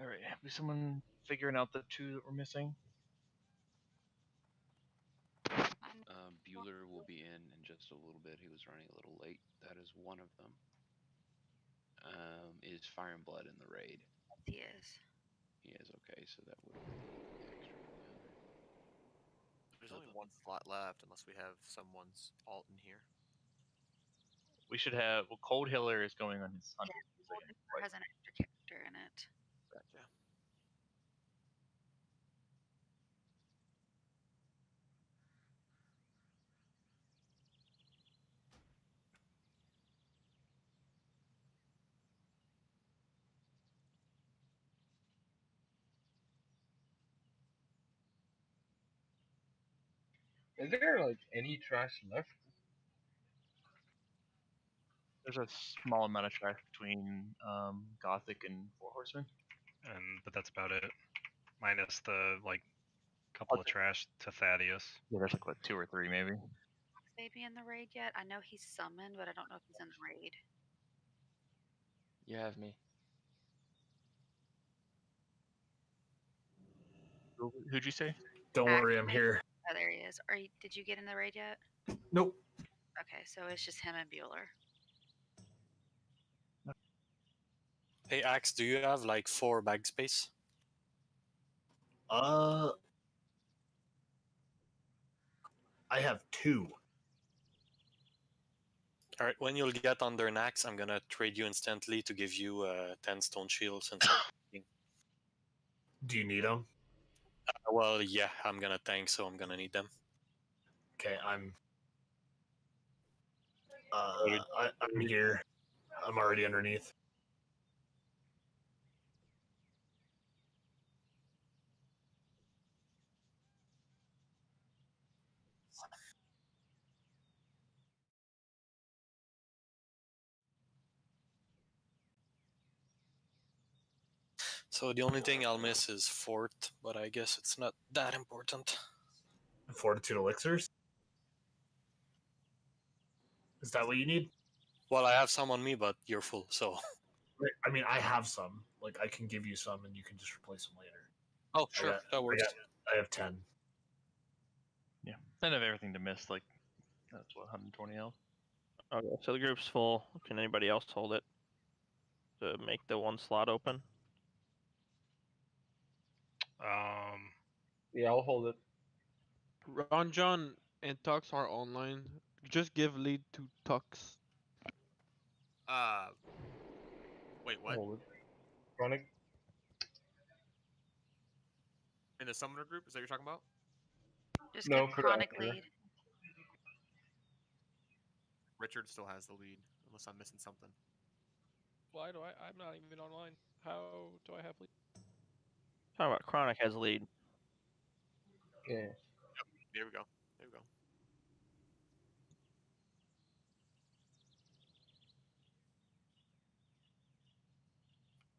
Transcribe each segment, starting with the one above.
All right. Is someone figuring out the two that we're missing? Bueller will be in just a little bit. He was running a little late. That is one of them. Is Fire and Blood in the raid? He is. He is, okay, so that would be extra for the other. There's only one slot left unless we have someone's alt in here. We should have. Well, Cold Hiller is going on his hunter. Yeah, has an extra character in it. Gotcha. Is there like any trash left? There's a small amount of trash between Gothic and Four Horsemen. But that's about it. Minus the couple of trash to Thaddeus. Yeah, there's like what, 2 or 3 maybe. Maybe in the raid yet? I know he's summoned, but I don't know if he's in the raid. You have me. Who'd you say? Don't worry, I'm here. Oh, there he is. Did you get in the raid yet? Nope. Okay, so it's just him and Bueller. Hey Axe, do you have like 4 bag space? I have 2. Alright, when you'll get under Naxx, I'm gonna trade you instantly to give you 10 stone shield since Do you need them? well, yeah, I'm gonna tank, so I'm gonna need them. Okay, I'm here. I'm already underneath. So the only thing I'll miss is Fort, but I guess it's not that important. Fortitude elixirs? Is that what you need? Well, I have some on me, but you're full, so... I mean, I have some. Like, I can give you some and you can just replace them later. Oh, sure, that works. I have 10. Yeah. I have everything to miss. Like, that's what, 120 health? Okay, so the group's full. Can anybody else hold it to make the 1 slot open? Yeah, I'll hold it. Ron John and Tux are online. Just give lead to Tux. Wait, what? Hold it. Chronic. In the summoner group? Is that what you're talking about? Just No, give Chronic correct, yeah. lead. Richard still has the lead, unless I'm missing something. Why do I'm not even online. How do I have lead? Talking about Chronic has lead. Yeah. Yep. There we go. There we go.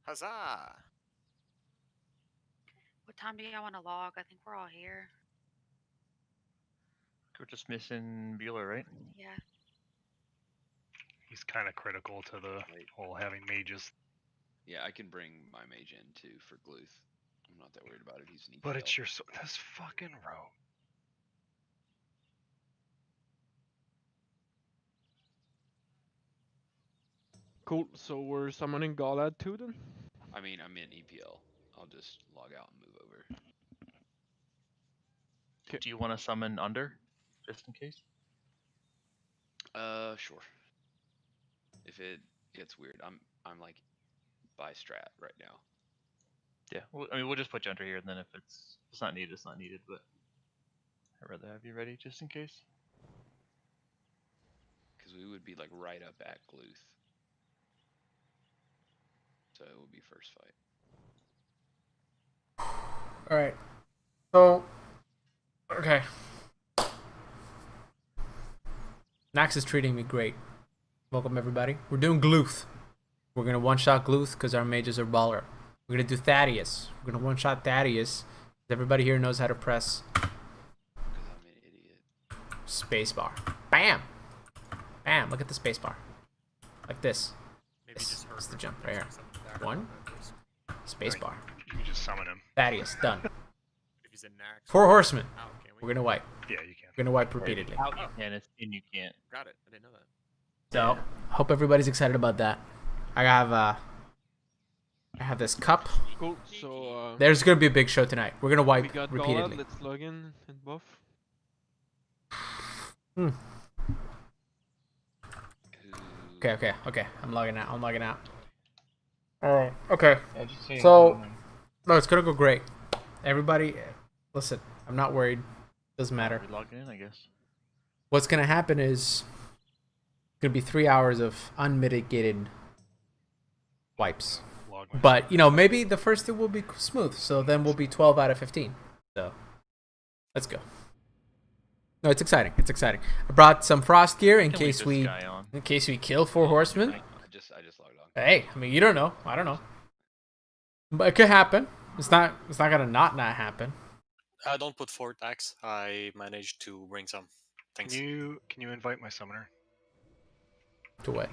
Huzzah! What time do y'all want to log? I think we're all here. We're just missing Bueller, right? Yeah. He's kind of critical to the whole having mages. Yeah, I can bring my mage in too for Gluth. I'm not that worried about it. He's an But EPL. it's your this fucking rogue. Cool, so we're summoning Galad too then? I mean, I'm in EPL. I'll just log out and move over. Do you want to summon under, just in case? Sure. If it gets weird, I'm like by strat right now. Yeah. Well, I mean, we'll just put you under here, and then if it's not needed, it's not needed. But I'd rather have you ready just in case. Because we would be like right up at Gluth. So it will be first fight. Alright. So, okay. Naxx is treating me great. Welcome, everybody. We're doing Gluth. We're going to one-shot Gluth because our mages are baller. We're going to do Thaddeus. We're going to one-shot Thaddeus. Everybody here knows how to press Because I'm an idiot. spacebar. Bam! Bam! Look at the spacebar. Like this. Maybe This just is the jump right here. One. Spacebar. summon him. Thaddeus, done. If he's in Naxx. 4 horsemen. Out, can we? We're gonna wipe. Yeah, you can. We're gonna wipe repeatedly. Out you can, and you can't. Got it. I didn't know that. So, hope everybody's excited about that. I have this cup. Cool. So There's gonna be a big show tonight. We're gonna we wipe got repeatedly. Gala. Let's log in and buff. Hmm. Ooh. Okay. I'm logging out. Alright, okay. I just saying. So, no, it's gonna go great. Everybody, listen, I'm not worried. Doesn't matter. We logging in, I guess. What's gonna happen is gonna be 3 hours of unmitigated wipes. Log But you know, maybe the first two will be smooth. So then we'll be 12 out of 15. So let's go. No, it's exciting. It's exciting. I brought some frost gear in Can leave case this we guy on. kill 4 horsemen. I just logged on. Hey, I mean, you don't know. I don't know. But it could happen. It's not gonna not happen. Don't put fort axe. I managed to bring some. Thanks. Can you invite my summoner? To what?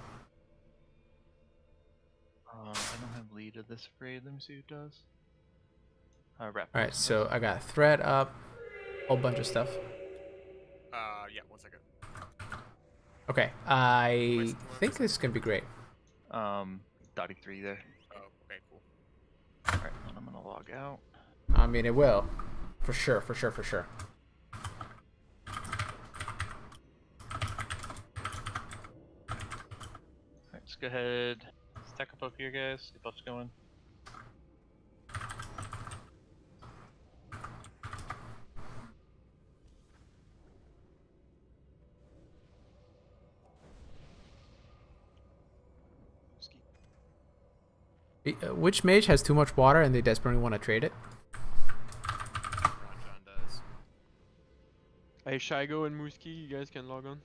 I don't have lead of this raid. Let me see who does. Rap. All right, so I got thread up, whole bunch of stuff. Yeah. 1 second. Okay, I think this is gonna be great. Dotty 3 there. Oh, okay, cool. Alright, then I'm gonna log out. I mean, it will, for sure. Alright, let's go ahead. Stack up here, guys. Get buffs going. Which mage has too much water and they desperately want to trade it? Ron John does. Hey, Shigo and Mooski, you guys can log on.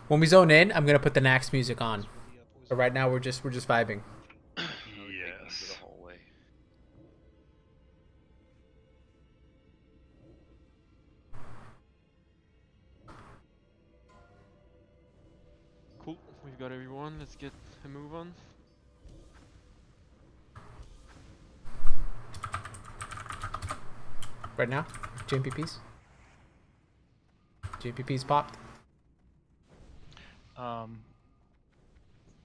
When we zone in, I'm gonna put the Naxx music on. But right now we're just vibing. Yes. The whole way. Cool. We've got everyone. Let's get a move on. Right now, JMPPs. JMPPs popped.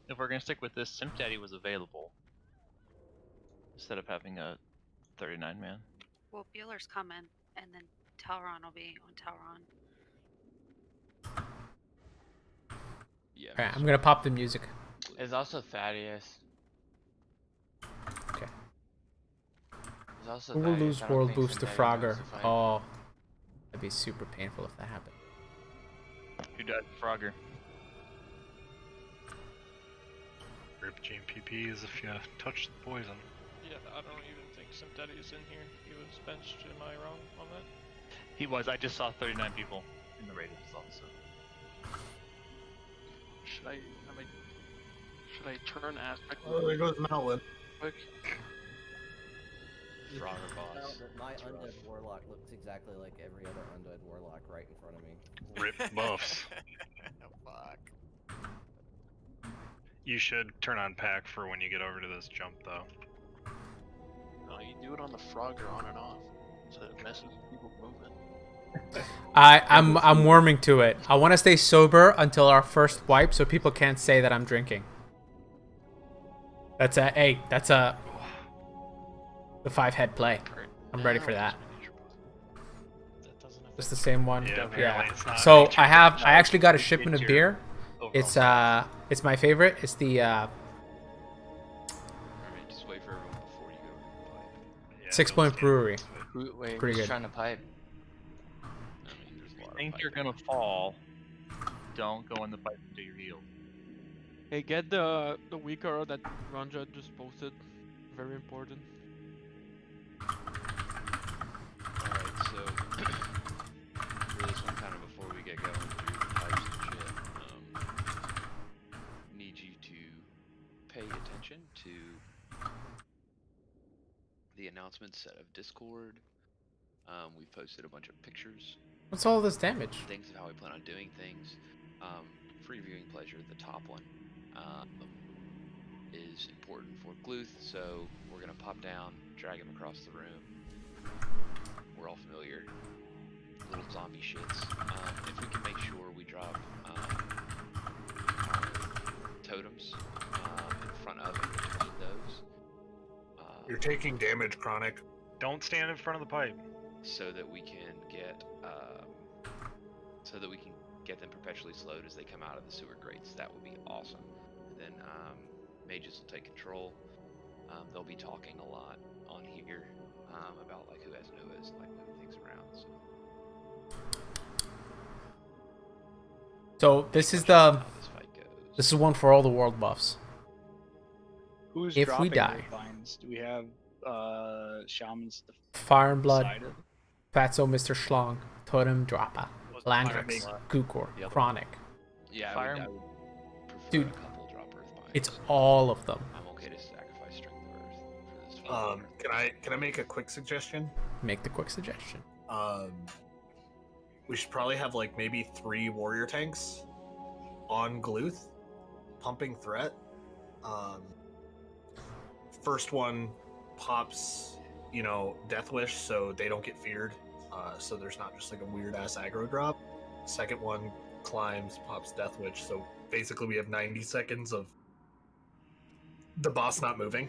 If we're gonna stick with this, Simp Daddy was available instead of having a 39 man. Well, Bueller's coming, and then Talron will be on Talron. Yeah. Alright, I'm gonna pop the music. There's also Thaddeus. Okay. There's also Who will Thaddeus. lose I don't world think boost to Simp Daddy Frogger? knows the fight. Oh, that'd be super painful if that happened. Who died? Frogger. Rip GMPPs if you touch the poison. Yeah, I don't even think Simp Daddy is in here. He was benched. Am I wrong on that? He was. I just saw 39 people in the raid as also. Should I turn aspect? Oh, there goes Malwin. Quick. Frogger boss. My undead warlock looks exactly like every other undead warlock right in front of me. Rip buffs. Fuck. You should turn on pack for when you get over to this jump though. No, you do it on the Frogger on and off, so it messes with people moving. I'm warming to it. I want to stay sober until our first wipe, so people can't say that I'm drinking. That's the 5-head play. I'm ready for that. Just the same one. Yeah, apparently it's not So nature. I actually got a shipment of beer. It's my favorite. It's the Alright, just wait for everyone before you go to the pipe. Yeah, 6 Point Brewery. Wait, Pretty who's good. trying to pipe? I mean, there's a lot of Think pipe. you're gonna fall? Don't go in the pipe until you're healed. Hey, get the weak arrow that Ranja just posted. Very important. Alright, so for this one, kind of before we get going through the pipes and shit, the announcement set of Discord. We've posted a bunch of pictures. What's all this damage? Things of how we plan on doing things. Free viewing pleasure, the top one, is important for Gluth, so we're gonna pop down, drag him across the room. We're all familiar. Little zombie shits. If we can make sure we drop totems in front of and between those. You're taking damage, Chronic. Don't stand in front of the pipe. So that we can get them perpetually slowed as they come out of the sewer grates. That would be awesome. And then mages will take control. They'll be talking a lot on here about like who has Novas, like moving things around. So this is the this is one for all the world buffs. Who's If we dropping die, Vines? Do we have shamans? Fire and Blood, decided? Fatso, Mr. Schlong, Totem Droppa, Landrix, Gukor, Chronic. Yeah, Fire- I would prefer Dude, a couple drop Earth Vines. it's all of them. I'm okay to sacrifice Strength of Earth for this. Can I make a quick suggestion? Make the quick suggestion. We should probably have like maybe 3 warrior tanks on Gluth, pumping threat. First one pops, Death Wish, so they don't get feared. So there's not just like a weird ass aggro drop. Second one climbs, pops Death Wish. So basically, we have 90 seconds of the boss not moving.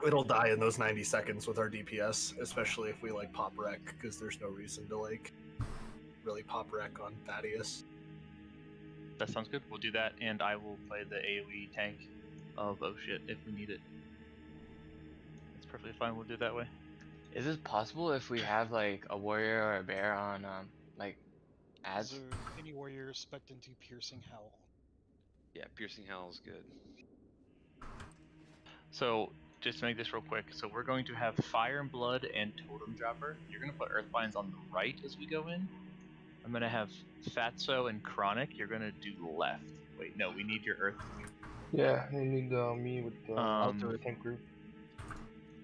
It'll die in those 90 seconds with our DPS, especially if we like pop wreck, because there's no reason to like really pop wreck on Thaddeus. That sounds good. We'll do that, and I will play the AoE tank of oh shit if we need it. It's perfectly fine. We'll do it that way. Is this possible if we have like a warrior or a bear on like ads? Is there any warrior spec into Piercing Hell? Yeah, Piercing Hell is good. So just to make this real quick, so we're going to have Fire and Blood and Totem Dropper. You're going to put Earthbinds on the right as we go in. I'm going to have Fatso and Chronic. You're going to do left. Wait, no, we need your Earth. Yeah, I need me with the tank group.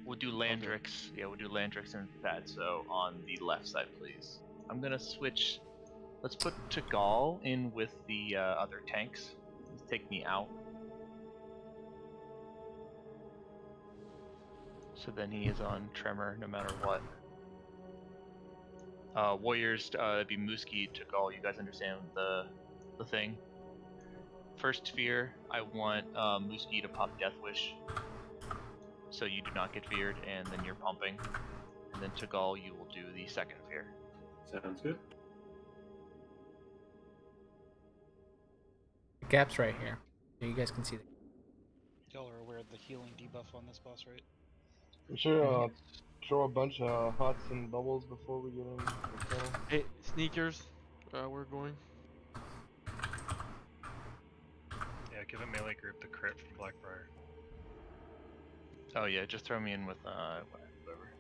We'll do Landrix. Yeah, we'll do Landrix and Fatso on the left side, please. I'm going to switch. Let's put Tagal in with the other tanks. Let's take me out. So then he is on Tremor no matter what. Warriors, it'd be Mooski, Tagal. You guys understand the thing. First sphere, I want Mooski to pop Death Wish, so you do not get feared, and then you're pumping. And then Tagal, you will do the second fear. Sounds good. The gap's right here. So you guys can see the Y'all are aware of the healing debuff on this boss, right? We should throw a bunch of hots and bubbles before we get in the tunnel. Hey, sneakers, we're going. Yeah, give a melee group the crit from Blackbriar. Oh yeah, just throw me in with whatever.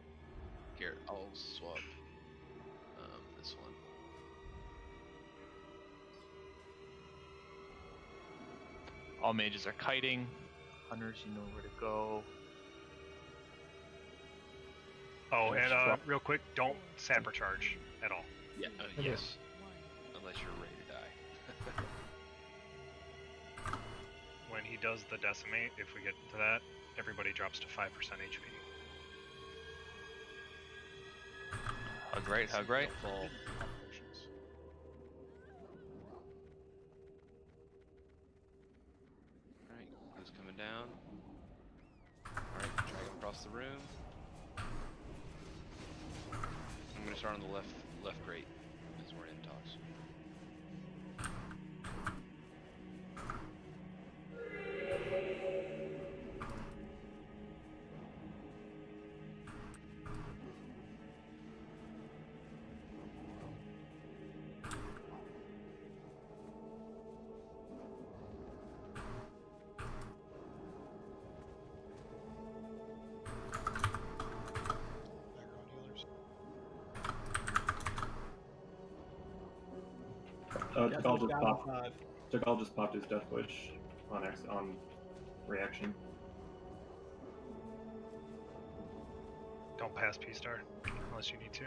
Here, I'll swap this one. All mages are kiting. Hunters, you know where to go. Oh, and real quick, don't sapper charge at all. Yeah, yes. Unless you're ready to die. When he does the decimate, if we get to that, everybody drops to 5% HP. Hug right, hug right. Fall. Alright, who's coming down? Alright, drag him across the room. I'm gonna start on the left grate as we're in talks. Tagal just popped his Death Wish on reaction. Don't pass P-Star unless you need to.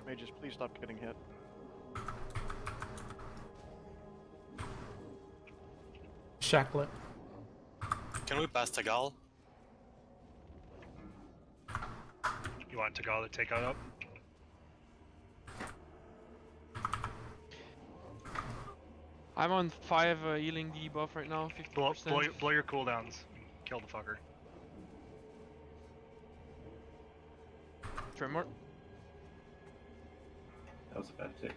Mages, please stop getting hit. Shacklet. Can we pass Tagal? You want Tagal to take out up? I'm on 5 healing debuff right now, 50%. Blow your cooldowns. Kill the fucker. Tremor. That was a bad tick.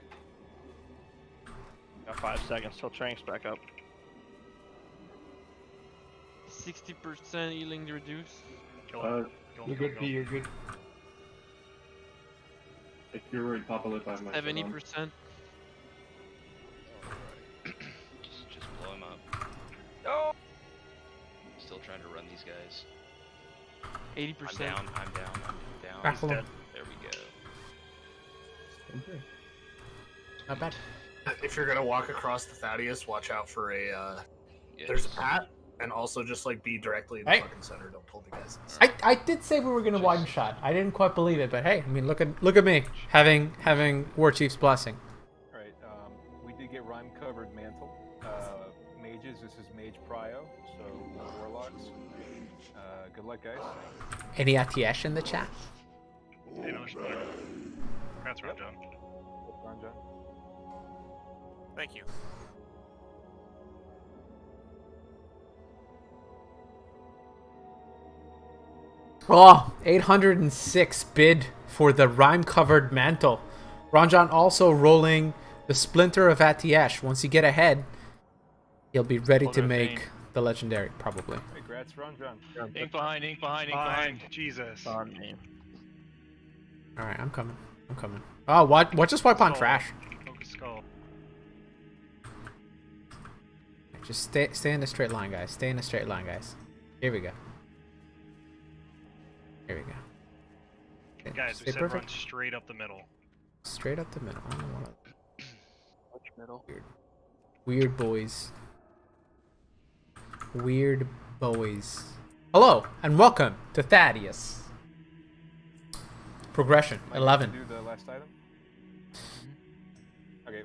Got 5 seconds till Trank's back up. 60% healing reduce. You're good, P. You're good. If you're worried, pop a lip, I have my shit on. 70%. Just blow him up. No! Still trying to run these guys. 80%. I'm down. Baffle him. There we go. Not bad. If you're gonna walk across the Thaddeus, watch out for a. There's a pat, and also just like be directly in the fucking center. Don't pull the guys. I did say we were gonna widen shot. I didn't quite believe it, but hey, I mean, look at me having War Chief's blessing. All right, we did get rhyme covered mantle. Mages, this is Mage Prio, so warlocks. Good luck, guys. Any ATS in the chat? Hey, no, congrats, Ron John. Ron John. Thank you. Oh, 806 bid for the rhyme-covered mantle. Ranjan also rolling the Splinter of Atiyesh. Once you get ahead, he'll be ready to make the legendary, probably. Congrats, Ron John. Ink behind. Jesus. Alright, I'm coming. Oh, what just wipe on trash? Focus skull. Just stay in the straight line, guys. Stay in the straight line, guys. Here we go. Here we go. Okay, Guys, we said run straight up the middle. Straight up the middle. I don't want to. Which middle? Weird boys. Weird boys. Hello and welcome to Thaddeus. Progression 11. Do the last item. Okay.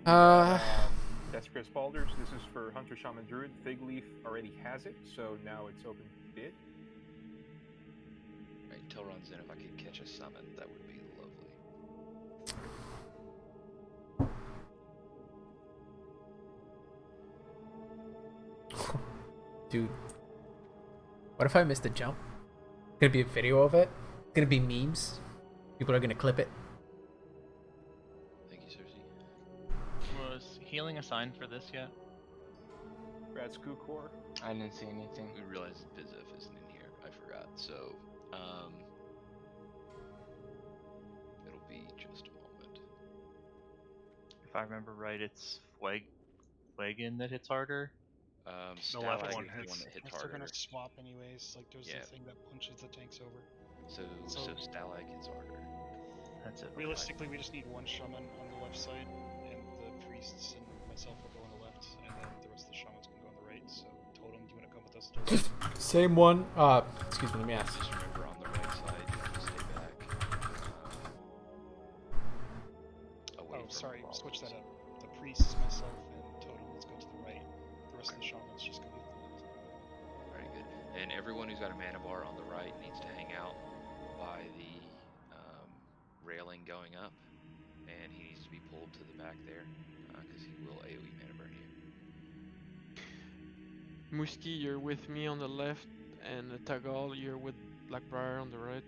That's Chris Balders. This is for Hunter Shaman Druid. Fig Leaf already has it, so now it's open bid. Right, until runs in, if I could catch a summon, that would be lovely. Dude, what if I missed the jump? Gonna be a video of it? Gonna be memes? People are gonna clip it. Thank you, Cersei. Was healing assigned for this yet? Brad Skukor. I didn't see anything. We realized Bizef isn't in here. I forgot. So, it'll be just a moment. If I remember right, it's Flagon that hits harder. The left one is the one that hits They're harder. gonna swap anyways. Like there's the thing that punches the tanks over. So Stalag hits harder. That's it. Realistically, we just need one shaman on the left side, and the priests and myself will go on the left, and then the rest of the shamans can go on the right. So, Totem, do you want to come with us? Same one. Excuse me. Let me ask. Just remember, on the right side, you have to stay back. Oh, sorry, switch that up. The priests, myself, and Totem, let's go to the right. The rest of the shamans just go to the left. Very good. And everyone who's got a mana bar on the right needs to hang out by the railing going up, and he needs to be pulled to the back there because he will AoE mana burn you. Muski, you're with me on the left, and Tagal, you're with Blackbriar on the right.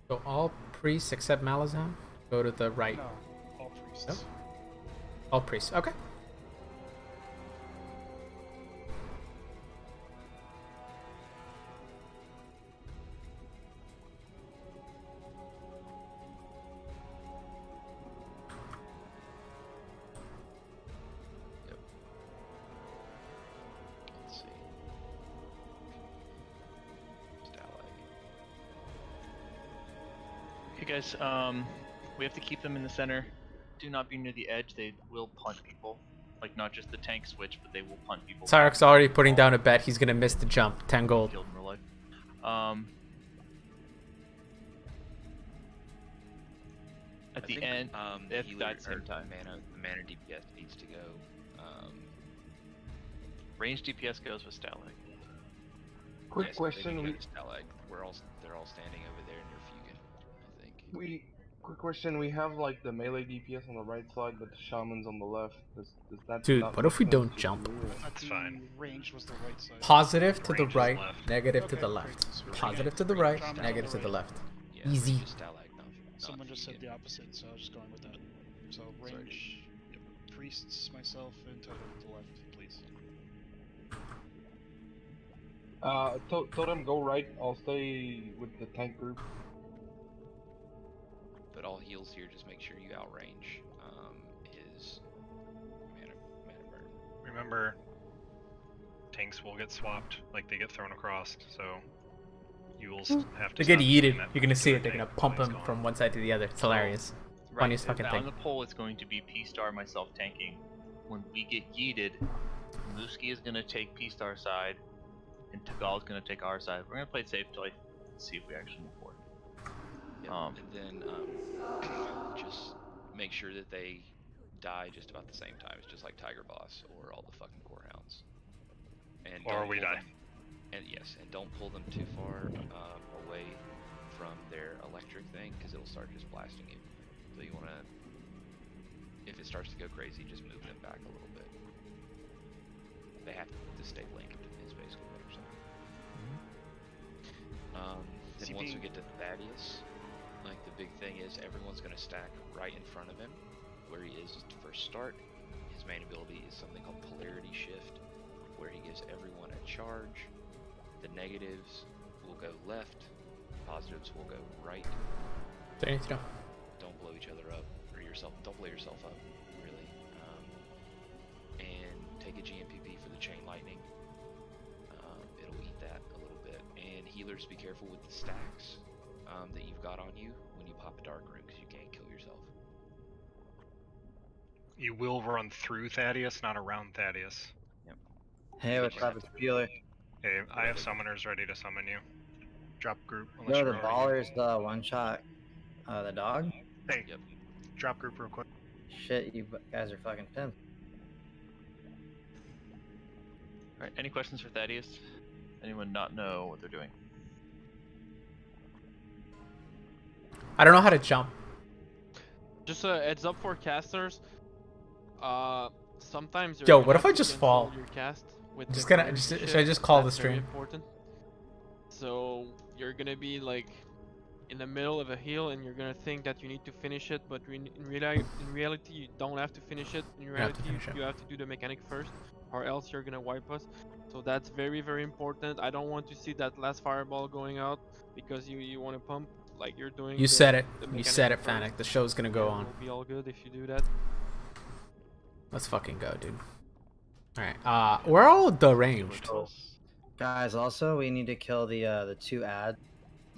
So all priests except Malazan go to the right. No, all priests. Nope. All priests. Okay. Let's see. Stalag. Okay, guys. We have to keep them in the center. Do not be near the edge. They will punt people. Like not just the tank switch, but they will punt people. Cyrex already putting down a bet. He's gonna miss the jump. 10 gold. Killed in real life. At the end, if that's him time. The mana DPS needs to go. Range DPS goes with Stalag. Quick question. Stalag. They're all standing over there near Fugan, I think. Quick question. We have like the melee DPS on the right side, but the shamans on the left. Does that? Dude, not what make if we sense don't to jump? you, or- That's fine. Range was the right side. Positive to the Range is right, left. negative to Okay, the great. left. Positive to the right, Shaman on negative the to the right. left. Yeah, Easy. just Stalag, Someone just said the opposite, so I was just going with that. So range, yep, priests, myself, and Totem to the left, please. Totem, go right. I'll stay with the tank group. But all heals here, just make sure you outrange his mana burn. Remember, tanks will get swapped, like they get thrown across, so you will have to. They get stop yeeted. doing that You're gonna see to it. They're a gonna tank pump when him it's from gone. one side to the other. It's hilarious. Funniest fucking On thing. the poll, it's going to be P-Star, myself tanking. When we get yeeted, Muski is gonna take P-Star side, and Tagal is gonna take our side. We're gonna play it safe till I see if we actually move forward. And then just make sure that they die just about the same time. It's just like Tiger Boss or all the fucking core hounds. And Or don't we pull die. them- and yes, and don't pull them too far away from their electric thing, because it'll start just blasting you. So you want to, if it starts to go crazy, just move them back a little bit. They have to stay linked, is basically what I'm saying. Then once we get to Thaddeus, like the big thing is everyone's going to stack right in front of him, where he is to first start. His main ability is something called Polarity Shift, where he gives everyone a charge. The negatives will go left, positives will go right. There you go. Don't blow each other up, or yourself. Don't blow yourself up, really. And take a GMPP for the Chain Lightning. It'll eat that a little bit. And healers, be careful with the stacks that you've got on you when you pop a dark rune, because you can't kill yourself. You will run through Thaddeus, not around Thaddeus. Yep. Hey, what's up? It's Bueller. Hey, I have summoners ready to summon you. Drop group. Unless Yo, you're the already- baller's one shot the dog? Hey, drop group real quick. Shit, you guys are fucking pimps. Alright, any questions for Thaddeus? Anyone not know what they're doing? I don't know how to jump. Just a heads up for casters. Sometimes you're Yo, gonna what if have I to just control fall? your cast with Just the gonna- priority should I shift. just call the That's very stream? important. So you're gonna be like in the middle of a heal, and you're gonna think that you need to finish it, but in reality, you don't have to finish it. In have to reality, finish it. you have to do the mechanic first, or else you're gonna wipe us. So that's very, very important. I don't want to see that last fireball going out because you want to pump like you're doing. You the- said it. the You mechanic said it, first. Fanatic. The show's gonna go Yeah, on. It'll be all good if you do that. Let's fucking go, dude. Alright, we're all deranged. Guys, also we need to kill the two or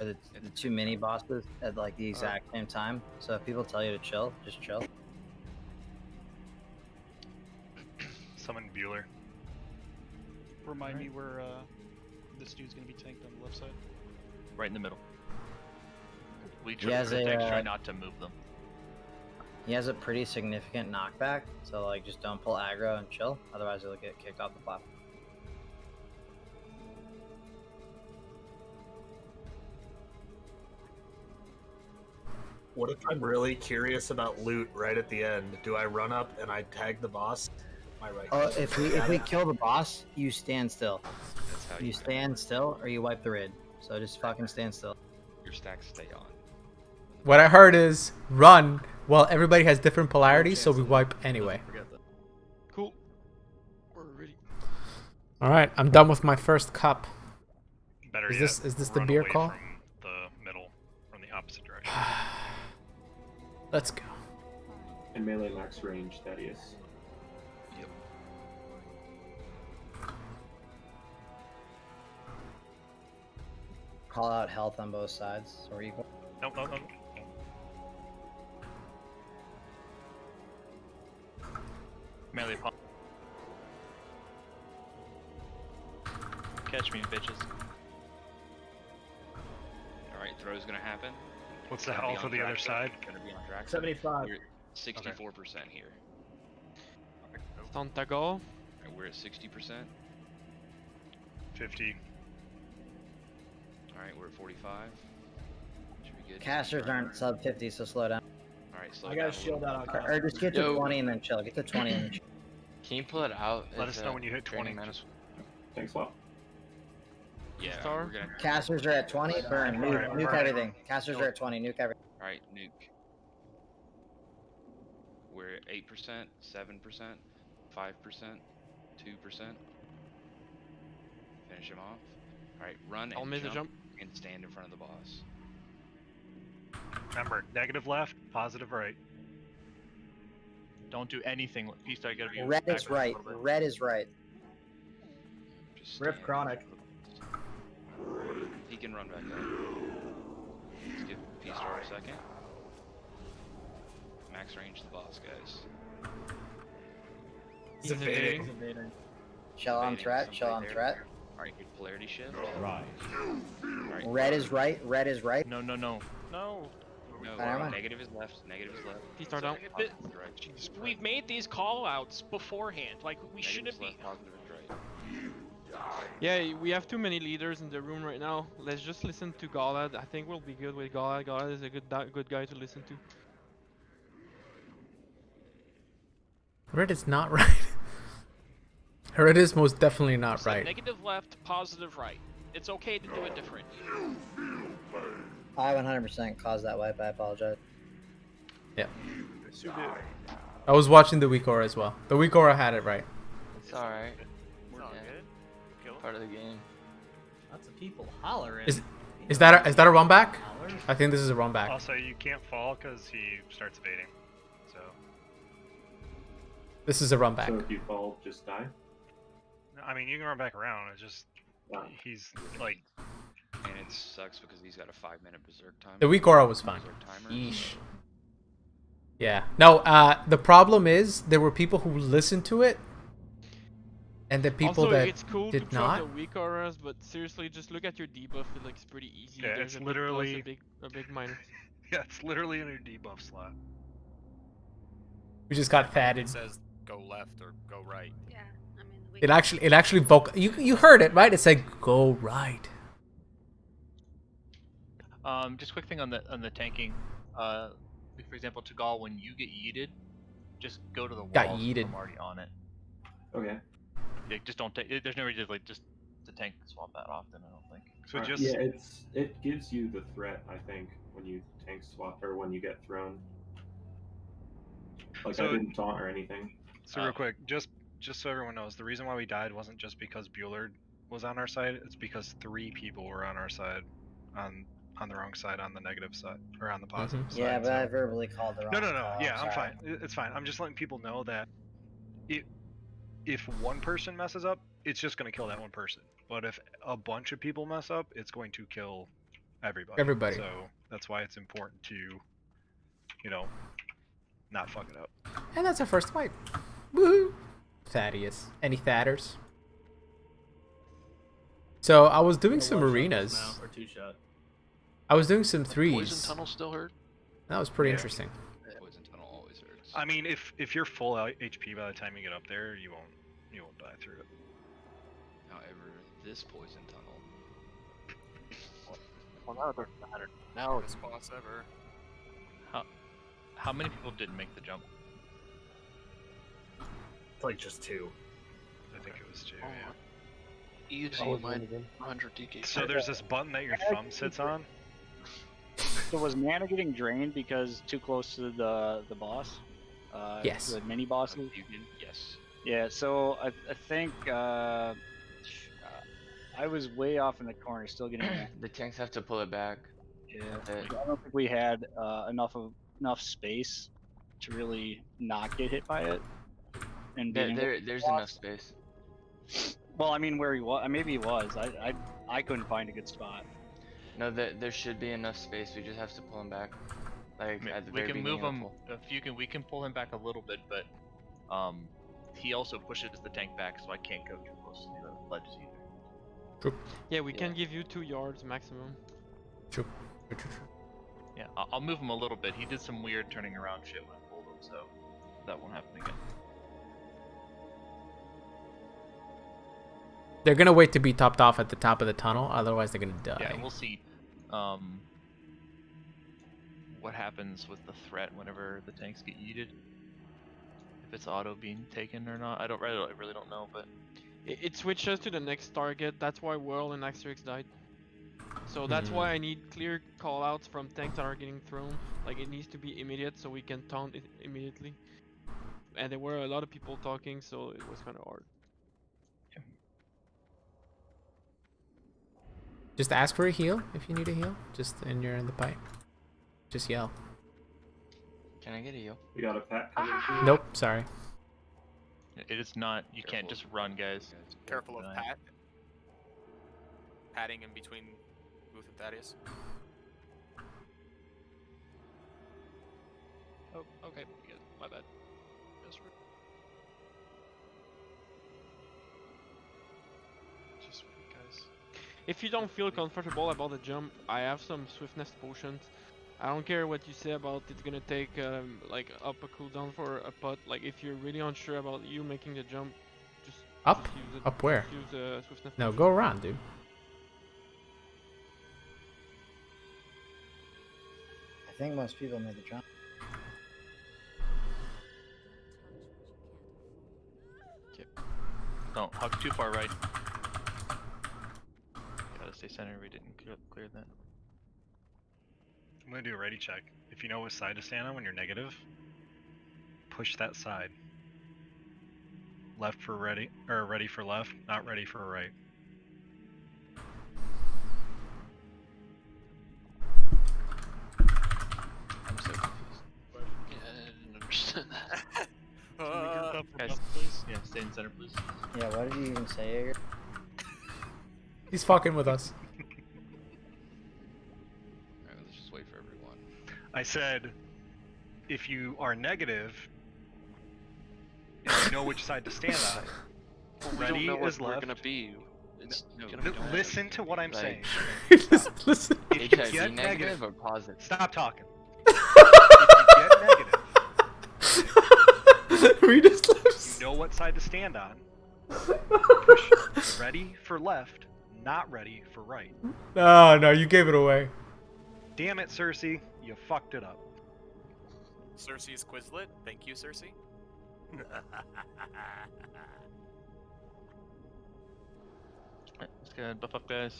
the two mini bosses at like the exact same time. So if people tell you to chill, just chill. Summon Bueller. Remind me where this dude's gonna be tanked on the left side. Right in the middle. We He has a, try not to move them. He has a pretty significant knockback, so like just don't pull aggro and chill, otherwise you'll get kicked off the platform. What if I'm really curious about loot right at the end? Do I run up and I tag the boss? My right. Oh, if we kill the boss, you stand still. That's how You stand still or you wipe the raid. So just fucking stand still. Your stacks stay on. What I heard is run. Well, everybody has different polarities, so we wipe anyway. Cool. We're ready. All right, I'm done with my first cup. Better Is yet, this the run beer away call? From the middle, from the opposite direction. Let's go. And melee max range, Thaddeus. Yep. Call out health on both sides, or equal. Nope, nope, nope. Melee pump. Catch me, bitches. Alright, throw's gonna happen. What's the Gonna be health on of the other Draxo, side? Gonna be on Draxo. 75. We're at 64% here. Santa Go. Alright, we're at 60%. 50. Alright, we're at 45. Should be good. Casters aren't sub 50, so slow down. Alright, slow I down got a shield out on Or just get to Yo. 20 and then chill. Get to 20 and then chill. Can you pull it out? Let as us know a when you hit 20. training manual? Tank swap. Yeah, Star? we're gonna. Casters are at 20. Burn. Nuke, nuke everything. Casters are at 20. Nuke everything. Alright, nuke. We're at 8%, 7%, 5%, 2%. Finish him off. Alright, run I'll and miss the jump and stand in front of the boss. Remember, negative left, positive right. Don't do anything. P-Star, gotta be Red is backwards a right. little bit. Red is right. Just Rift stand Chronic. He can run back up. Let's give P-Star a second. Max range the boss, guys. He's evading. Shell on Evading, threat. Shell on somebody threat. there. Alright, good polarity shift. Right. Alright, Red is right. Red is right. No, no, no. No. no, Never mind. negative is left, negative is left. P-Star So, down. positive is right. We've made these call outs beforehand. Like, we Negative shouldn't is be. left, positive is right. Yeah, we have too many leaders in the room right now. Let's just listen to Galad. I think we'll be good with Galad. Galad is a good guy to listen to. Red is not right. Red is most definitely not So right. negative left, positive right. It's okay to do it different. I 100% caused that wipe. I apologize. Yeah. I was watching the weak aura as well. The weak aura had it right. It's alright. It's all good. Kill. Part of the game. Lots of people hollering. Is that a run back? I think this is a run back. Also, you can't fall because he starts evading. So. This is a run back. So if you fall, just die. I mean, you can run back around. It's just he's like. And it sucks because he's got a 5-minute berserk timer. The weak aura was fine. Berserk timer. Yeesh. Yeah. No. The problem is there were people who listened to it, and the people also, that it's cool did to not. drop the weak auras, but seriously, just look at your debuff. It looks pretty easy. Yeah, There's it's a big literally- plus, a big minus. Yeah, it's literally in your debuff slot. We just got It fatted. says go left or go right. Yeah, I mean, we It actually you heard it right. It said go right. Just quick thing on the tanking. Like for example, Tagal, when you get yeeted, just go to the wall. Got so yeeted. I'm already on it. Okay. Like, just don't take. There's no reason to, like just to tank swap that often. I don't think. So just Yeah, it gives you the threat. I think when you tank swap or when you get thrown. Like So- I didn't taunt or anything. So real quick, just so everyone knows, the reason why we died wasn't just because Buellard was on our side. It's because 3 people were on our side, on the wrong side, on the negative side, or on the positive side. Yeah, but I so- verbally called the wrong. No. call, Yeah, I'm sorry. fine. It's fine. I'm just letting people know that if one person messes up, it's just going to kill that one person. But if a bunch of people mess up, it's going to kill everybody. Everybody. So that's why it's important to, not fuck it up. And that's our first fight. Woohoo! Thaddeus. Any Thadders? So I was doing some arenas. Or 2-shot. I was doing some threes. Poison tunnel still hurt. That was pretty Yeah. interesting. Poison tunnel always hurts. I mean, if you're full HP by the time you get up there, you won't die through it. However, this poison tunnel. Well, now it doesn't matter. Now Best boss ever. How many people didn't make the jump? It's like just 2. I think it was 2. Oh, Yeah. easy, was my one again. 100 DK. So there's this button that your thumb sits on. So was mana getting drained because too close to the boss? Yes. The mini bosses. Yes. Yeah. So I think I was way off in the corner, still getting. The tanks have to pull it back. Yeah. That's it. I don't think we had enough space to really not get hit by it. And being able to There's walk. enough space. Well, I mean, where he was, maybe he was. I couldn't find a good spot. No, there should be enough space. We just have to pull him back. Like at the We very can move beginning of him. the pull. If you can, we can pull him back a little bit, but he also pushes the tank back, so I can't go too close to the ledges either. True. Yeah, we can give you 2 yards maximum. True. Yeah, I'll move him a little bit. He did some weird turning around shit when I pulled him, so that won't happen again. They're gonna wait to be topped off at the top of the tunnel, otherwise they're gonna die. Yeah, we'll see what happens with the threat whenever the tanks get yeeted. If it's auto being taken or not, I really don't know, but It switches to the next target. That's why Whirl and Asterix died. So that's why I need clear callouts from tanks that are getting thrown. Like it needs to be immediate so we can taunt it immediately. And there were a lot of people talking, so it was kind of hard. Just ask for a heal if you need a heal. And you're in the pipe. Just yell. Can I get a heal? You got a pet coming through? Nope, sorry. it is not. You can't just run, guys. Careful of Pat. Patting in between Gluth and Thaddeus. Oh, okay. My bad. Just wait, guys. If you don't feel comfortable about the jump, I have some swiftness potions. I don't care what you say about it's gonna take like up a cooldown for a pot. Like if you're really unsure about you making the jump, just Up? Just use it. Up where? Just use swiftness. No, potion. go around, dude. I think most people made the jump. Don't hug too far right. Gotta stay centered. We didn't clear that. I'm gonna do a ready check. If you know what side to stand on when you're negative, push that side. Left for ready, or ready for left, not ready for right. I'm so confused. Yeah, I didn't understand that. Can we get that for Guys, Beth, please? yeah, stay in center, please. Yeah, what did you even say, Jaeger? He's fucking with us. Alright, let's just wait for everyone. I said, if you are negative, if you know which side to stand on, Well, we ready don't know what is we're left. gonna be. It's gonna be Listen to what I'm saying. Listen. If you HIV get negative or positive? stop talking. If you get negative, We just you know what side to stand on. Push ready for left, not ready for right. No, no, you gave it away. Damn it, Cersei, you fucked it up. Cersei's Quizlet. Thank you, Cersei. Let's go ahead, buff up, guys.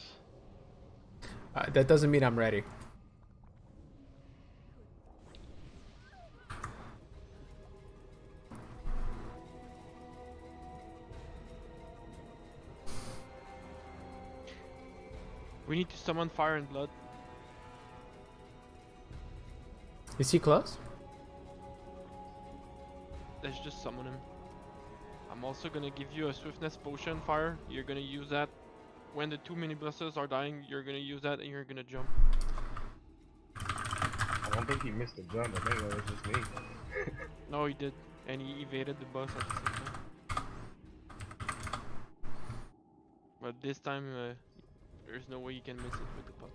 That doesn't mean I'm ready. We need to summon Fire and Blood. Is he close? Let's just summon him. I'm also gonna give you a swiftness potion, Fire. You're gonna use that when the 2 mini bosses are dying. You're gonna use that and you're gonna jump. I don't think he missed a jump. I think that was just me. No, he did, and he evaded the boss at the same time. But this time, there's no way you can miss it with the pot.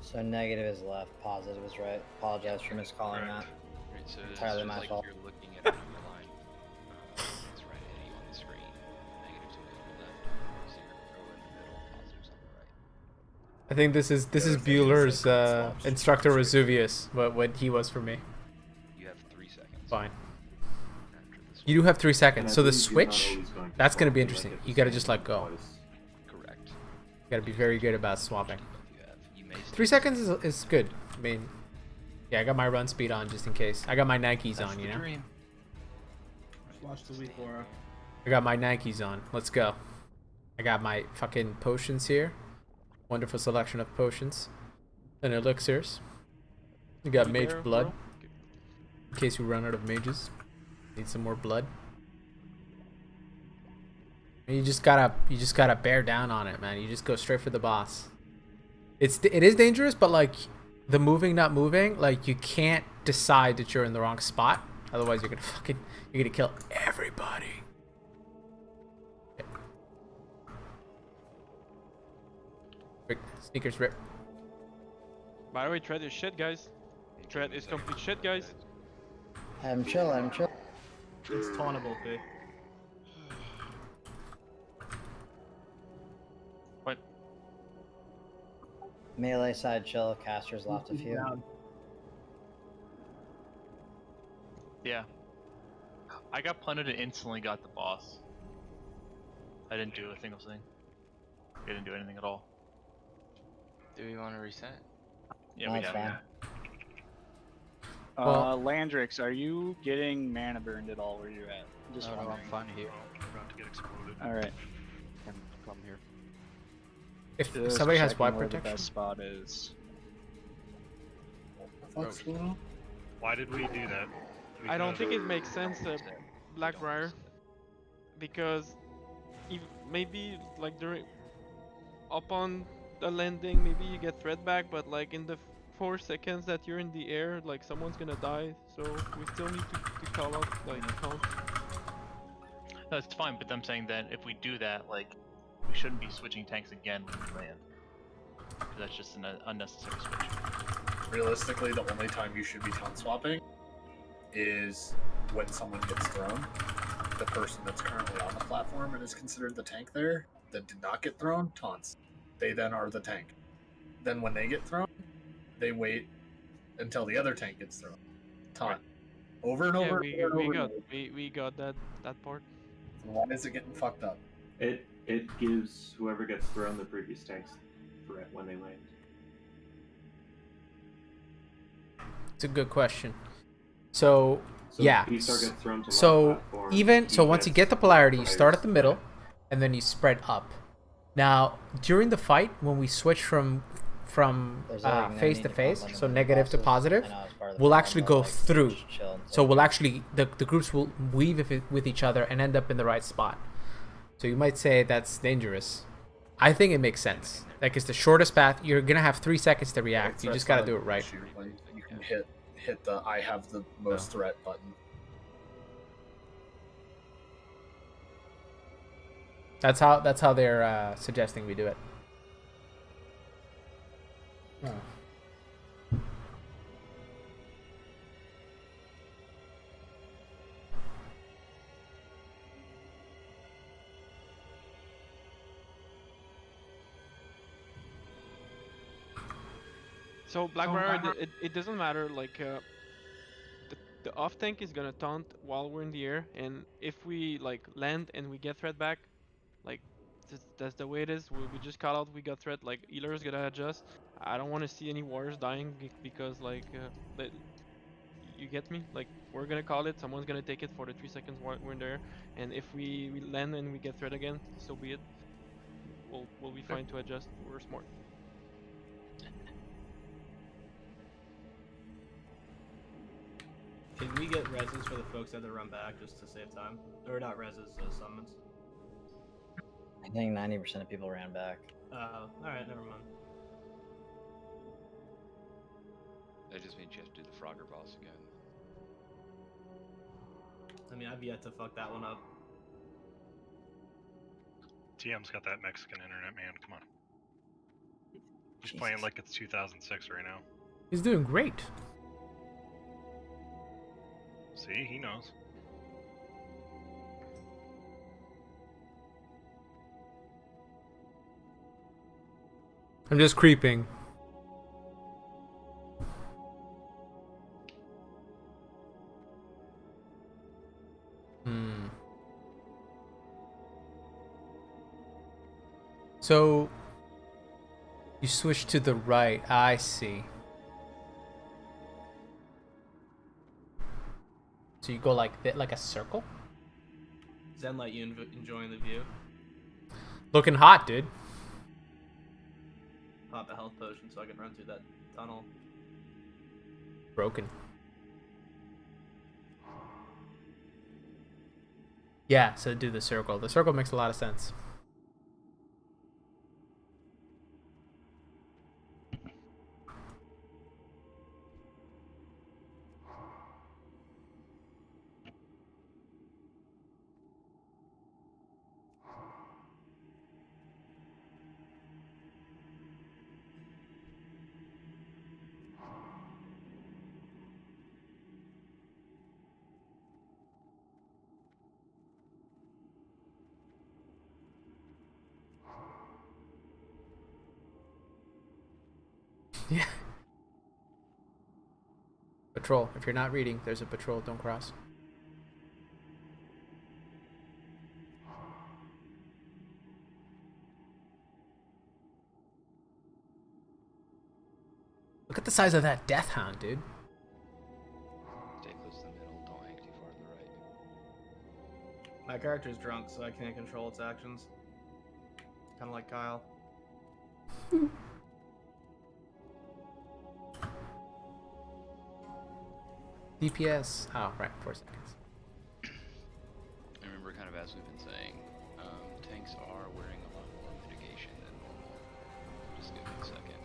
So negative is left, positive is right. Apologize for miscalling that. Right, so Entirely it's my just like fault. you're looking at it on your line. It's right ahead of you on the screen. Negatives will be on the left, zero in the middle, positives on the right. I think this is Bueller's instructor Vesuvius, what he was for me. You have 3 seconds. Fine. You do have 3 seconds. So the switch, that's gonna be like interesting. it You gotta just let go. Correct. You gotta be very good about swapping. You may 3 seconds is good. I mean, yeah, I got my run speed on just in case. I got my Nikes on, you know. Watch the weak aura. I got my Nikes on. Let's go. I got my fucking potions here. Wonderful selection of potions and elixirs. You got mage There, blood. bro. In case you run out of mages. Need some more blood. You just gotta bear down on it, man. You just go straight for the boss. It is dangerous, but like the moving, not moving, like you can't decide that you're in the wrong spot. Otherwise, you're gonna kill everybody. Rick, sneakers rip. By the way, Tread is shit, guys. Tread is complete shit, guys. I'm chill. It's tauntable, P. What? Melee side chill. Casters left a few. Yeah. I got punted and instantly got the boss. I didn't do a single thing. I didn't do anything at all. Do we want to reset? Yeah, we have. Landrix, are you getting mana burned at all where you're at? Just no, wondering. I'm fine here. We're about to get exploded. Alright. Come here. If Just somebody has checking wide where protection, the best spot is. Why did we do that? I don't think it makes sense, Blackbriar, because if maybe like during upon the landing, maybe you get threat back, but like in the 4 seconds that you're in the air, like someone's gonna die. So we still need to call out like count. No, it's fine, but I'm saying that if we do that, like, we shouldn't be switching tanks again when we land. 'Cause that's just an unnecessary switch. Realistically, the only time you should be taunt swapping is when someone gets thrown. The person that's currently on the platform and is considered the tank there, that did not get thrown, taunts. They then are the tank. Then when they get thrown, they wait until the other tank gets thrown. Taunt. Over and over. Yeah, we got that part. So why is it getting fucked up? It gives whoever gets thrown the previous tank's threat when they land. it's a good question. So yeah. if Beastar gets thrown to my So platform, even so, he once you gets get the polarity, you start at the Briar's middle, and then you spread up. Now during the fight, when we switch from There's like no face need to to face, combo so the negative to bosses. positive, I know it's part of the we'll plan, actually but, go like, through. just chill until So you we'll get- actually the groups will weave with each other and end up in the right spot. So you might say that's dangerous. I think it makes sense. Like it's the shortest path. You're gonna have 3 seconds to react. You That's just gotta not do an it right. issue. Like, you can hit the I have the most threat button. That's how they're suggesting we do it. So Blackbriar, it doesn't matter. Like the off tank is gonna taunt while we're in the air, and if we like land and we get threat back, like that's the way it is. We just call out we got threat. Like healer's gonna adjust. I don't want to see any warriors dying because like you get me. Like we're gonna call it. Someone's gonna take it for the 3 seconds while we're in there, and if we land and we get threat again, so be it. We'll be fine to adjust. We're smart. Can we get reses for the folks that had to run back just to save time? Or not reses, summons. I think 90% of people ran back. Alright, never mind. That just means you have to do the Frogger boss again. I mean, I've yet to fuck that one up. TM's got that Mexican internet, man. Come on. He's playing like it's 2006 right now. He's doing great. See, he knows. I'm just creeping. So you switch to the right. I see. So you go like a circle. Zen let you enjoying the view. Looking hot, dude. Pop a health potion so I can run through that tunnel. Broken. Yeah, so do the circle. The circle makes a lot of sense. Yeah. Patrol. If you're not reading, there's a patrol. Don't cross. Look at the size of that death hound, dude. Stay close to the middle. Don't hang too far to the right. My character's drunk, so I can't control its actions. Kind of like Kyle. DPS. Oh, right. 4 seconds. I remember, kind of as we've been saying, tanks are wearing a lot more mitigation than normal. Just give me a second.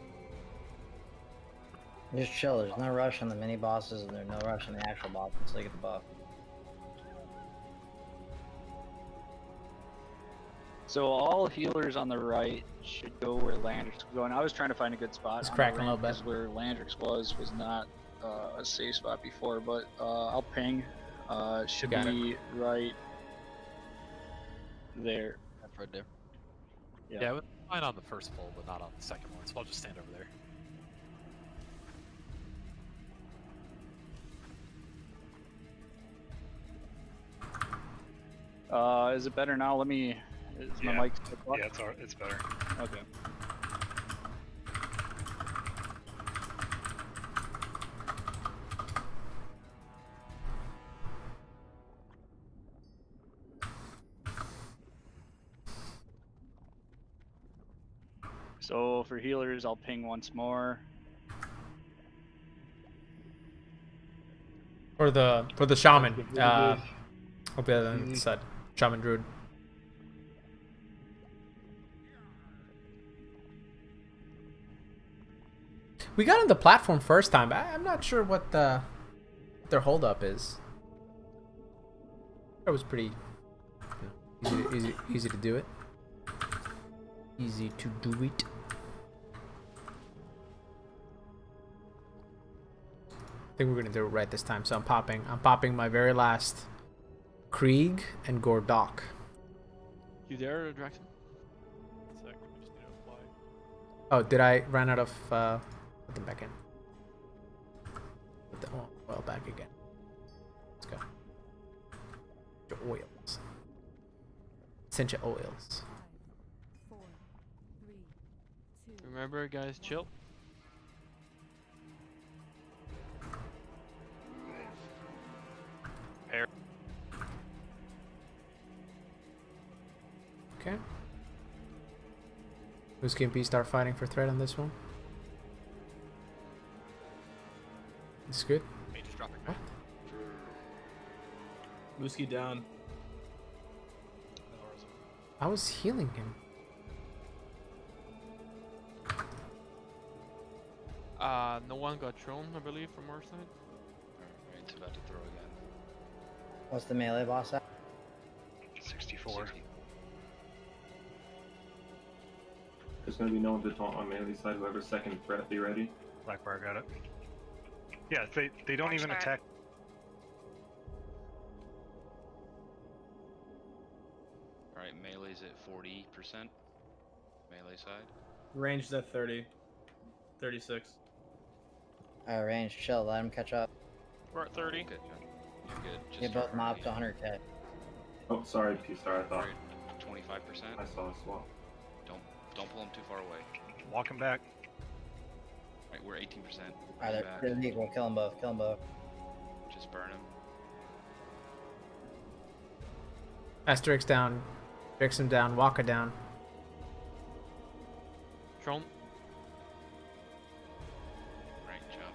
Just chill. There's no rush on the mini bosses, and there's no rush on the actual boss until you get the buff. So all healers on the right should go where Landrix was going. I was trying to find a good spot. It's on cracking the a little ramp, bit. 'cause where Landrix was not a safe spot before, but I'll ping. Should Got be right there. That's right there. Yeah. Yeah, I was fine on the first pole, but not on the second one, so I'll just stand over there. Is it better now? Let me. Is my Yeah. mic? Yeah, it's better. Okay. So for healers, I'll ping once more. For the shaman. Pretty good. Hope the other than said shaman druid. We got on the platform first time. I'm not sure what their holdup is. That was pretty easy to do it. Easy to do it. I think we're gonna do it right this time. So I'm popping my very last Krieg and Gordok. You there, Draxon? Sec, we just need to apply. Oh, did I run out of put them back in? Put the oil back again. Let's go. Your oils. Essential oils. Remember, guys, chill. Okay. Who's Gimpy start fighting for threat on this one? It's good. Hey, just drop it back. Mooski down. I was healing him. No one got thrown, I believe, from our side. Alright, it's about to throw again. What's the melee boss at? 64. There's going to be no one to taunt on melee side. Whoever's second threat, be ready. Black bar got it. Yeah, they don't even attack. Alright, melee's at 40%. Melee side. Ranged at 30. 36. Range, chill. Let him catch up. We're at 30. Good, John. You're good. Just Get start both mobs running. to 100k. Oh, sorry, P-Star, I thought. 25%. I saw a swap. Don't pull him too far away. Walk him back. Right, we're 18%. Alright, they're equal. Kill them both. Kill them both. Just burn him. Asterix down. Drixum down. Waka down. Tron. Right, jump.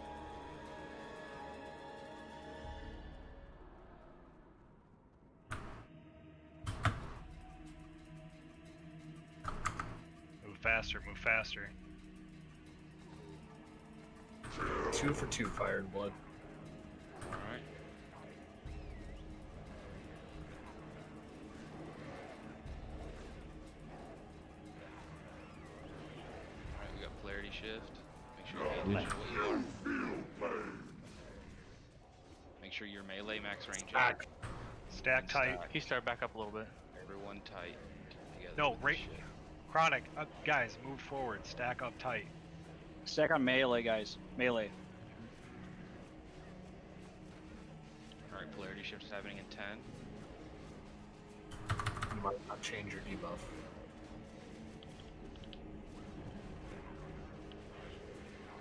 faster, move faster. 2 for 2 fire and blood. Alright. Alright, we got polarity shift. Make sure you pay attention to what you are. Make sure your melee max range. Stack tight. Can you start back up a little bit? Everyone tight. Together No, with the right. shift. Chronic, guys, move forward. Stack up tight. Stack on melee, guys. Melee. Alright, polarity shift is happening in 10. You might not change your debuff.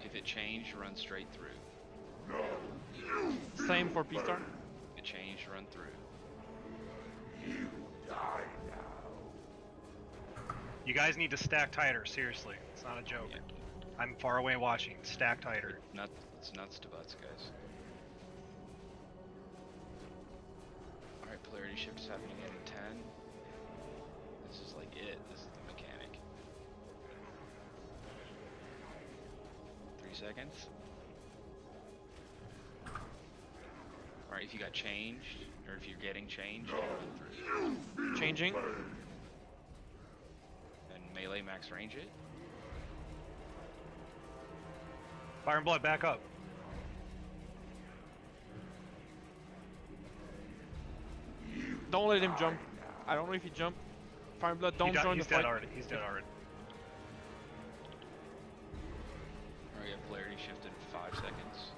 If it changed, run straight through. Same for P-Star. If it changed, run through. You guys need to stack tighter, seriously. It's not a joke. Yeah. I'm far away watching. Stack tighter. It's nuts to butts, guys. Alright, polarity shift is happening in 10. This is like it. This is the mechanic. 3 seconds. Alright, if you got changed, or if you're getting changed, run through. Changing. And melee max range it. Fire and blood, back up. Don't let him jump. I don't know if he jumped. Fire and blood, don't join the He's dead fight. already. He's dead already. Alright, yeah, polarity shift in 5 seconds.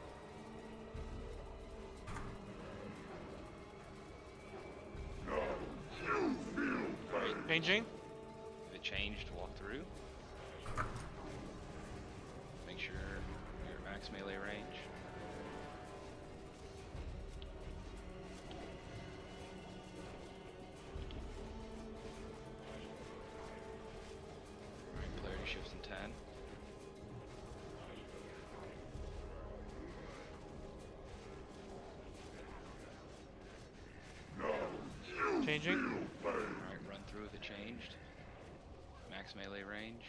Alright, Changing. if it changed, walk through. Make sure your max melee range. Alright, polarity shifts in 10. Changing. Alright, run through if it changed. Max melee range.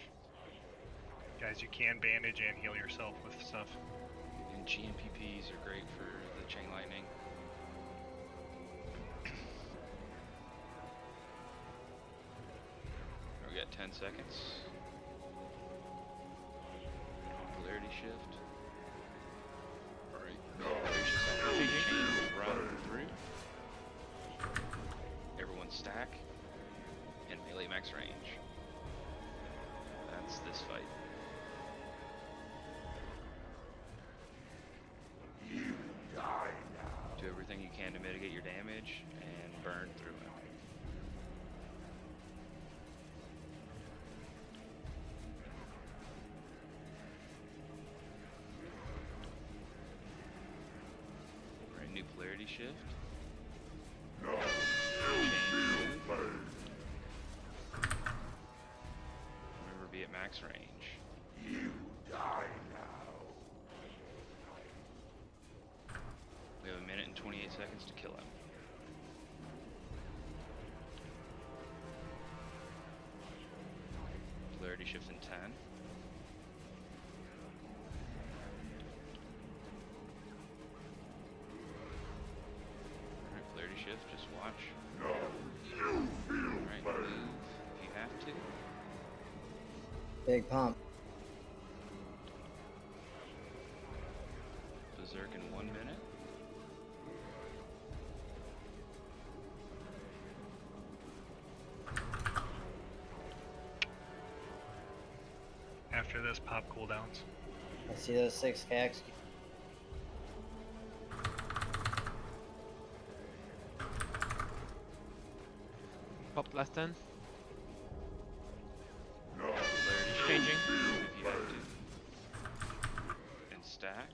Guys, you can bandage and heal yourself with stuff. And GMPPs are great for the chain lightning. We got 10 seconds. Polarity shift. Alright, polarity shift. Chain, run through. Everyone stack. And melee max range. That's this fight. Do everything you can to mitigate your damage and burn through him. Alright, new polarity shift. Change move. Remember, be at max range. You die now. We have 1 minute and 28 seconds to kill him. Polarity shifts in 10. Alright, polarity shift, just watch. Alright, move if you have to. Big pump. Berserk in 1 minute. After this, pop cooldowns. I see those 6K. Pop last 10. Changing. If you have to. And stack.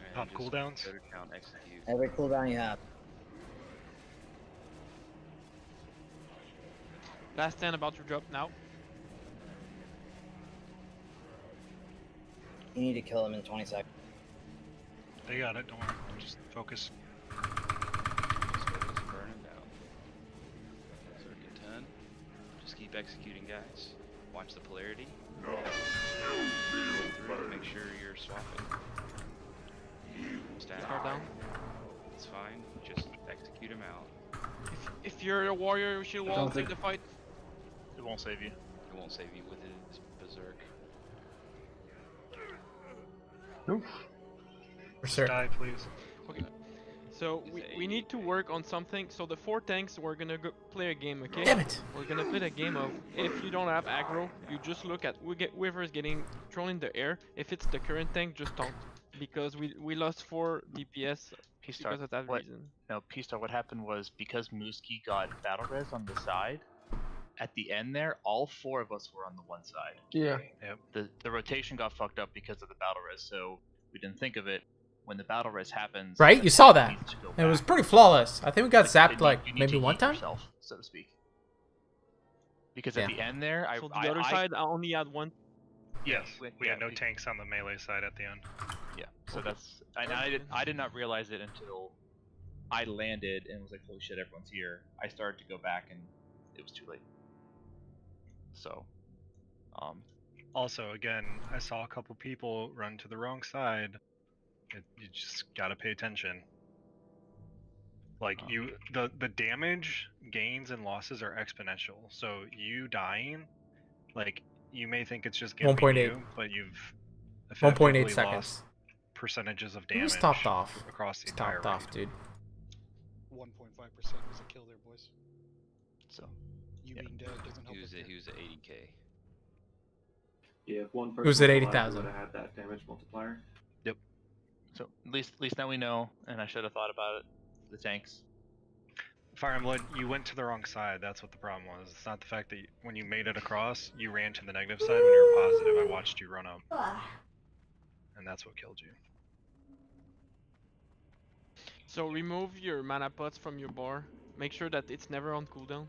And Pop just cooldowns. go to count, execute. Every cooldown you have. Last 10 about to drop now. You need to kill him in 20 seconds. They got it, don't worry. Just focus. Just burn him down. Circuit 10. Just keep executing, guys. watch the polarity. Through to make sure you're swapping. Stat. Star down. It's fine. Just execute him out. If you're a warrior, she won't save the fight. It won't save you. It won't save you with his berserk. Nope. Just die, please. Okay. So we need to work on something. So the 4 tanks, we're gonna play a game, okay? Damn it! We're gonna play a game of if you don't have aggro, you just look at whoever's getting thrown in the air. If it's the current tank, just taunt, because we lost 4 DPS because of that reason. No, P-Star, what happened was because Mooski got battle res on the side, at the end there, all 4 of us were on the one side. Yeah. Yep. The rotation got fucked up because of the battle res, so we didn't think of it. When the battle res happens, Right? You saw that. needs to go It was back. pretty flawless. I think we got zapped You like need maybe to one eat time. yourself, so to speak. Because at Yeah. the end there, So the other side, I only had one. Yes, we had no we- tanks on the melee side at the end. Yeah, so that's I did not realize it until I landed and was like, holy shit, everyone's here. I started to go back and it was too late. So, Also, again, I saw a couple people run to the wrong side. You just gotta pay attention. Like the damage gains and losses are exponential. So you dying, like you may think it's just giving 1.8. you, but you've 1.8 effectively seconds. lost percentages of Who damage just topped off? across the Just entire topped off, dude. 1.5% was a kill there, boys. So you being dead doesn't help. He was at 80k. Yeah, if one person It was at alive, 80,000. would have had that damage multiplier. Yep. so at least now we know, and I should have thought about it. The tanks. Fire Emblem, you went to the wrong side. That's what the problem was. It's not the fact that when you made it across, you ran to the negative side when you were positive. I watched you run up, and that's what killed you. So remove your mana pots from your bar. Make sure that it's never on cooldown.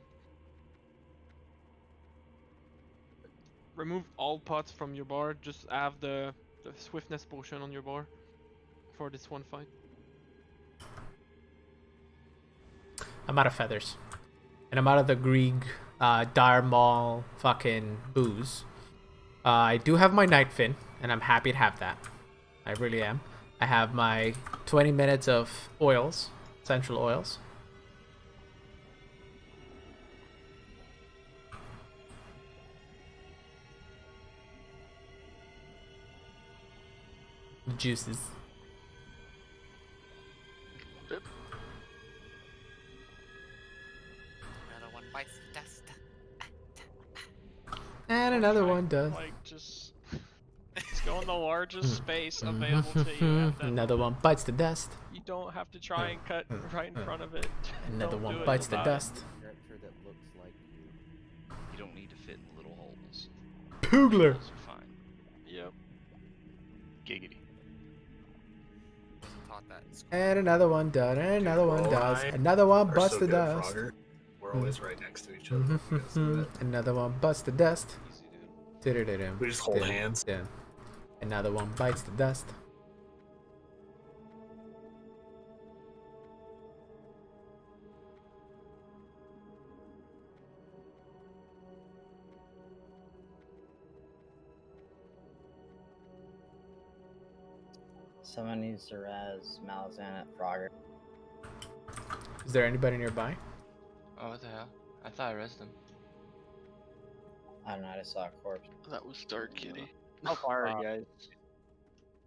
Remove all pots from your bar. Just have the swiftness potion on your bar for this one fight. I'm out of feathers. And I'm out of the Grieg, Dire Maul, fucking booze. I do have my Night Fin, and I'm happy to have that. I really am. I have my 20 minutes of oils, essential oils. Juices. Another one bites the dust. And another one does. Like, just go in the largest space available to you. And then Another one bites the dust. you don't have to try and cut right in front of it. Another Don't one do it bites the about it. dust. Character that looks like You don't need to fit in little holes. Poogler. Holes are fine. Yep. Giggity. Wasn't taught that in school. And another one does. And another one does. Ryan Another one are busts so the good at dust. Frogger. We're always right next to each other. when you guys do that. Another one busts the dust. We just hold hands. Another one bites the dust. Someone needs to res Malazan at Frogger. Is there anybody nearby? Oh, what the hell? I thought I rezzed him. I don't know, I just saw a corpse. That was Dark Kitty. How far are you guys?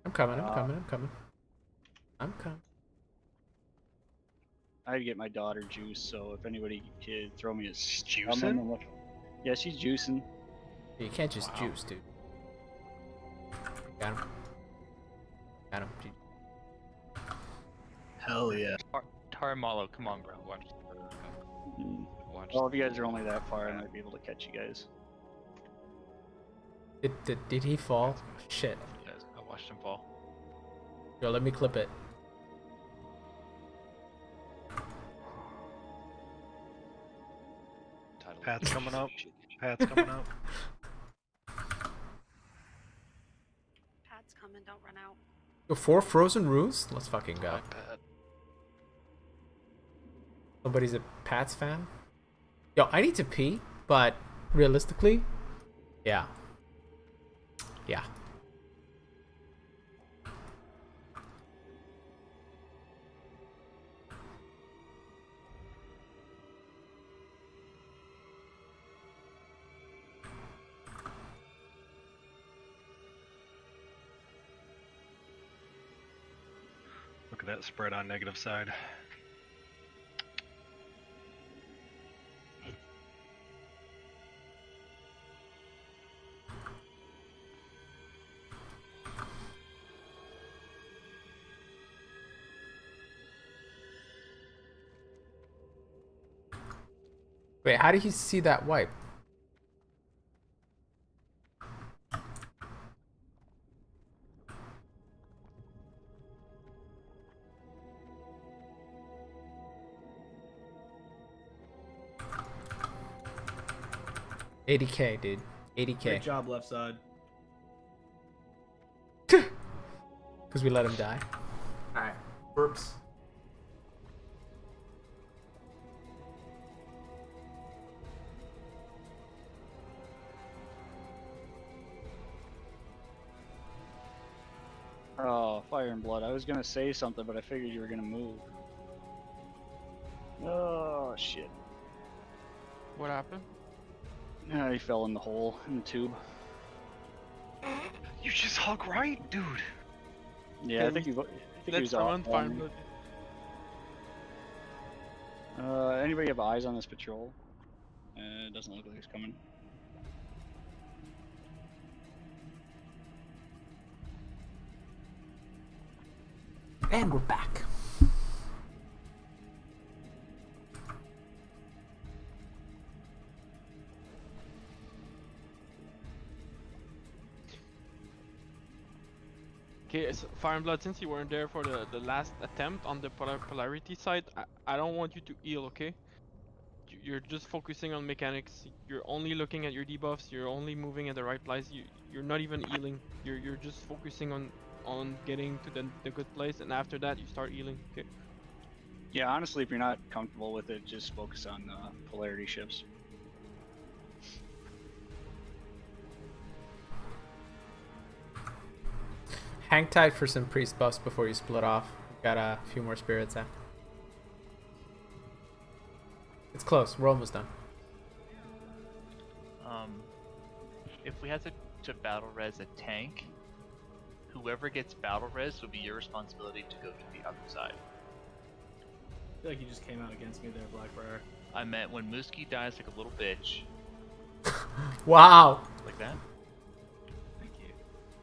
I'm coming, I'm coming, I'm coming. I'm coming. I had to get my daughter juice, so if anybody could throw me a juicing? Yeah, she's juicing. You can't just juice, dude. Got him. Got him. Hell yeah. Taramalo, come on, bro. Watch. Well, if you guys are only that far, I might be able to catch you guys. Did he fall? Shit. Yes, I watched him fall. Yo, let me clip it. Pat's coming up. Pat's coming up. Pat's coming, don't run out. Yo, 4 frozen runes? Let's fucking go. Nobody's a Pats fan? Yo, I need to pee, but realistically, Yeah. Yeah. Look at that spread on negative side. Wait, how did he see that wipe? $80K, dude. $80K. Great job, left side. Because we let him die. Alright. Burps. Oh, fire and blood. I was gonna say something, but I figured you were gonna move. Oh, shit. What happened? He fell in the hole in the tube. You just hug right, dude. Yeah, I think he was off. Fire and blood. Anybody have eyes on this patrol? It doesn't look like he's coming. And we're back. Okay, so Fire and Blood, since you weren't there for the last attempt on the polarity side, I don't want you to heal, okay? You're just focusing on mechanics. You're only looking at your debuffs. You're only moving at the right place. You're not even healing. You're just focusing on getting to the good place, and after that you start healing, okay? Yeah, honestly, if you're not comfortable with it, just focus on polarity shifts. Hang tight for some priest buffs before you split off. Got a few more spirits out. It's close. We're almost done. If we had to battle res a tank, whoever gets battle res would be your responsibility to go to the other side. I feel like you just came out against me there, Blackbriar. I meant when Mooski dies like a little bitch. Wow. Like that? Thank you.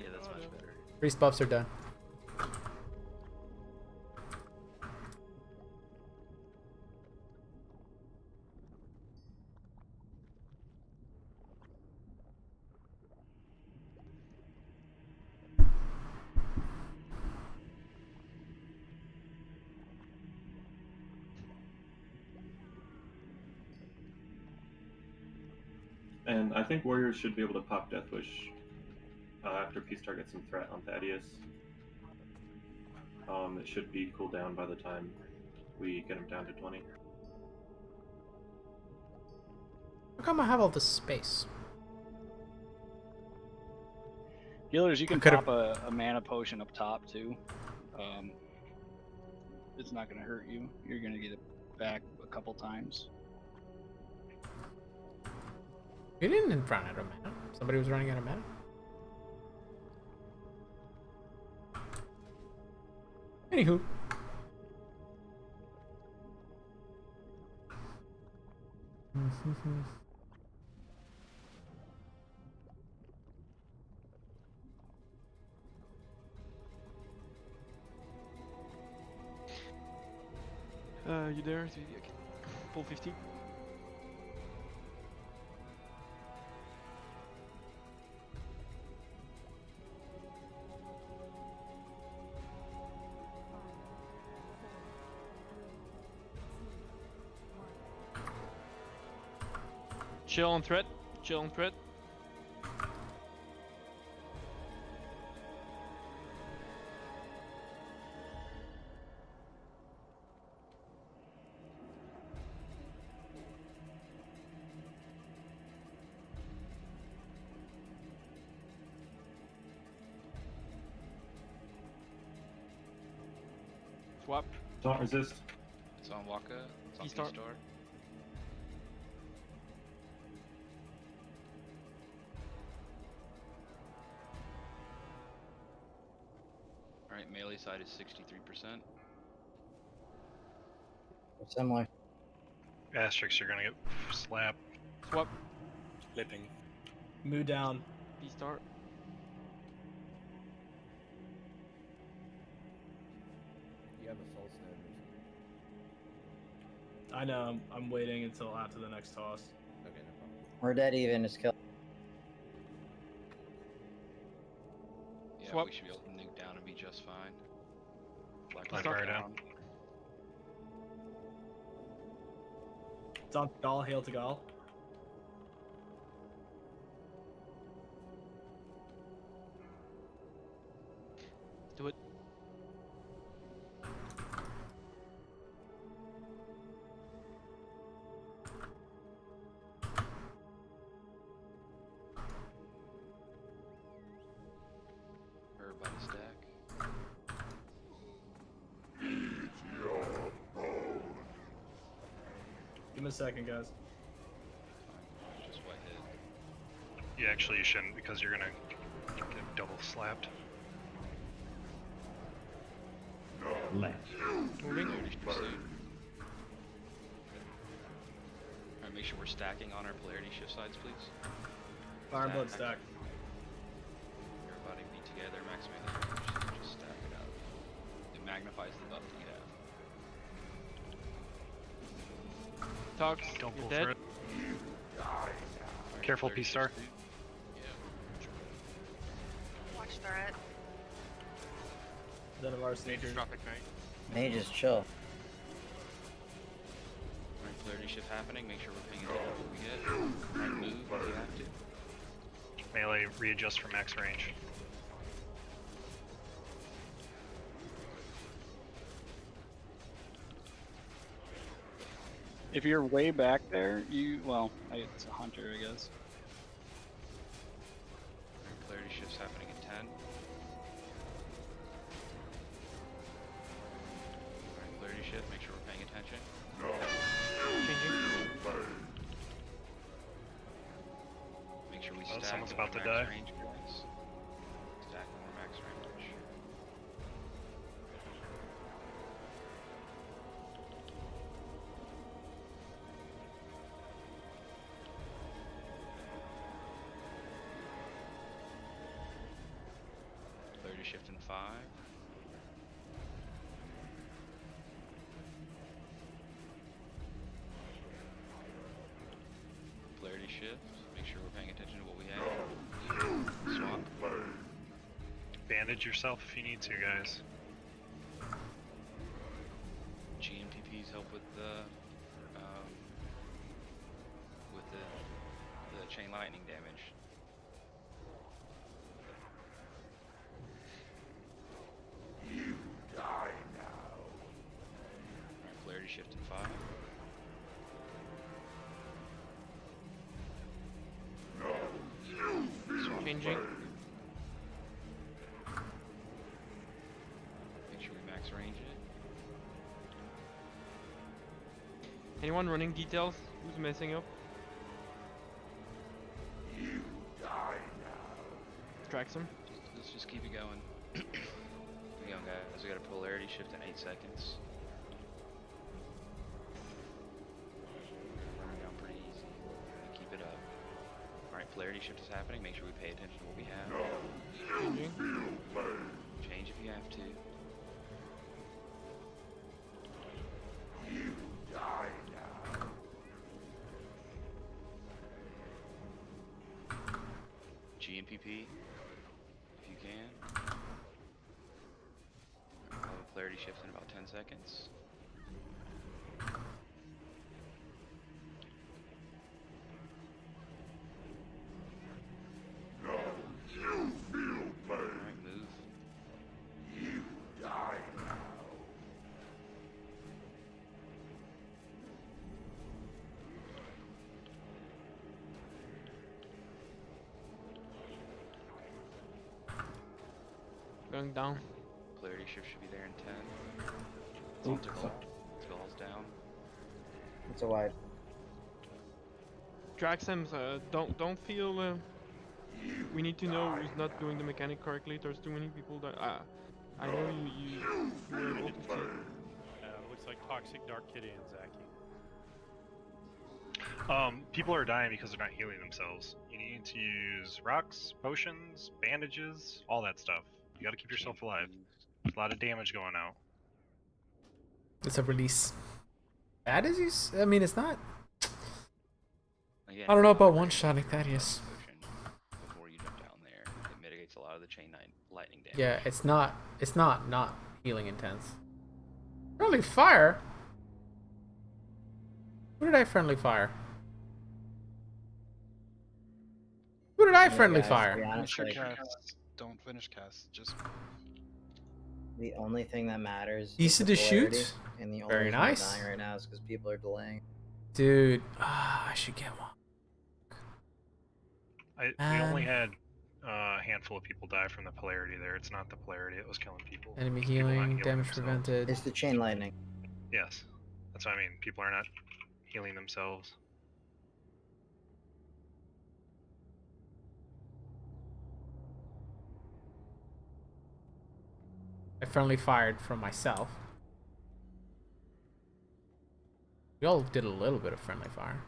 Yeah, that's much better. Priest buffs are done. And I think warriors should be able to pop Death Wish after Peace-Star gets some threat on Thaddeus. It should be cooldown by the time we get him down to 20. How come I have all this space? Healers, you can pop a mana potion up top too. It's not going to hurt you. You're going to get it back a couple times. You didn't run out of mana. Somebody was running out of mana. Anywho. You there? Okay. Pull 50. Chill on threat. Chill on threat. Swap. Don't resist. It's on Waka. It's on P-Star. P-Star. Alright, melee side is 63%. Similar. Asterix, you're gonna get slapped. Swap. Flipping. Moo down. P-Star. You have a soul stone. I know. I'm waiting until after the next toss. Okay, no problem. We're dead even. Just kill. Yeah, Swap. we should be able to nuke down and be just fine. Black Black Fire Fire down. It's on Gal. Hail to Gal. Do it. Everybody stack. Give me a second, guys. Just white hit. Yeah, actually you shouldn't because you're gonna get double slapped. Moving. Alright, make sure we're stacking on our polarity shift sides, please. Fire and blood stack. Everybody be together, max melee. Just stack it out. It magnifies the buff that you have. Tox. Don't You're pull dead. for it. Careful, P-Star. Watch threat. Then of our sneakers. Drop ignite. Mages, chill. Alright, polarity shift happening. Make sure we're paying attention to what we get. Alright, move if you have to. Melee, readjust for max range. If you're way back there, it's a hunter, I guess. Alright, polarity shift's happening in 10. Alright, polarity shift. Make sure we're paying attention. Make sure we stack. Someone's when about we're to max die. range, guys. Stack when we're max range. Polarity shift in 5. Polarity shift. Make sure we're paying attention to what we have. Swap. Bandage yourself if you need to, guys. GMPPs help with the chain lightning damage. Alright, polarity shift in 5. Changing. Make sure we max range it. Anyone running details? Who's messing up? Tracks him. Let's just keep it going. Keep it going, guys. We got a polarity shift in 8 seconds. Running down pretty easy. Keep it up. Alright, polarity shift is happening. Make sure we pay attention to what we have. Changing. Change if you have to. GMPP, if you can. I'll have a polarity shift in about 10 seconds. Alright, move. Going down. Polarity shift should be there in 10. It's on Skull. Skull's down. It's a wide. Draxems, don't feel. We need to know who's not doing the mechanic correctly. There's too many people that. I know you were able to see. It looks like Toxic Dark Kitty and Zaki. People are dying because they're not healing themselves. You need to use rocks, potions, bandages, all that stuff. You gotta keep yourself alive. There's a lot of damage going out. It's a release. Bad disease? I mean, it's not. Again, I don't know about one-shotting Thaddeus. before you jump down there, it mitigates a lot of the chain lightning damage. Yeah, it's not healing intense. Friendly fire? Who did I friendly fire? Who did I friendly fire? Finish your cast. Don't finish cast. Just. The only thing that matters Easy is the to shoot? polarity, and the only Very reason nice. we're dying right now is because people are delaying. Dude, I should get one. We only had a handful of people die from the polarity there. It's not the polarity that was killing people. Enemy It's people not healing, healing damage themselves. prevented. It's the chain lightning. Yes, that's what I mean. People are not healing themselves. I friendly fired from myself. We all did a little bit of friendly fire.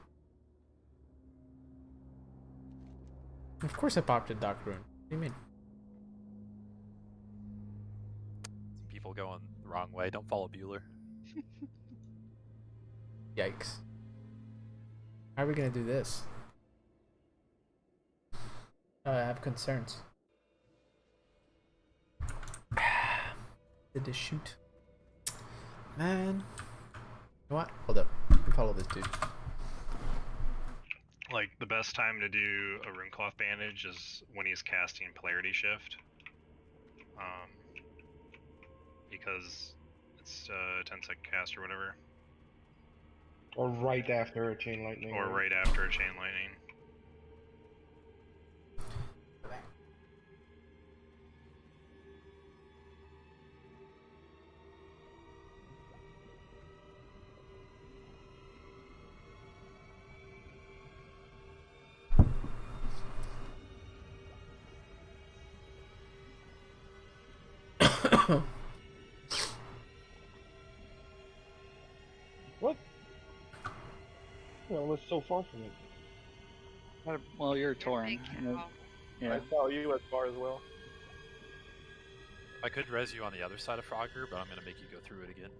Of course I popped a Dark Rune. What do you mean? People going the wrong way. Don't follow Bueller. Yikes. How are we gonna do this? I have concerns. Did this shoot? Man. You know what? Hold up. Let me follow this dude. Like, the best time to do a rune cloth bandage is when he's casting polarity shift. Because it's a 10-second cast or whatever. Or right after a chain lightning. Or right after a chain lightning. What? Well, it's so far from it. Well, you're torn. Yeah. I saw you as far as well. I could res you on the other side of Frogger, but I'm gonna make you go through it again.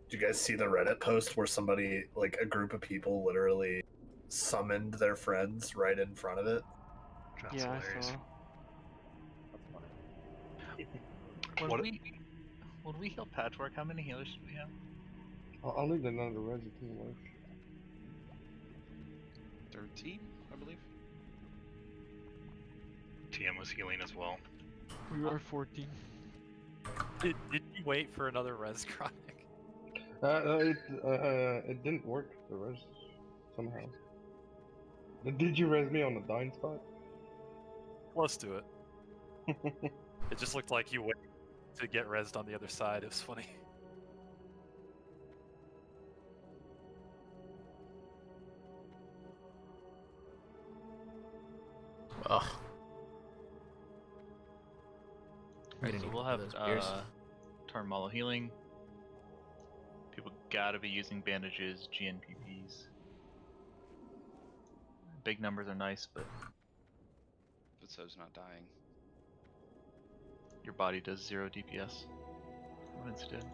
Did you guys see the Reddit post where somebody, like a group of people, literally summoned their friends right in front of it? That's Yeah, hilarious. I saw. When we heal Patchwork, how many healers do we have? I'll leave another res if it works. 13, I believe. TM was healing as well. We are 14. Did you wait for another res, Chronic? It didn't work, the res, somehow. Did you res me on the dying spot? Close to it. It just looked like you waited to get rezzed on the other side. It was funny. Ugh. Right, so we'll have Tarmalo healing. People gotta be using bandages, GNPPs. Big numbers are nice, but so's not dying. your body does 0 DPS. Vince did.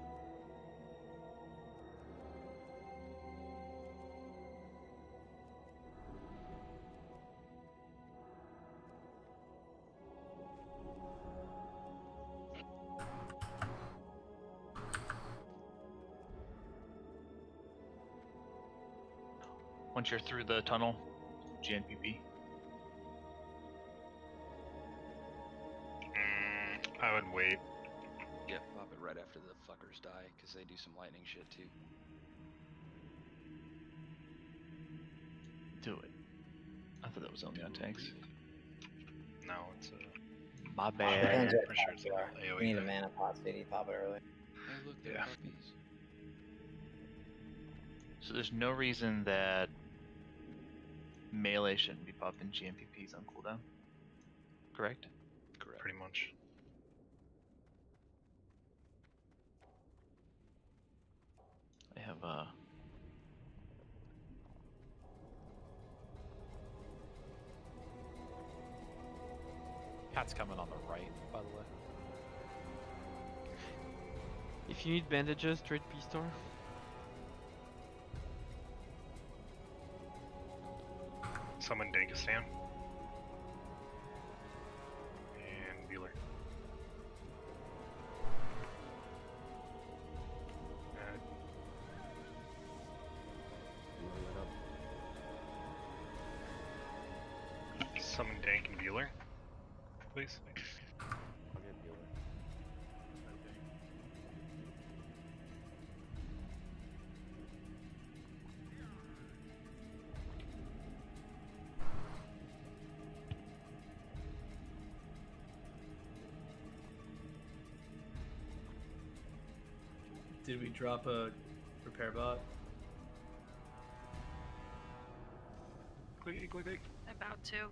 Once you're through the tunnel, GNPP. I would wait. Yeah, pop it right after the fuckers die, because they do some lightning shit too. Do it. I thought that was only on tanks. No, it's My Depends bad. what pots you are. You need a mana pot, so you need to pop it early. look, they're Yeah. puppies. So there's no reason that melee shouldn't be popping GMPPs on cooldown. Correct? Correct. Pretty much. I have Cat's coming on the right, by the way. If you need bandages, trade P-Star. Summon Dagestan. And Bueller. Summon Dank and Bueller, please. I'll get Bueller. Did we drop a repair bot? Click, click, click. About to.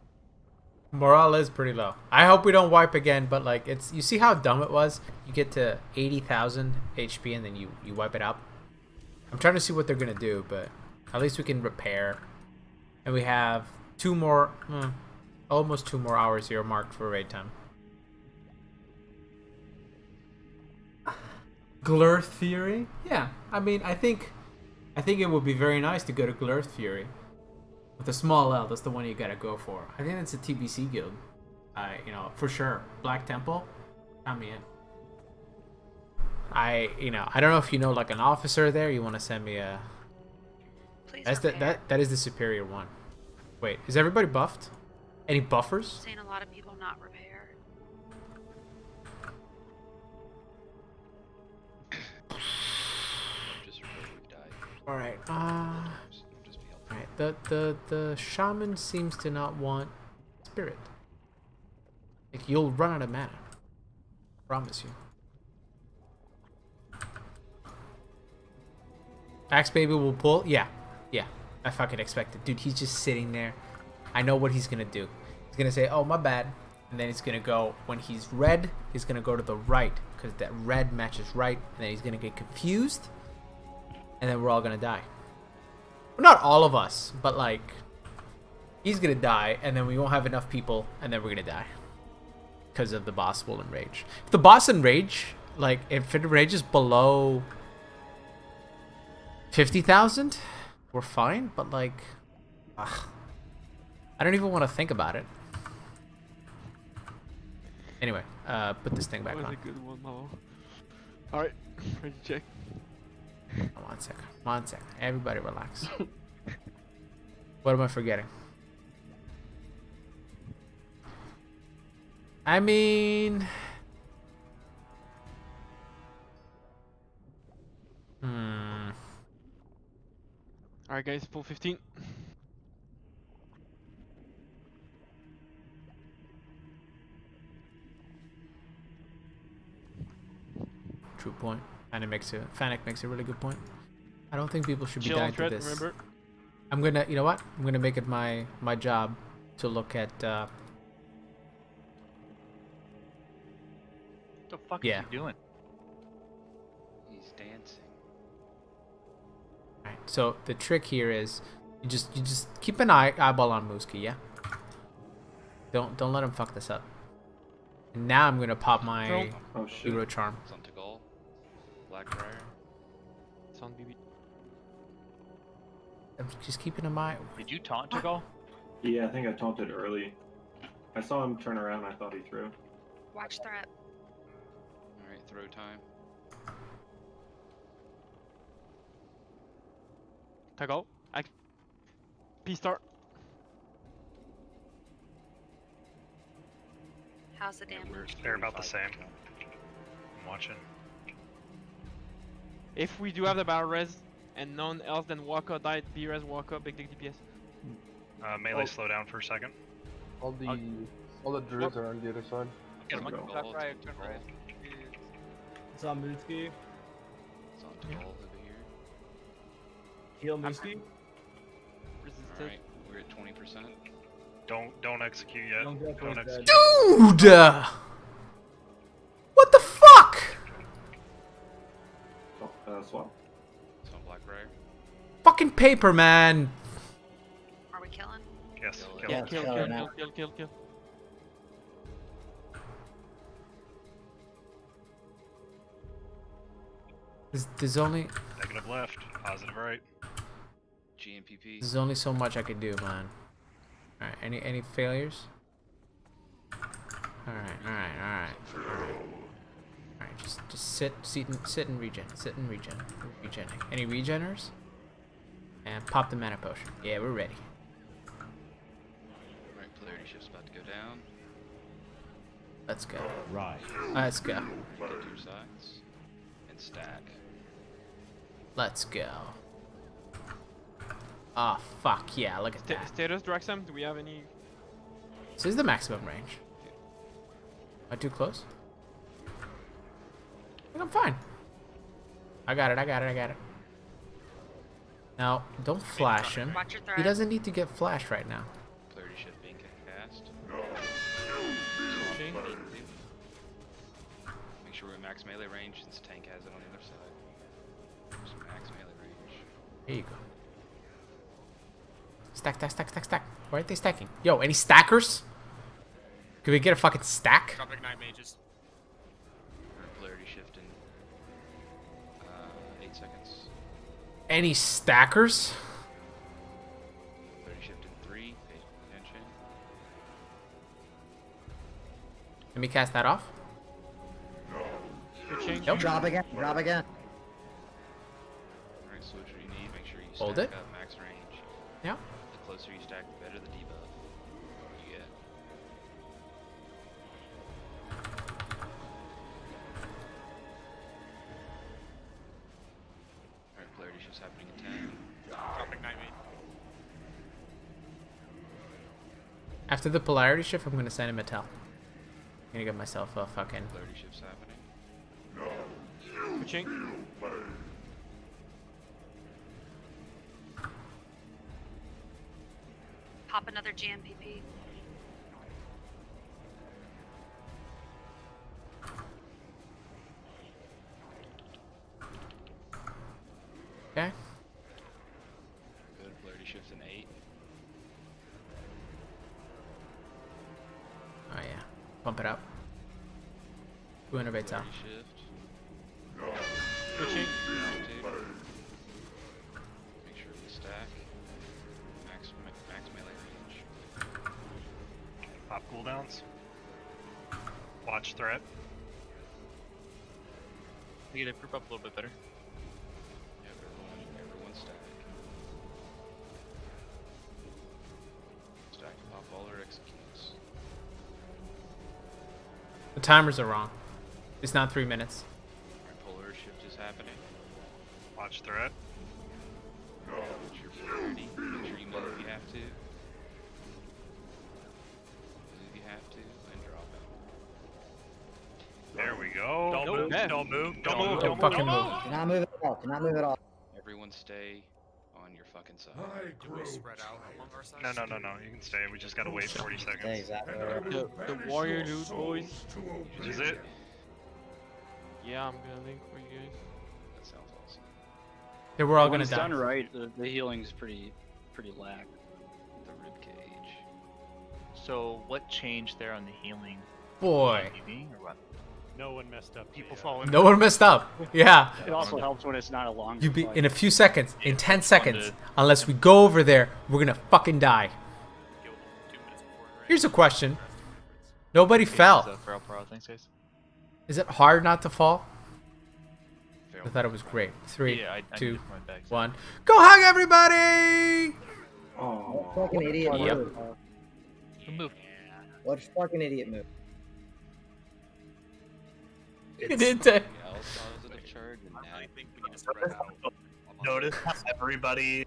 Morale is pretty low. I hope we don't wipe again, but like it's you see how dumb it was? You get to 80,000 HP and then you wipe it out. I'm trying to see what they're gonna do, but at least we can repair. And we have almost 2 more hours here marked for raid time. Gluth Fury? Yeah, I mean I think it would be very nice to go to Gluth Fury. With a small L, that's the one you gotta go for. I think that's a TBC guild. For sure. Black Temple, count me in. I don't know if you know like an officer there. You want to send me a. Please That's repair. that is the superior one. Wait, is everybody buffed? Any buffers? Seen a lot of people not repair. Just remember we've died. All right. Just be helpful. Alright, the shaman seems to not want spirit. Like you'll run out of mana. Promise you. Axe Baby will pull? Yeah. I fucking expect it. Dude, he's just sitting there. I know what he's gonna do. He's gonna say, oh my bad. And then he's gonna go, when he's red, he's gonna go to the right. Because that red matches right. And then he's gonna get confused. And then we're all gonna die. Well, not all of us, but like he's gonna die, and then we won't have enough people, and then we're gonna die because of the boss will enrage. If the boss enrage, like if it enrages below 50,000, we're fine. But like, I don't even want to think about it. Anyway, put this thing back That was on. a good one, Mo. Alright, ready to check. One second. Everybody relax. What am I forgetting? I mean... Alright guys, pull 15. True point. Fennec makes a really good point. I don't think people should be Chill dying threat, to this. remember? I'm gonna, you know what? I'm gonna make it my job to look at. What the fuck is he doing? He's dancing. Alright, so the trick here is you just keep an eyeball on Mooski, yeah. Don't let him fuck this up. And now I'm gonna pop my hero charm. It's on Tagal. Blackbriar. It's on BB. I'm just keeping an eye. Did you taunt Tagal? Yeah, I think I taunted early. I saw him turn around. I thought he threw. Watch threat. Alright, throw time. Tagal. P-Star. How's the damage? They're about the same. I'm watching. If we do have the battle res and none else than Waka died, B-res, Waka, big DPS. Melee slow down for a second. All the druids are on the other side. Get him. It's on Mooski. Skull over here. Heal Musky. Alright, we're at 20%. Don't execute yet. Don't execute. Dude! What the fuck? Swap. Some black rare. Fucking paper, man. Are we killing? Yes. Yeah, kill. There's only Negative left, positive right. GMPP. there's only so much I can do, man. All right, any failures? All right. Just sit and regen. Regening. Any regeners? And pop the mana potion. Yeah, we're ready. Right, polarity shift's about to go down. Let's go. Right. Let's go. Get to your sides. And stack. Let's go. Oh fuck yeah! Look at that. Status Draxam, do we have any? This is the maximum range. Am I too close? I think I'm fine. I got it. Now, don't flash him. Watch your He threat. doesn't need to get flashed right now. Polarity shift being cast. Okay. Make sure we're in max melee range since tank has it on the other side. Just max melee range. Here you go. Stack. Why aren't they stacking? Yo, any stackers? Can we get a fucking stack? Drop ignite mages. Polarity shift in 8 seconds. Any stackers? Polarity shift in 3. Pay attention. Let me cast that off. Nope. Drop again. Alright, so what you need, make sure you stack Hold it. up max range. Yeah. The closer you stack, the better the debuff you get. Alright, polarity shift's happening in 10. Drop ignite mage. After the polarity shift, I'm gonna send him a tell. I'm gonna get myself a fucking. Polarity shift's happening. Switching. Pop another GMPP. Okay. Good, polarity shift's in 8. Oh yeah. Pump it up. 200 bait out. Polarity shift. Switching. Make sure we stack. Max melee range. Pop cooldowns. Watch threat. We get to group up a little bit better. Yep, everyone stack. Stack and pop all their executes. The timers are wrong. It's not 3 minutes. Alright, polar shift is happening. Watch threat. What's your polarity? Make sure you move if you have to. Move if you have to, and drop it. There we go. Don't move. Don't move. Don't fucking move. Do not move at all. Everyone stay on your fucking side. Do we spread out among our sides? No. You can stay. We just gotta wait 40 seconds. Yeah, exactly. The warrior loot, boys. Is it? Yeah, I'm gonna link for you guys. That sounds awesome. They were all When gonna it's die. done right, the healing's pretty lack. The rib cage. So what changed there on the healing? Boy. Or what? No one messed up. People the, fall in. No one messed up. Yeah. It also helps when it's not a long. You be fight. in a few seconds, in 10 seconds, unless we go over there, we're gonna fucking die. Here's a question. Nobody fell. Thanks, guys. Is it hard not to fall? I thought it was great. 3, Yeah, I 2, need my bags. 1. Go hug everybody! What fucking idiot Yep. move? Move. What fucking idiot move? You did say. Positive charge, and now I think we need to spread out. Notice how everybody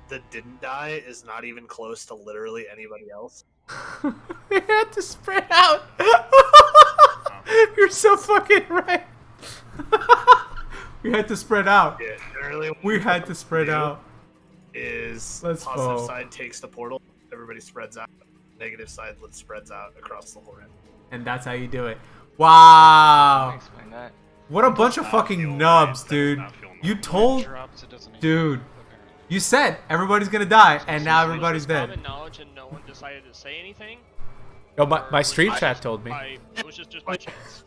that didn't die is not even close to literally anybody else. We had to spread out. You're so fucking right. We had to spread out. Yeah, generally what We had to spread do out. Is Let's positive go. side takes the portal, everybody spreads out. Negative side spreads out across the whole ring. And that's how you do it. Wow. Explain that. What a bunch of fucking nubs, dude. You told... Drops, it doesn't Dude. You said everybody's gonna die, and now everybody's dead. Common knowledge and no one decided to say anything. No, my stream chat told me. It was just by chance.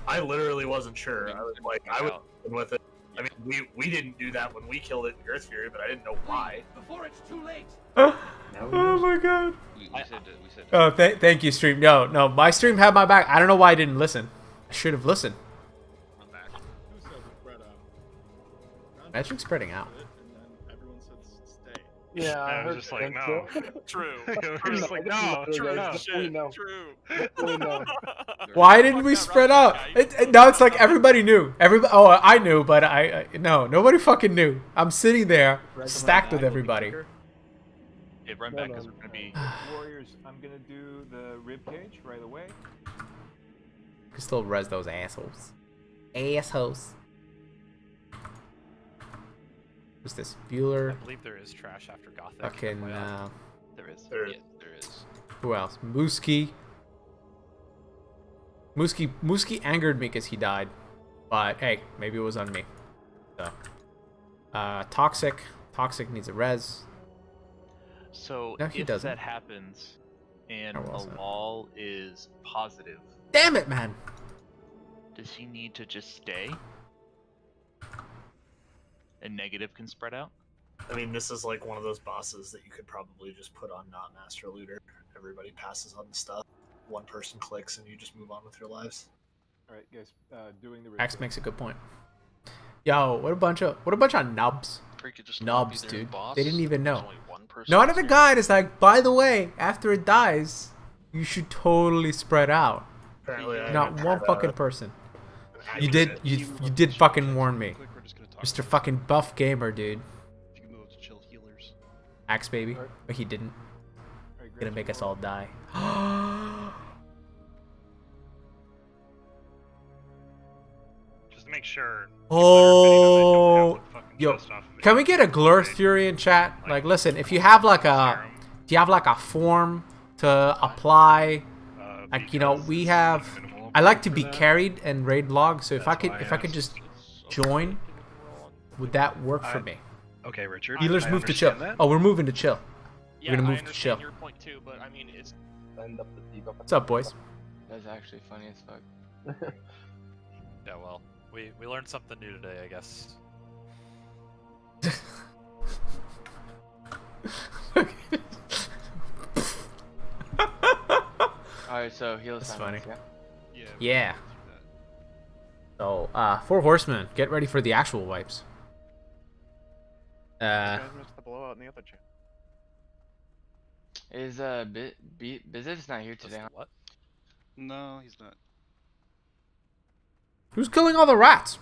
I literally wasn't sure. I was like, I was with it. I mean, we didn't do that when we killed it in Earth Fury, but I didn't know why. Before it's too late. Oh my god. We said Oh, thank you, stream. No, my stream had my back. I don't know why I didn't listen. I should have listened. Imagine spreading out. Yeah, I was just like, no. True. I was just like, no, True. Why didn't we spread out? Now it's like everybody knew. Oh, I knew, but no, nobody fucking knew. I'm sitting there, stacked with everybody. Yeah, run back because we're gonna be. Warriors, I'm gonna do the rib cage right away. Can still res those assholes. Assholes. Who's this? Bueller. I believe there is trash after Gothic. Fucking. There is. There- Yeah, there is. Who else? Mooski. Mooski angered me because he died, but hey, maybe it was on me. So, Toxic needs a res. So No, he if doesn't. that happens, and Oh, well, Alal is positive, Damn it, man! does he need to just stay? And negative can spread out? I mean, this is like one of those bosses that you could probably just put on not Master Looter. Everybody passes on the stuff. One person clicks and you just move on with your lives. All right, guys, doing the rib Axe cage. makes a good point. Yo, what a bunch of nubs. Nubs, dude. They didn't even know. None of the guide is like, by the way, after it dies, you should totally spread out. Apparently, I Not haven't one had, fucking person. You did fucking warn me. Mr. fucking buff gamer, dude. If you can move to chill healers. Axe baby. But he didn't. Gonna make us all die. Just to make sure. Oh, yo, can we get a Gluth Fury in chat? Like, listen, if you have like a, do you have like a form to apply? Like, you know, we have. I like to be carried and raid log, so if I could just join, would that work for me? Okay, Richard. Healers I move to chill. understand that. Oh, we're moving to chill. Yeah, We're gonna I move to understand chill. your point too, but I mean, it's What's up, boys? That's actually funny as fuck. Yeah, well, we learned something new today, I guess. Alright, so heal That's silence, funny. yeah? Yeah. So, 4 horsemen, get ready for the actual wipes. Guys missed the blowout in the other chat. Is Biziv's not here today? What? No, he's not. Who's killing all the rats?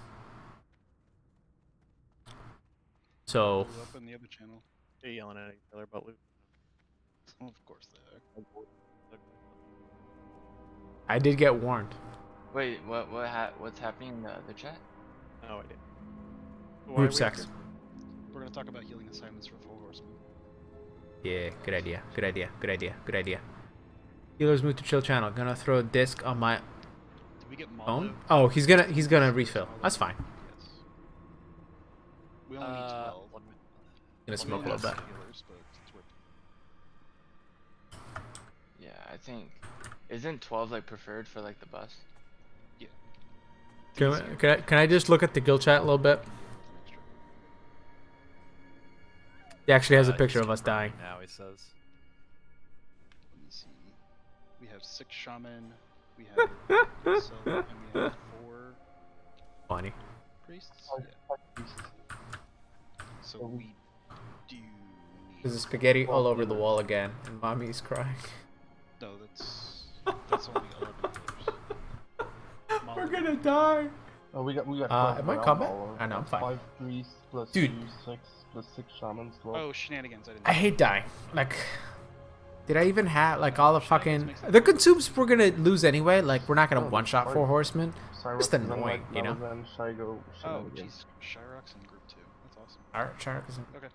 So, Blew up in the other channel. They're yelling at each other about loot. Well, of course they are. I did get warned. Wait, what's happening in the other chat? No idea. Group sex. We're gonna talk about healing assignments for 4 horsemen. Yeah, good idea. Good idea. Good idea. Good idea. Healers move to chill channel. Gonna throw a disc on my Did we get phone. mono? Oh, he's gonna refill. That's fine. Yes. We only need 12. Gonna smoke a little bit. Healers, but since we're... Yeah, I think. Isn't 12 like preferred for like the bus? Yeah. Can I just look at the guild chat a little bit? He actually has a picture of us dying. Now he says. Let me see. We have 6 shaman. We have so, and we have 4 Funny. priests. Yeah. So we do need. There's a spaghetti all over the wall again, and mommy's crying. No, that's only 11 healers. We're gonna die. Oh, we got. Am I in combat? I know, I'm fine. 5 priests plus Dude. 2, 6 plus 6 shamans. 12. Oh, shenanigans! I didn't. I hate dying. Like, Did I even have like all the fucking the consumes we're gonna lose anyway? Like we're not gonna one shot 4 horsemen. Just annoying, you know. Oh, jeez, Shyrock's in group 2. That's awesome. Alright, Shark is in. Okay.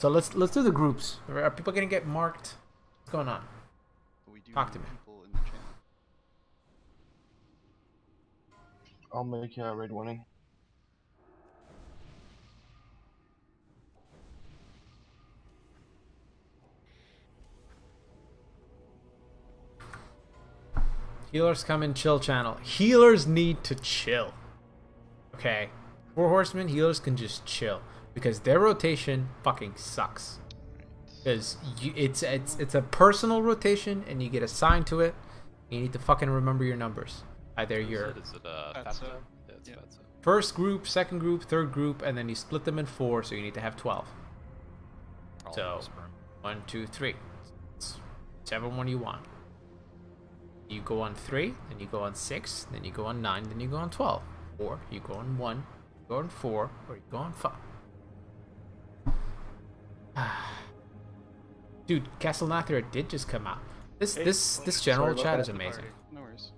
So let's do the groups. Are people gonna get marked? What's going on? Talk to me. People in the channel. I'll make raid 1 in. Healers come in chill channel. Healers need to chill. Okay. 4 horsemen, healers can just chill. Because their rotation fucking sucks. Because it's a personal rotation and you get assigned to it. You need to fucking remember your numbers. Either your Is it Fatso? Yeah, it's Fatso. first group, second group, third group, and then you split them in 4, so you need to have 12. So 1, 2, 3. It's whichever one you want. You go on 3, then you go on 6, then you go on 9, then you go on 12. Or you go on 1, you go on 4, or you go on 5. Dude, Castle Nathra did just come out. This general chat is amazing. No worries.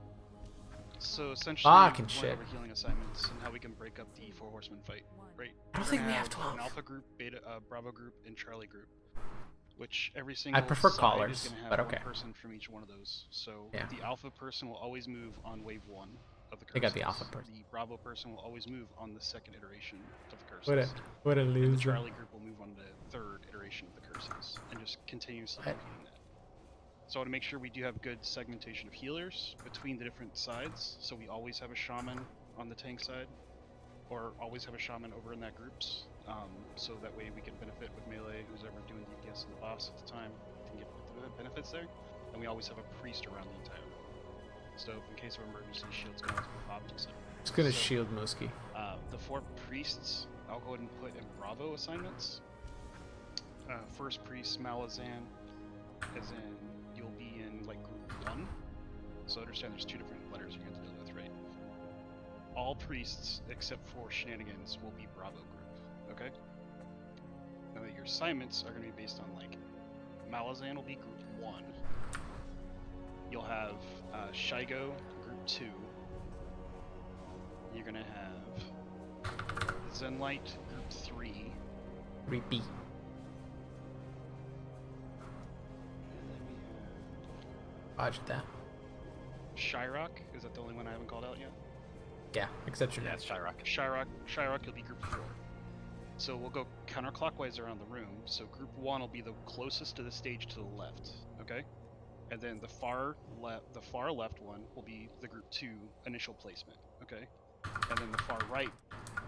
So essentially, Fucking one shit. of our healing assignments and how we can break up the 4 horsemen fight, right? I don't We're think gonna we have 12. an Alpha group, Beta, Bravo group, and Charlie group. Which every single prefer side callers, is going to have but one okay. person from each one of those. So Yeah. the Alpha person will always move on wave 1 of the curses. They got the Alpha person. The Bravo person will always move on the second iteration of the curses. What a And the loser. Charlie group will move on the third iteration of the curses, and just continuously What? repeating that. So I want to make sure we do have good segmentation of healers between the different sides. So we always have a shaman on the tank side, or always have a shaman over in that groups. So that way we can benefit with melee, who's ever doing DPS and the boss at the time can get the benefits there. And we always have a priest around the entire room. So in case of emergency, shields can always be popped, etc. Just gonna shield Mooski. The 4 priests, I'll go ahead and put in Bravo assignments. First priest, Malazan, as in you'll be in like group 1. So understand there's 2 different letters you're going to deal with, right? All priests, except for shenanigans, will be Bravo group. Okay? Now your assignments are going to be based on like Malazan will be group 1. You'll have Shigo group 2. You're going to have Zenlight group 3. Repeat. Roger that. Shyrock, is that the only one I haven't called out yet? Yeah, except your Yeah, it's Shyrock. Shyrock, you'll be group 4. So we'll go counterclockwise around the room. So group 1 will be the closest to the stage to the left, okay? And then the far left one will be the group 2 initial placement, okay? And then the far right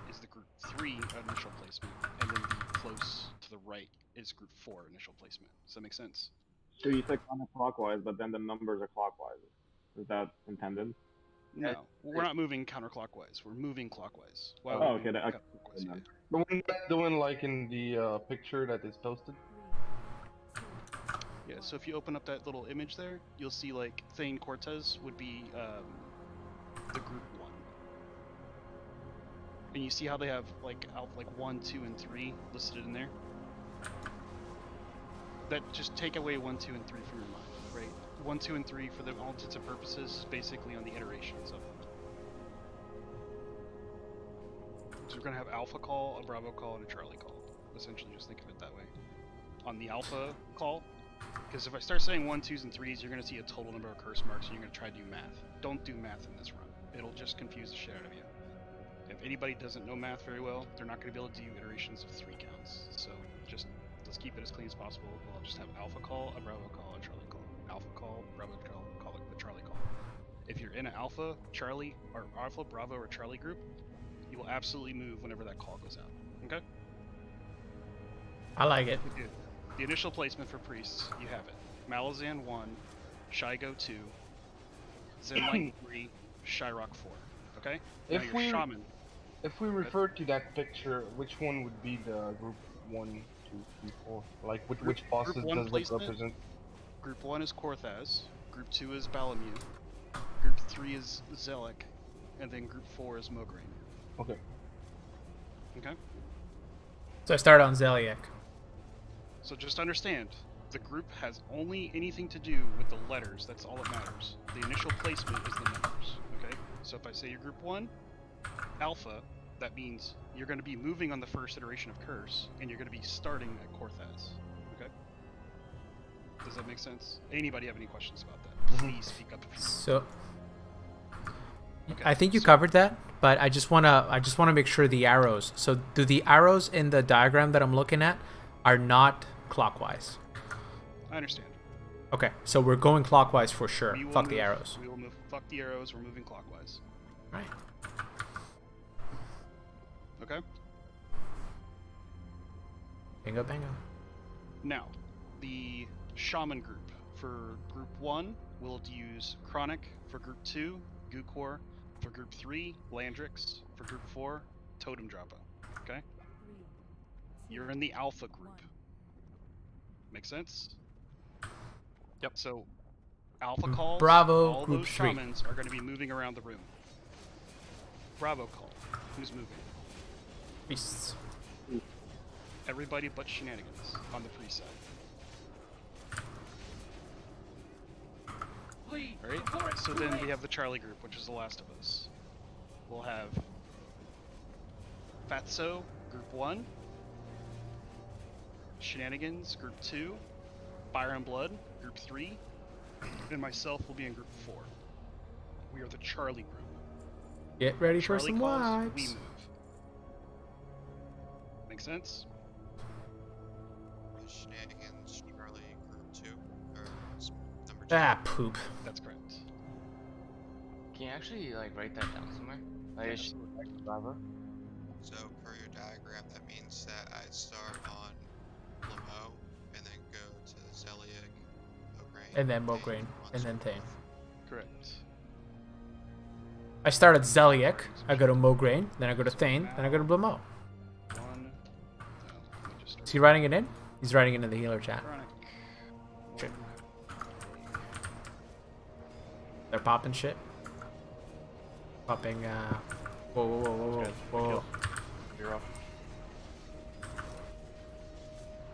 is the group 3 initial placement, and then the close to the right is group 4 initial placement. Does that make sense? So you said counterclockwise, but then the numbers are clockwise. Is that intended? No, we're not moving counterclockwise. We're moving clockwise. Why Oh, would we okay. move That, counterclockwise? Yeah. The one that's doing like in the picture that is posted. Yeah, so if you open up that little image there, you'll see like Thane Cortez would be the group 1. And you see how they have like 1, 2, and 3 listed in there? That just take away 1, 2, and 3 from your mind, right? 1, 2, and 3 for the all intents and purposes, basically on the iterations of it. So we're gonna have Alpha call, a Bravo call, and a Charlie call. Essentially, just think of it that way. On the Alpha call, because if I start saying 1, 2s, and 3s, you're gonna see a total number of curse marks, and you're gonna try to do math. Don't do math in this run. It'll just confuse the shit out of you. If anybody doesn't know math very well, they're not gonna be able to do iterations of 3 counts. So just let's keep it as clean as possible. We'll just have Alpha call, a Bravo call, a Charlie call. Alpha call, Bravo call, a Charlie call. If you're in an Alpha, Charlie, or Alpha, Bravo, or Charlie group, you will absolutely move whenever that call goes out. Okay? I like it. The initial placement for priests, you have it. Malazan 1, Shigo 2, Zenlight 3, Shyrock 4. Okay? Now your shaman. If we refer to that picture, which one would be the group 1, 2, 3, 4? Like which bosses does it represent? Group 1 is Korthaz, Group 2 is Balamu, Group 3 is Zelek, and then Group 4 is Mograine. Okay. Okay? So I start on Zeliek. So just understand, the group has only anything to do with the letters. That's all that matters. The initial placement is the numbers. Okay? So if I say you're group 1, Alpha, that means you're going to be moving on the first iteration of Curse, and you're going to be starting at Korthas. Okay? Does that make sense? Anybody have any questions about that? Please speak up if you So, Okay, I think you covered that, but I just wanna make sure the arrows. So, do the arrows in the diagram that I'm looking at are not clockwise? I understand. Okay, so we're going clockwise for sure. We will Fuck the move- arrows. We will move. Fuck the arrows. We're moving clockwise. Right. Okay. Bingo, bingo. Now, the Shaman group. For group 1, we'll use Chronic. For group 2, Gukor. For group 3, Landrix. For group 4, Totem Droppo. Okay? You're in the Alpha group. Make sense? Yep. So, Alpha calls, Bravo, all group those 3. shamans are going to be moving around the room. Bravo call. Who's moving? Beasts. Everybody but Shenanigans on the free side. Alright, so then we have the Charlie group, which is the last of us. We'll have Fatso, group 1, Shenanigans, group 2, Fire and Blood, group 3, and myself will be in group 4. We are the Charlie group. Get ready for Charlie some calls, we wipes. move. Make sense? Shenanigans, Charlie, group 2, or number 2. Ah, poop. That's correct. Can you actually like write that down somewhere? Like, Yes. Bravo. So per your diagram, that means that I start on Lamo and then go to Zeliek, Mograine, And then Mograine, and then Thane. Correct. I start at Zeliek, I go to Mograine, then I go to Thane, then I go to Blamo. Is he writing it in? He's writing it in the healer chat. Shit. They're popping shit. Popping, whoa, whoa, whoa, whoa, whoa, whoa. You're up.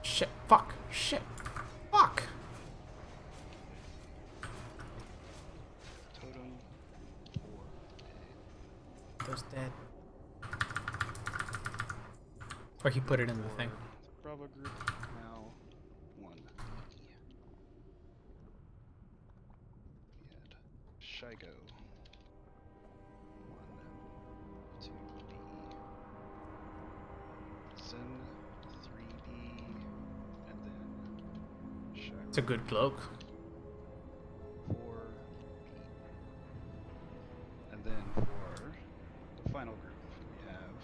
Shit, fuck, shit, fuck. Totem. Goes dead. Or he put it in the thing. Bravo group, now 1. We had Shigo. 1, 2B. Zen, 3B, and then Shigo. It's a good cloak. 4B. And then for the final group, we have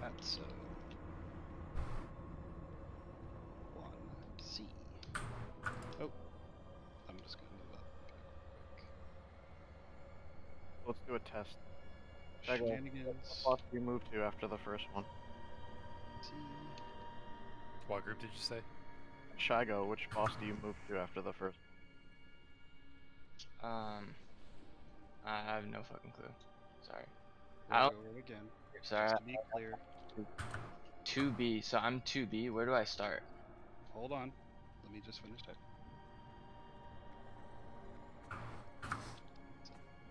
Fatso. 1C. Oh, I'm just gonna move up. Let's do a test. Shago, Shenanigans. what boss do you move to after the first one? C. What group did you say? Shigo, which boss do you move to after the first? I have no fucking clue. Sorry. We'll I go don't. over it again. Sorry. Just to be clear. 2B. So I'm 2B. Where do I start? Hold on. Let me just finish that.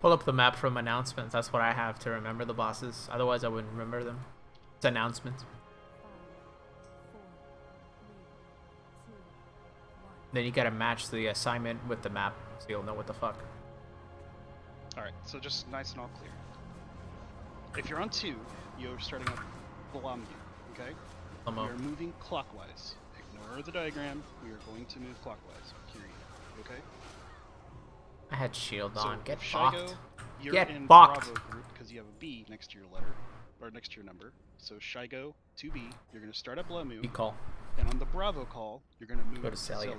Pull up the map from announcements. That's what I have to remember the bosses. Otherwise, I wouldn't remember them. It's announcements. Then you gotta match the assignment with the map, so you'll know what the fuck. Alright, so just nice and all clear. If you're on 2, you're starting at Blammu, okay? Blamo. We are moving clockwise. Ignore the diagram. We are going to move clockwise, period. Okay? I had shield on. Get if Shigo, fucked. you're Get in fucked. Bravo group because you have a B next to your letter, or next to your number. So Shigo, 2B, you're going to start at Blammu. B call. And on the Bravo call, you're going to move Go to to Celiac. Celiac.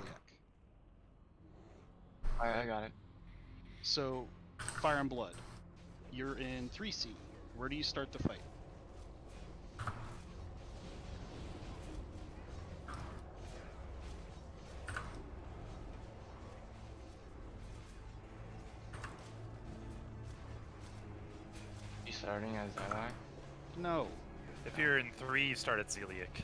Alright, I got it. So, Fire and Blood, you're in 3C. Where do you start the fight? You starting as ally? No. If you're in 3, you start at Zeliek.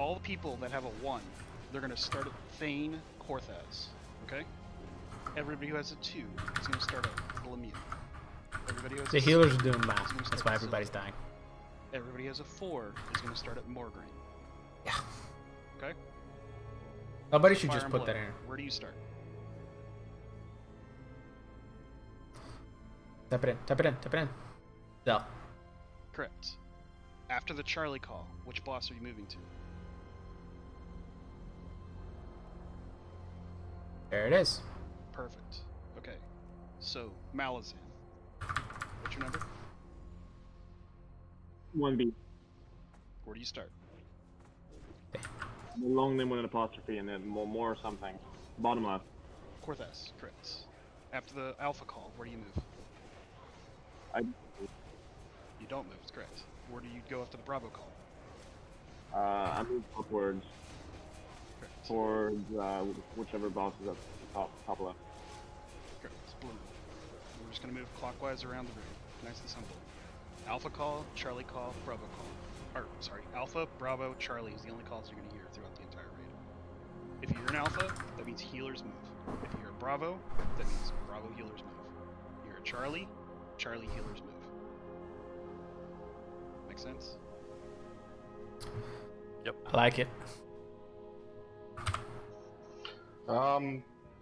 all the people that have a 1, they're going to start at Thane Korthas. Okay? Everybody who has a 2 is going to start at Lemieux. Everybody who has The a healers 6 are doing is math. gonna That's start why at everybody's Sylvan. dying. Everybody who has a 4 is going to start at Morgraine. Yeah. Okay? Nobody So should Fire just and put that Blood, in. Where do you start? Tap it in. Tap it in. Tap it in. Zell. Correct. After the Charlie call, which boss are you moving to? There it is. Perfect. Okay. So, Malazan. What's your number? 1B. Where do you start? A long name with an apostrophe and then more something. Bottom left. Korthas, correct. After the Alpha call, where do you move? You don't move, it's correct. Where do you go after the Bravo call? I move upwards. Correct. Towards whichever boss is up top left. Correct. Blue. We're just going to move clockwise around the room. Nice and simple. Alpha call, Charlie call, Bravo call. Or, sorry, Alpha, Bravo, Charlie is the only calls you're going to hear throughout the entire raid. If you're an Alpha, that means healers move. If you're a Bravo, that means Bravo healers move. You're a Charlie, Charlie healers move. Make sense? Yep. I like it.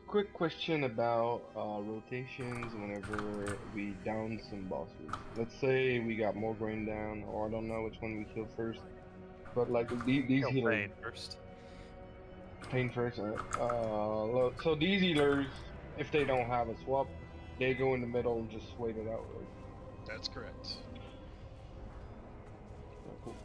Quick question about rotations whenever we down some bosses. Let's say we got Morgraine down, or I don't know which one we kill first. But like these Kill healers. Pain first. Pain first. Look, so these healers, if they don't have a swap, they go in the middle and just wait it out. Right? That's correct. Cool.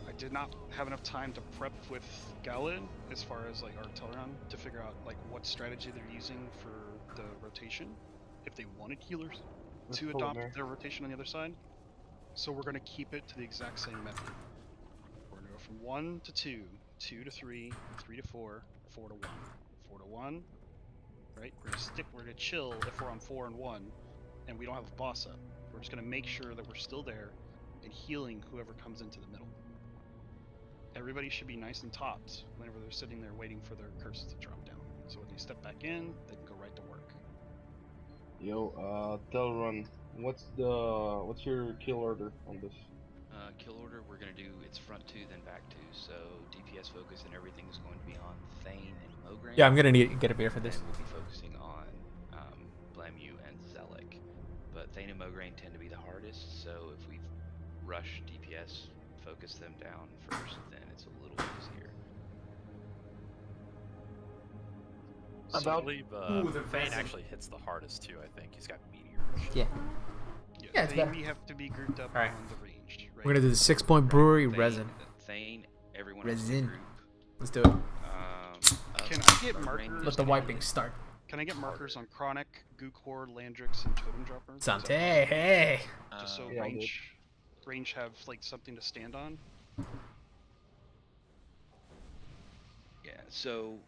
I did not have enough time to prep with Galen as far as like Artilleron to figure out like what strategy they're using for the rotation. If they wanted healers to adopt their rotation on the other side. So we're going to keep it to the exact same method. We're going to go from 1 to 2, 2 to 3, 3 to 4, 4 to 1, 4 to 1. Right? We're going to chill if we're on 4 and 1 and we don't have a boss up. We're just going to make sure that we're still there and healing whoever comes into the middle. Everybody should be nice and topped whenever they're sitting there waiting for their curses to drop down. So when they step back in, they can go right to work. Yo, Telrun, what's your kill order on this? Kill order, we're going to do it's front 2, then back 2. So DPS focus and everything is going to be on Thane and Mograine. Yeah, I'm gonna need to get a beer for this. And we'll be focusing on Blamu and Zelik. But Thane and Mograine tend to be the hardest, so if we rush DPS, focus them down first, then it's a little easier. So I believe Thane actually hits the hardest too, I think. He's got meteor. Yeah. Yeah, it's Thane, better. we have to be grouped up Alright. on the range. Right? We're gonna do the 6-point brewery Thane, resin. Thane, everyone else in the Resin. group. Let's do it. Can I get Mograine markers? Let the wiping start. Can I get markers on Chronic, Gookor, Landrix, and Totem Dropper? Sante, hey! Just so Yeah, range have like something to stand on. Yeah, so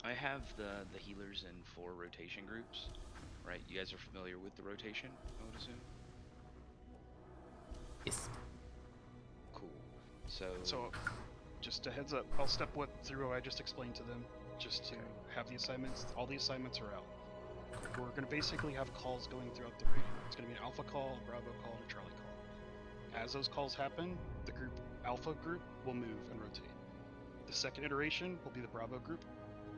I have the healers in 4 rotation groups, right? You guys are familiar with the rotation, I would assume? Yes. Cool. So Just a heads up, I'll step through what I just explained to them, just to have the assignments. All the assignments are out. We're going to basically have calls going throughout the raid. It's going to be an Alpha call, a Bravo call, and a Charlie call. As those calls happen, the Alpha group will move and rotate. The second iteration will be the Bravo group,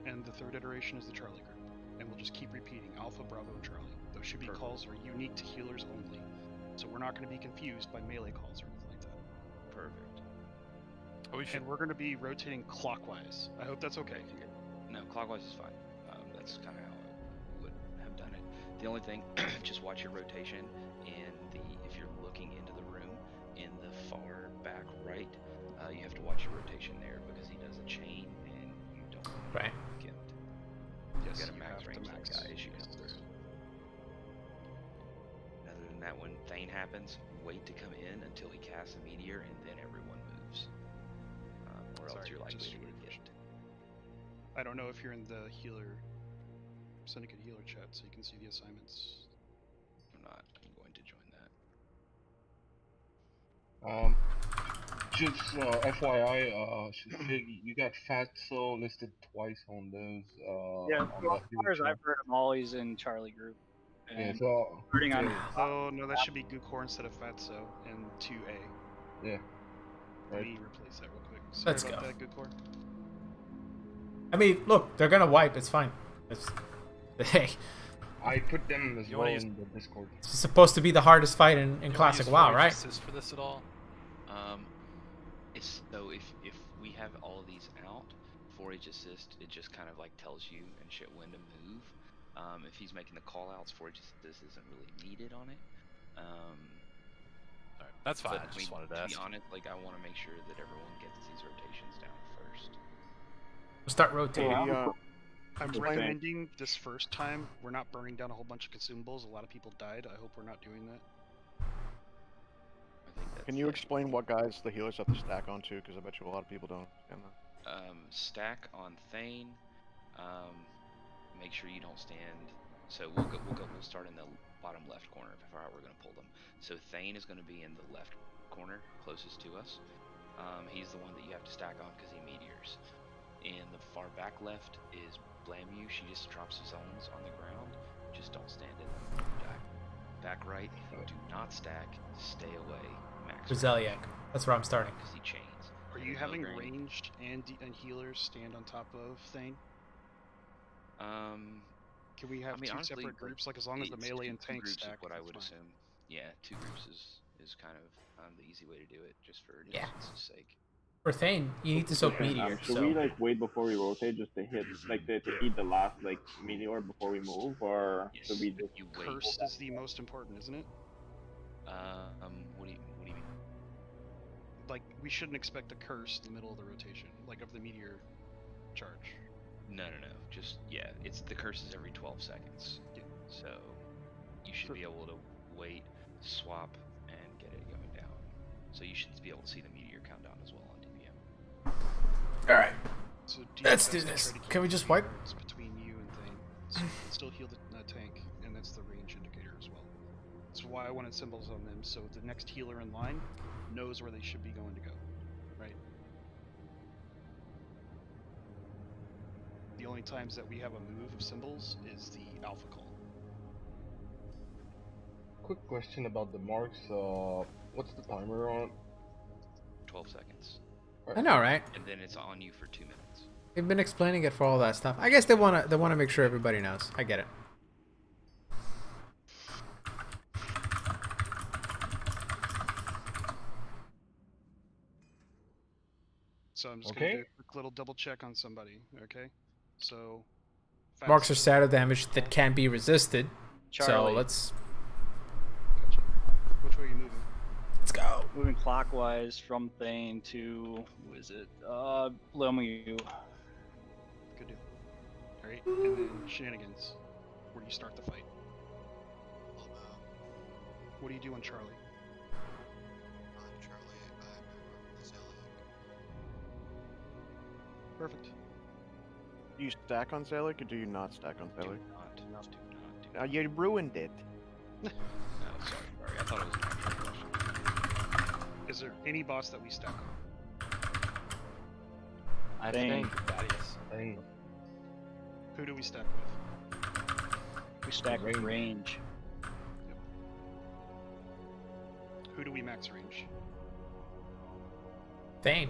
and the third iteration is the Charlie group. And we'll just keep repeating Alpha, Bravo, and Charlie. Those should be calls that are unique to healers only. So we're not going to be confused by melee calls or anything like that. Perfect. And we're going to be rotating clockwise. I hope that's okay. No, clockwise is fine. That's kind of how I would have done it. The only thing, just watch your rotation if you're looking into the room, in the far back right, you have to watch your rotation there because he does a chain and you don't want to get Yes, you gotta you max have to range max. that guy as you come through. Other than that, when Thane happens, wait to come in until he casts a meteor and then everyone moves. Or else you're likely to get hit. I don't know if you're in the Syndicate healer chat, so you can see the assignments. I'm not. I'm going to join that. Just FYI, Fig, you got Fatso listed twice on those. Yeah, On well, the as far as I've heard, I'm always in Charlie group. Yeah, And so starting on. Oh no, that should be Gukor instead of Fatso and 2A. Yeah. Let Right. me replace that real quick. Sorry Let's about go. that, Gukor. I mean, look, they're gonna wipe. It's fine. It's, hey, I put them as You well wanna use- in the Discord. it's supposed to be the hardest fight in You wanna Classic use WoW, Forage right? Assist for this at all? So if we have all of these out, Forage Assist, it just kind of like tells you and shit when to move. If he's making the call outs, Forage Assist isn't really needed on it. Alright, that's fine. But, I just wanted to to ask. be honest, like I want to make sure that everyone gets these rotations down first. We'll start rotating. I'm Just recommending this first time we're not burning down a whole bunch of consumables. A lot of people died. I hope we're not doing that. Can you explain what guys the healers have to stack onto? Because I bet you a lot of people don't understand that. Stack on Thane. Make sure you don't stand. So we'll start in the bottom left corner of how we're going to pull them. So Thane is going to be in the left corner, closest to us. He's the one that you have to stack on because he meteors. In the far back left is Blamu. She just drops zones on the ground. Just don't stand in them. Die. Back right, do not stack. Stay away. Max. Zeliek. That's where I'm starting. Because he chains. Are you having ranged and healers stand on top of Thane? Can we have two honestly, separate groups? Like as long as the melee and tank groups stack, is what I would that's fine. assume. Yeah, 2 groups is kind of the easy way to do it, just for Yeah. distance's sake. For Thane, you need to soak meteor. Should we like wait before we rotate just to hit like to eat the last like meteor before we move, or should we just Cursed is the most important, isn't it? What do you mean? Like we shouldn't expect a curse in the middle of the rotation, like of the meteor charge. No. Just it's the curse is every 12 seconds. Yeah. So you should be able to wait, swap, and get it going down. So you should be able to see the meteor countdown as well on DPM. All right. So Let's do this. Can we just wipe? It's between you and Thane. So you can still heal the tank, and that's the range indicator as well. That's why I wanted symbols on them, so the next healer in line knows where they should be going to go, right? The only times that we have a move of symbols is the alpha call. Quick question about the marks. What's the timer on? 12 seconds. I know, right? And then it's on you for 2 minutes. They've been explaining it for all that stuff. I guess they wanna make sure everybody knows. I get it. So I'm just gonna do a quick little double check on somebody, okay? So Marks are shadow damage that can't be resisted. Charlie. So let's which way are you moving? Let's go. Moving clockwise from Thane to who is it? Lomu. Good deal. Alright, and then shenanigans. Where do you start the fight? What do you do on Charlie? Perfect. Do you stack on Zeliek or do you not stack on Zeliek? Do not. Now you ruined it. No, sorry. I thought it was an actual question. Is there any boss that we stack on? I Thane. think Thane. Who do we stack with? We stack range. Who do we max range? Thane.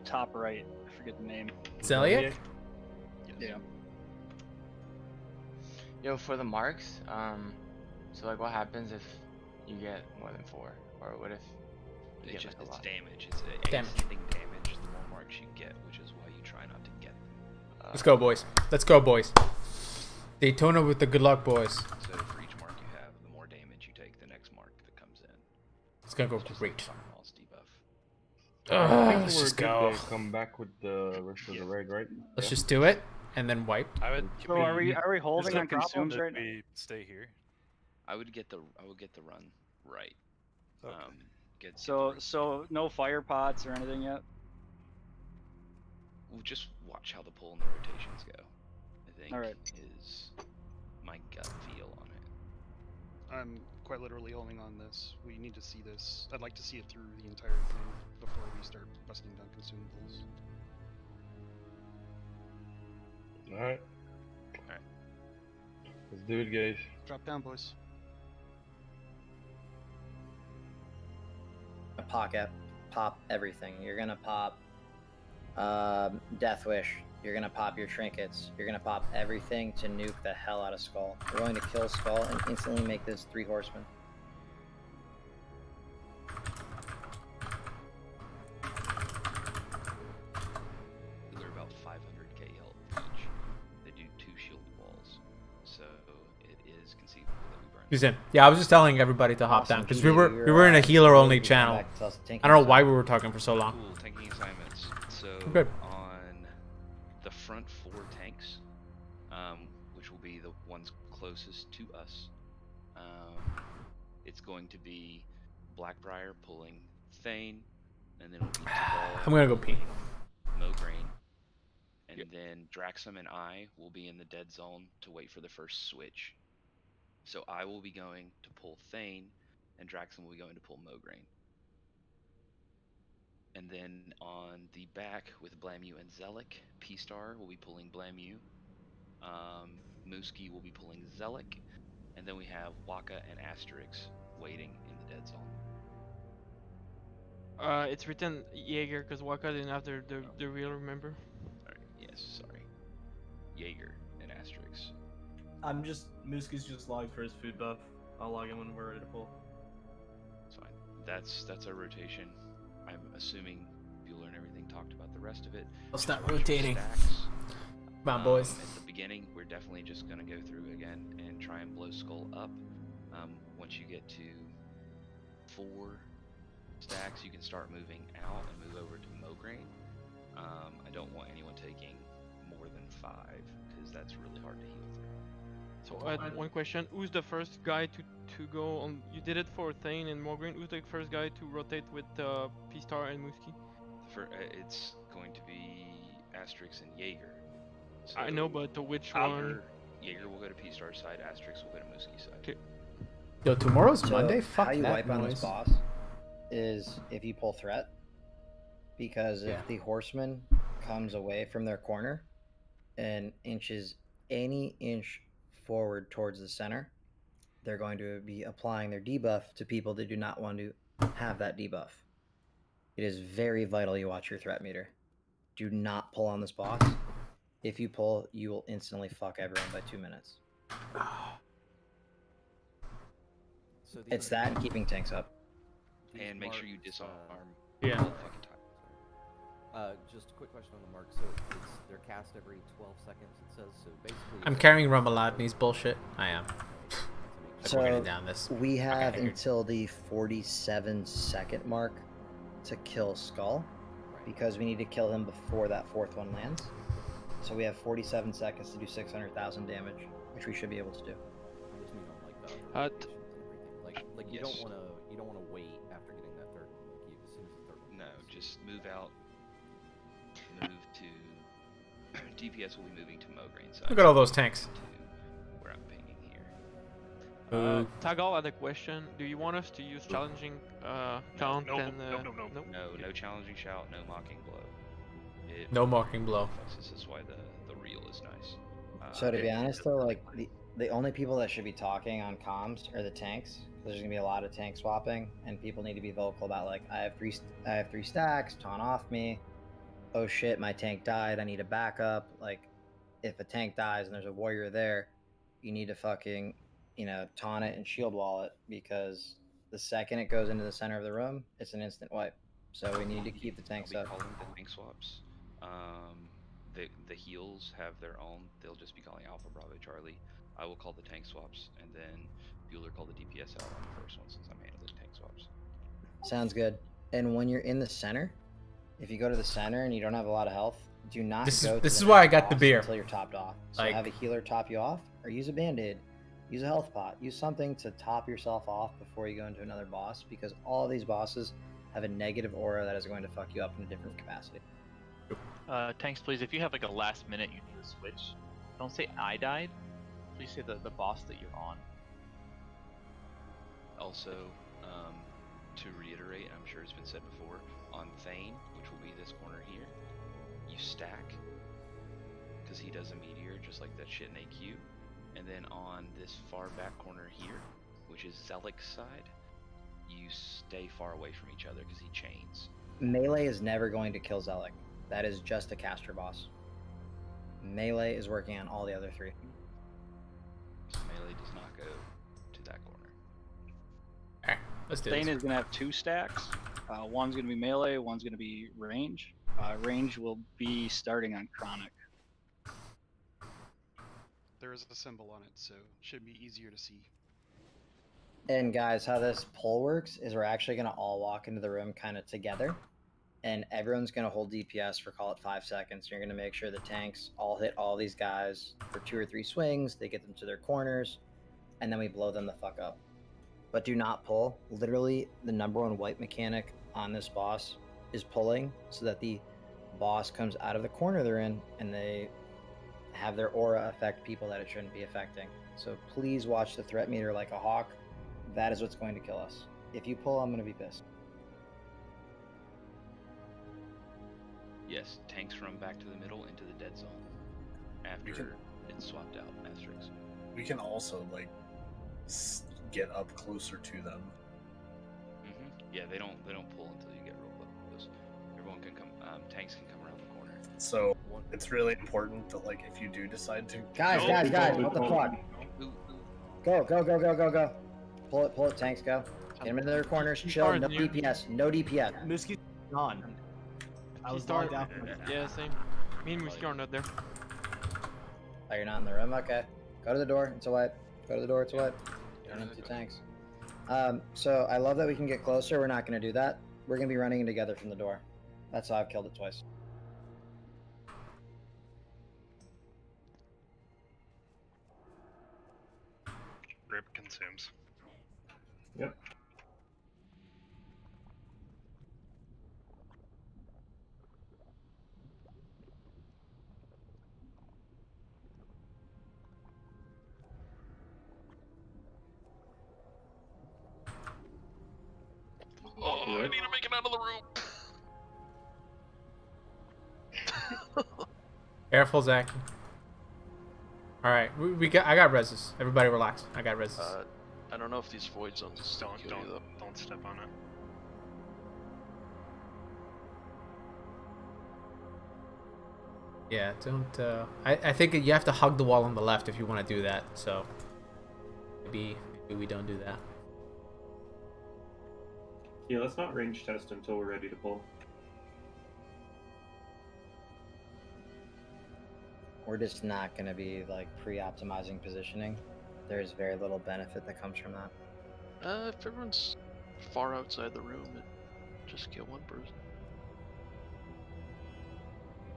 Top right. I forget the name. Zeliek? Yeah. Yo, for the marks, so like what happens if you get more than 4? Or what if you get like a lot? Damage. It's Damage. ascending damage the more marks you get, which is why you try not to get them. Let's go, boys. Let's go, boys. Daytona with the good luck, boys. So for each mark you have, the more damage you take, the next mark that comes in. It's gonna go great. Farmhouse debuff. Let's we're just good go. to come back with the rest of the raid, right? Let's just do it and then wipe. I would. So are we holding Is it on a problem consumes if right now? we stay here? I would get the run right. Okay. So no fire pots or anything yet? We'll just watch how the pull and the rotations go. I think Alright. is my gut feel on I'm quite literally holding on this. We need to see this. I'd like to see it through the entire thing before we start busting down consumables. Alright. Let's do it, guys. Drop down, boys. Pop everything. You're gonna pop Death Wish. You're gonna pop your trinkets. You're gonna pop everything to nuke the hell out of Skull. We're going to kill Skull and instantly make this 3 horsemen. They're about 500k health each. They do 2 shield walls, so it is conceivable that we burn. He's in. Yeah, I was just telling everybody to hop down because we were in a healer only channel. I don't know why we were talking for so long. Cool, tanking assignments. So good. On the front 4 tanks, which will be the ones closest to us, it's going to be Blackbriar pulling Thane, and then it'll be Tabal I'm gonna go pee. Mograine, and then Draxum and I will be in the dead zone to wait for the first switch. So I will be going to pull Thane, and Draxum will be going to pull Mograine. And then on the back with Blamu and Zelik, P-Star will be pulling Blamu. Mooski will be pulling Zelik. And then we have Waka and Asterix waiting in the dead zone. It's written Jaeger because Waka didn't have the real, remember? Alright, yes, sorry. Jaeger and Asterix. Mooski's just logged for his food buff. I'll log in when we're ready to pull. It's fine. That's our rotation. I'm assuming Bueller and everything talked about the rest of it. I'll start rotating. Stacks. Come on, boys. At the beginning, we're definitely just going to go through again and try and blow Skull up. Once you get to 4 stacks, you can start moving out and move over to Mograine. I don't want anyone taking more than 5 because that's really hard to heal through. So I had one question: who's the first guy to go on? You did it for Thane and Mograine. Who's the first guy to rotate with P-Star and Mooski? It's going to be Asterix and Jaeger. So I know, but which one? Jaeger will go to P-Star's side. Asterix will go to Mooski's side. Okay. Yo, tomorrow's So Monday. Fuck how you that wipe on noise. this boss is if you pull threat, because if the horseman comes away from their corner and inches any inch forward towards the center, they're going to be applying their debuff to people that do not want to have that debuff. It is very vital you watch your threat meter. Do not pull on this boss. If you pull, you will instantly fuck everyone by 2 minutes. So It's that and keeping tanks up. And make sure you disarm. Yeah. all the fucking time. Just a quick question on the mark. So they're cast every 12 seconds, it says. So basically, I'm carrying Rumbalad and he's bullshit. I am. So we're getting down this. we have Okay, until the 47-second mark to kill Skull, because we need to kill him before that 4th one lands. So we have 47 seconds to do 600,000 damage, which we should be able to do. Just mean on like the animations and everything. Like you Yes. don't wanna wait after getting that 3rd one. Like as soon as the 3rd one. No, just move out. Move to. DPS will be moving to Mogaine's side. Look at all those tanks. To where I'm pinging here. Tagal had a question. Do you want us to use challenging count and No challenging shout, no mocking blow. No mocking blow. This is why the reel is nice. So to be honest though, like the only people that should be talking on comms are the tanks. There's gonna be a lot of tank swapping, and people need to be vocal about like I have three stacks, taunt off me. Oh shit, my tank died. I need a backup. Like, if a tank dies and there's a warrior there, you need to fucking taunt it and shield wall it, because the second it goes into the center of the room, it's an instant wipe. So we need to keep the tanks up. Calling the tank swaps. The heals have their own. They'll just be calling Alpha Bravo Charlie. I will call the tank swaps, and then Bueller call the DPS out on the first one since I'm handling tank swaps. Sounds good. And when you're in the center, if you go to the center and you don't have a lot of health, do not This go is to this the is why I next got the boss beer. until you're topped off. So Like- have a healer top you off, or use a band-aid, use a health pot, use something to top yourself off before you go into another boss, because all of these bosses have a negative aura that is going to fuck you up in a different capacity. Tanks, please, if you have like a last minute you need to switch, don't say I died. Please say the boss that you're on. also, to reiterate, I'm sure it's been said before, on Thane, which will be this corner here, you stack, because he does a meteor just like that shit in AQ. And then on this far back corner here, which is Zelik's side, you stay far away from each other because he chains. Melee is never going to kill Zelik. That is just a caster boss. Melee is working on all the other three. So melee does not go to that corner. Alright, let's do Thane this. is going to have 2 stacks. One's going to be melee, one's going to be range. Range will be starting on Chronic. There is a symbol on it, so it should be easier to see. And guys, how this poll works is we're actually going to all walk into the room kind of together. And everyone's going to hold DPS for, call it, 5 seconds. You're going to make sure the tanks all hit all these guys for 2 or 3 swings. They get them to their corners. And then we blow them the fuck up. But do not pull. Literally, the #1 wipe mechanic on this boss is pulling so that the boss comes out of the corner they're in and they have their aura affect people that it shouldn't be affecting. So please watch the threat meter like a hawk. That is what's going to kill us. If you pull, I'm going to be pissed. Yes, tanks run back to the middle into the dead zone after it's swapped out. Asterisks. We can also like get up closer to them. Yeah, they don't pull until you get real close. Everyone can come. Tanks can come around the corner. So it's really important that like if you do decide to Guys, what the fuck? Go. Pull it, tanks, go. Get them into their corners, chill, no DPS, no DPS. Muski's gone. I was start. logged out. Yeah, same. Me and Muski are not there. Oh, you're not in the room? Okay. Go to the door, it's a wipe. Go to the door, it's a wipe. You don't have 2 tanks. So I love that we can get closer. We're not going to do that. We're going to be running in together from the door. That's how I've killed it twice. Rip consumes. Yep. Oh, I need to make it out of the room. Careful, Zach. Alright, I got reses. Everybody relax. I got reses. I don't know if these void zones Don't step on it. Yeah, don't. I think you have to hug the wall on the left if you want to do that. So maybe we don't do that. Yeah, let's not range test until we're ready to pull. We're just not going to be like pre-optimizing positioning. There's very little benefit that comes from that. If everyone's far outside the room, just kill one person.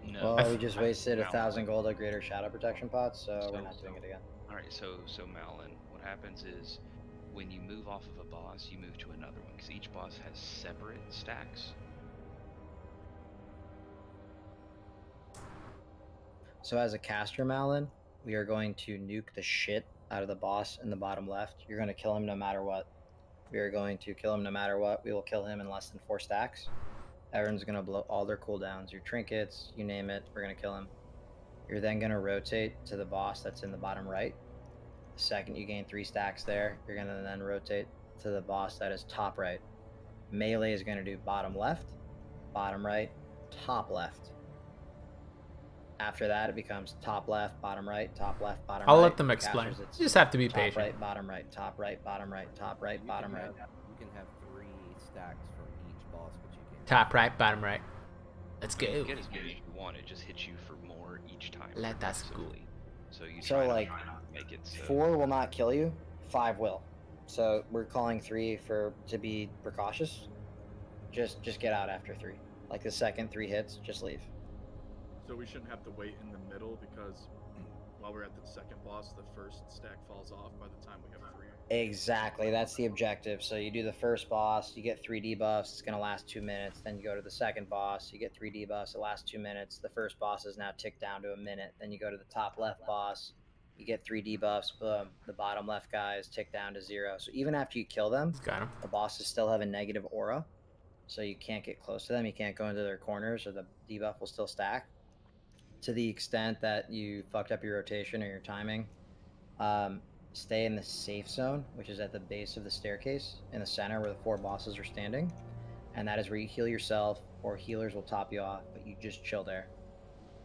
No. Well, we just wasted 1,000 gold of greater shadow protection pots, so we're not doing it again. Alright, so Malin, what happens is when you move off of a boss, you move to another one, because each boss has separate stacks. So as a caster, Malin, we are going to nuke the shit out of the boss in the bottom left. You're going to kill him no matter what. We are going to kill him no matter what. We will kill him in less than 4 stacks. Everyone's going to blow all their cooldowns, your trinkets, you name it, we're going to kill him. You're then going to rotate to the boss that's in the bottom right. The second you gain 3 stacks there, you're going to then rotate to the boss that is top right. Melee is going to do bottom left, bottom right, top left. After that, it becomes top left, bottom right, top left, bottom right. I'll let them explain. Casters, You just have to be top patient. right, bottom right, top right, bottom right, top right, bottom right. You can have 3 stacks for each boss, but you can't. Top right, bottom right. Let's You go. can get as many as you want, it just hits you for more each time. Let us go. So you So try like, not to make it so 4 will not kill you, 5 will. So we're calling 3 to be precautious. Just get out after 3. Like the second 3 hits, just leave. So we shouldn't have to wait in the middle because while we're at the second boss, the first stack falls off by the time we have 3. Exactly, that's the objective. So you do the first boss, you get 3 debuffs, it's going to last 2 minutes. Then you go to the second boss, you get 3 debuffs, it lasts 2 minutes. The first boss is now ticked down to a minute. Then you go to the top left boss, you get 3 debuffs. Boom, the bottom left guys tick down to 0. So even after you kill them, the bosses still have a negative aura. So you can't get close to them. You can't go into their corners, or the debuff will still stack. To the extent that you fucked up your rotation or your timing, stay in the safe zone, which is at the base of the staircase in the center where the 4 bosses are standing. And that is where you heal yourself, or healers will top you off, but you just chill there.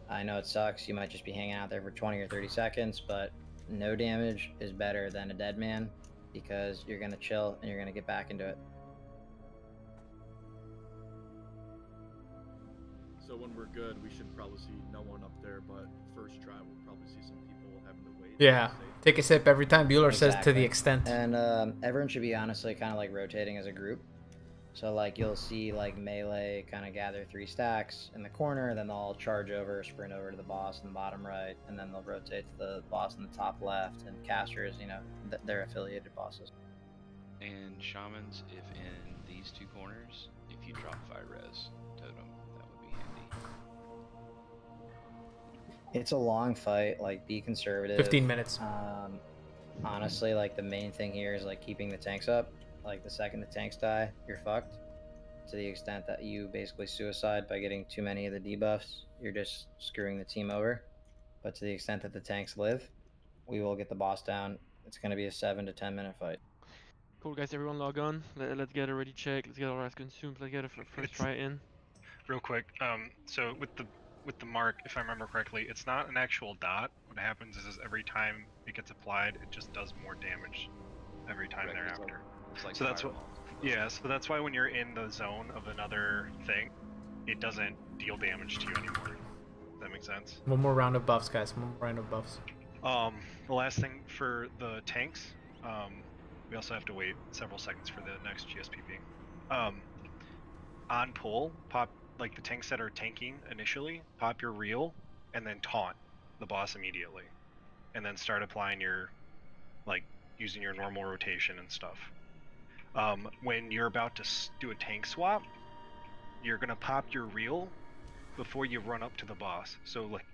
I know it sucks. You might just be hanging out there for 20 or 30 seconds, but no damage is better than a dead man because you're going to chill and you're going to get back into it. So when we're good, we should probably see no one up there, but first try we'll probably see some people having to wait. Yeah, take a sip every time Bueller says to the Exactly. extent. And everyone should be honestly kind of like rotating as a group. So like you'll see like melee kind of gather 3 stacks in the corner, then they'll all charge over, sprint over to the boss in the bottom right, and then they'll rotate to the boss in the top left. And casters, you know, they're affiliated bosses. And shamans, if in these 2 corners, if you drop fire res totem, that would be handy. It's a long fight. Like, be conservative. 15 minutes. Honestly, like the main thing here is like keeping the tanks up. Like the second the tanks die, you're fucked. To the extent that you basically suicide by getting too many of the debuffs, you're just screwing the team over. But to the extent that the tanks live, we will get the boss down. It's going to be a 7 to 10 minute fight. Cool, guys. Everyone log on. Let's get a ready check. Let's get our last consumed. Let's get a first try in. Real quick, so with the mark, if I remember correctly, it's not an actual dot. What happens is every time it gets applied, it just does more damage every time thereafter. So that's what, yeah. So that's why when you're in the zone of another thing, it doesn't deal damage to you anymore. Does that make sense? One more round of buffs, guys. One more round of buffs. The last thing for the tanks, we also have to wait several seconds for the next GSPP. On pull, pop like the tanks that are tanking initially, pop your reel, and then taunt the boss immediately, and then start applying your, like, using your normal rotation and stuff. When you're about to do a tank swap, you're gonna pop your reel before you run up to the boss. So like,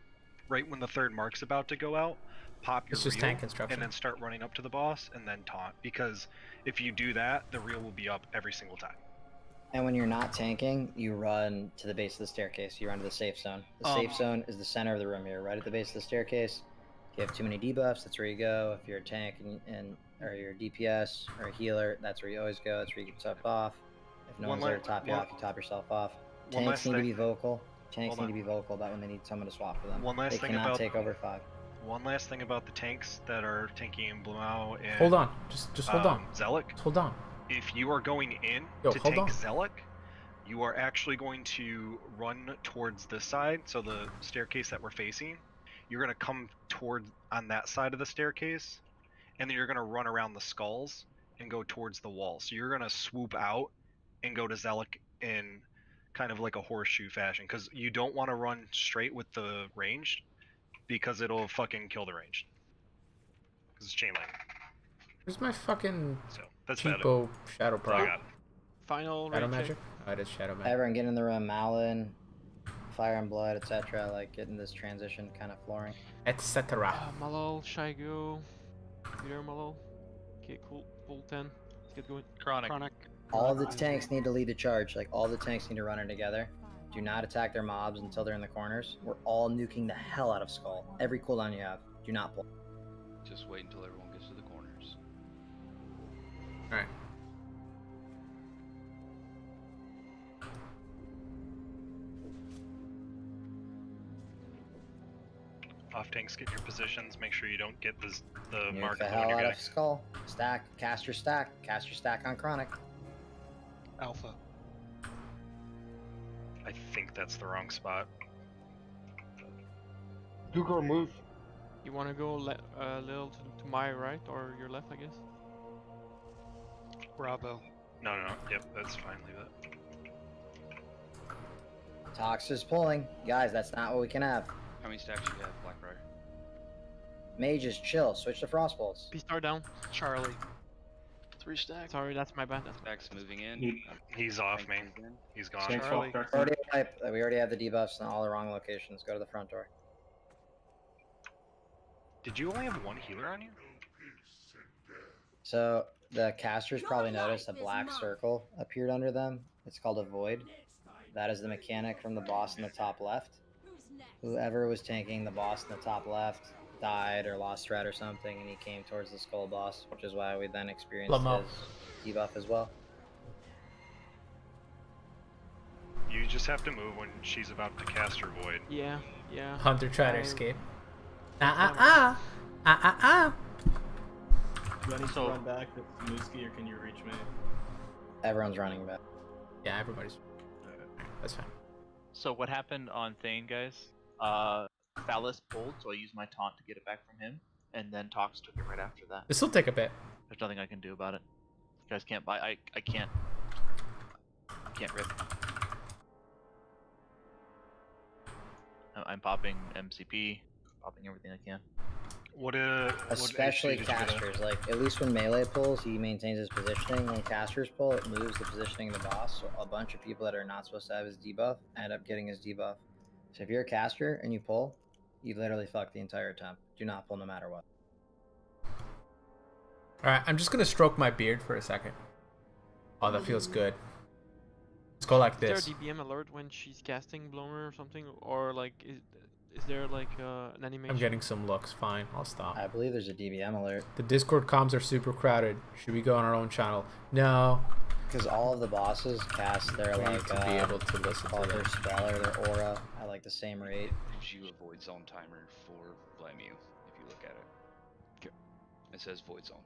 right when the 3rd mark's about to go out, pop your It's just reel tank construction. and then start running up to the boss and then taunt. Because if you do that, the reel will be up every single time. And when you're not tanking, you run to the base of the staircase. You run to the safe zone. The safe zone is the center of the room here, right at the base of the staircase. If you have too many debuffs, that's where you go. If you're a tank and or you're a DPS or a healer, that's where you always go. That's where you get topped off. If no one's there to top you off, you top yourself off. Tanks need to be vocal. Tanks need to be vocal about when they need someone to swap for them. They cannot take over 5. One last thing about the tanks that are tanking in Blumau and Hold on, just hold on. Zealot. Hold on. If you are going in to hold tank on. Zealot, you are actually going to run towards this side, so the staircase that we're facing. You're going to come toward on that side of the staircase, and then you're going to run around the skulls and go towards the wall. So you're going to swoop out and go to Zealot in kind of like a horseshoe fashion, because you don't want to run straight with the ranged, because it'll fucking kill the ranged. Because it's chain lightning. Where's my fucking that's cheapo shadow That's all I pro? got. Final Shadow ready check. magic? Oh, it is shadow magic. Everyone get in the room. Malin, Fire and Blood, etc. Like getting this transition kind of flooring. Etc. Malol, Shigo, Peter Malol. Okay, cool. Full 10. Let's get going. Chronic. All of the tanks need to lead the charge. Like all the tanks need to run in together. Do not attack their mobs until they're in the corners. We're all nuking the hell out of Skull. Every cooldown you have. Do not pull. Just wait until everyone gets to the corners. Alright. Off tanks, get your positions. Make sure you don't get the Nuke mark the when hell you're out getting. of Skull. Stack. Cast your stack. Cast your stack on Chronic. Alpha. I think that's the wrong spot. Dukar move. You want to go a little to my right or your left, I guess? Bravo. No. Yep, that's fine. Leave it. Tox is pulling. Guys, that's not what we can have. How many stacks you have, Blackbriar? Mages, chill. Switch to Frostbolts. P-star down. Charlie. 3 stacks. Sorry, that's my bad. Stacks moving in. He's off me. He's gone. Charlie. We already have the debuffs in all the wrong locations. Go to the front door. Did you only have one healer on you? So the casters probably noticed a black circle appeared under them. It's called a void. That is the mechanic from the boss in the top left. Whoever was tanking the boss in the top left died or lost threat or something, and he came towards the skull boss, which is why we then experienced Lamo. his debuff as well. You just have to move when she's about to cast her void. Yeah. Hunter tried to escape. Do I need to run back to Mooski, or can you reach me? Everyone's running back. Yeah, everybody's. That's fine. So what happened on Thane, guys? Phallus pulled, so I used my taunt to get it back from him, and then Tox took it right after that. This will take a bit. There's nothing I can do about it. You guys can't buy. I can't rip. I'm popping MCP, popping everything I can. Especially casters, like at least when melee pulls, he maintains his positioning. When casters pull, it moves the positioning of the boss, so a bunch of people that are not supposed to have his debuff end up getting his debuff. So if you're a caster and you pull, you literally fuck the entire attempt. Do not pull no matter what. Alright, I'm just gonna stroke my beard for a second. Oh, that feels good. Let's go like this. Is there a DBM alert when she's casting Blower or something? Or like, is there like an animation? I'm getting some looks. Fine, I'll stop. I believe there's a DBM alert. The Discord comms are super crowded. Should we go on our own channel? No. Because all of the bosses cast their We need like to be able to listen to their them. spell or their aura at like the same rate. It gives you a void zone timer for Blame You if you look at it. It says void zone.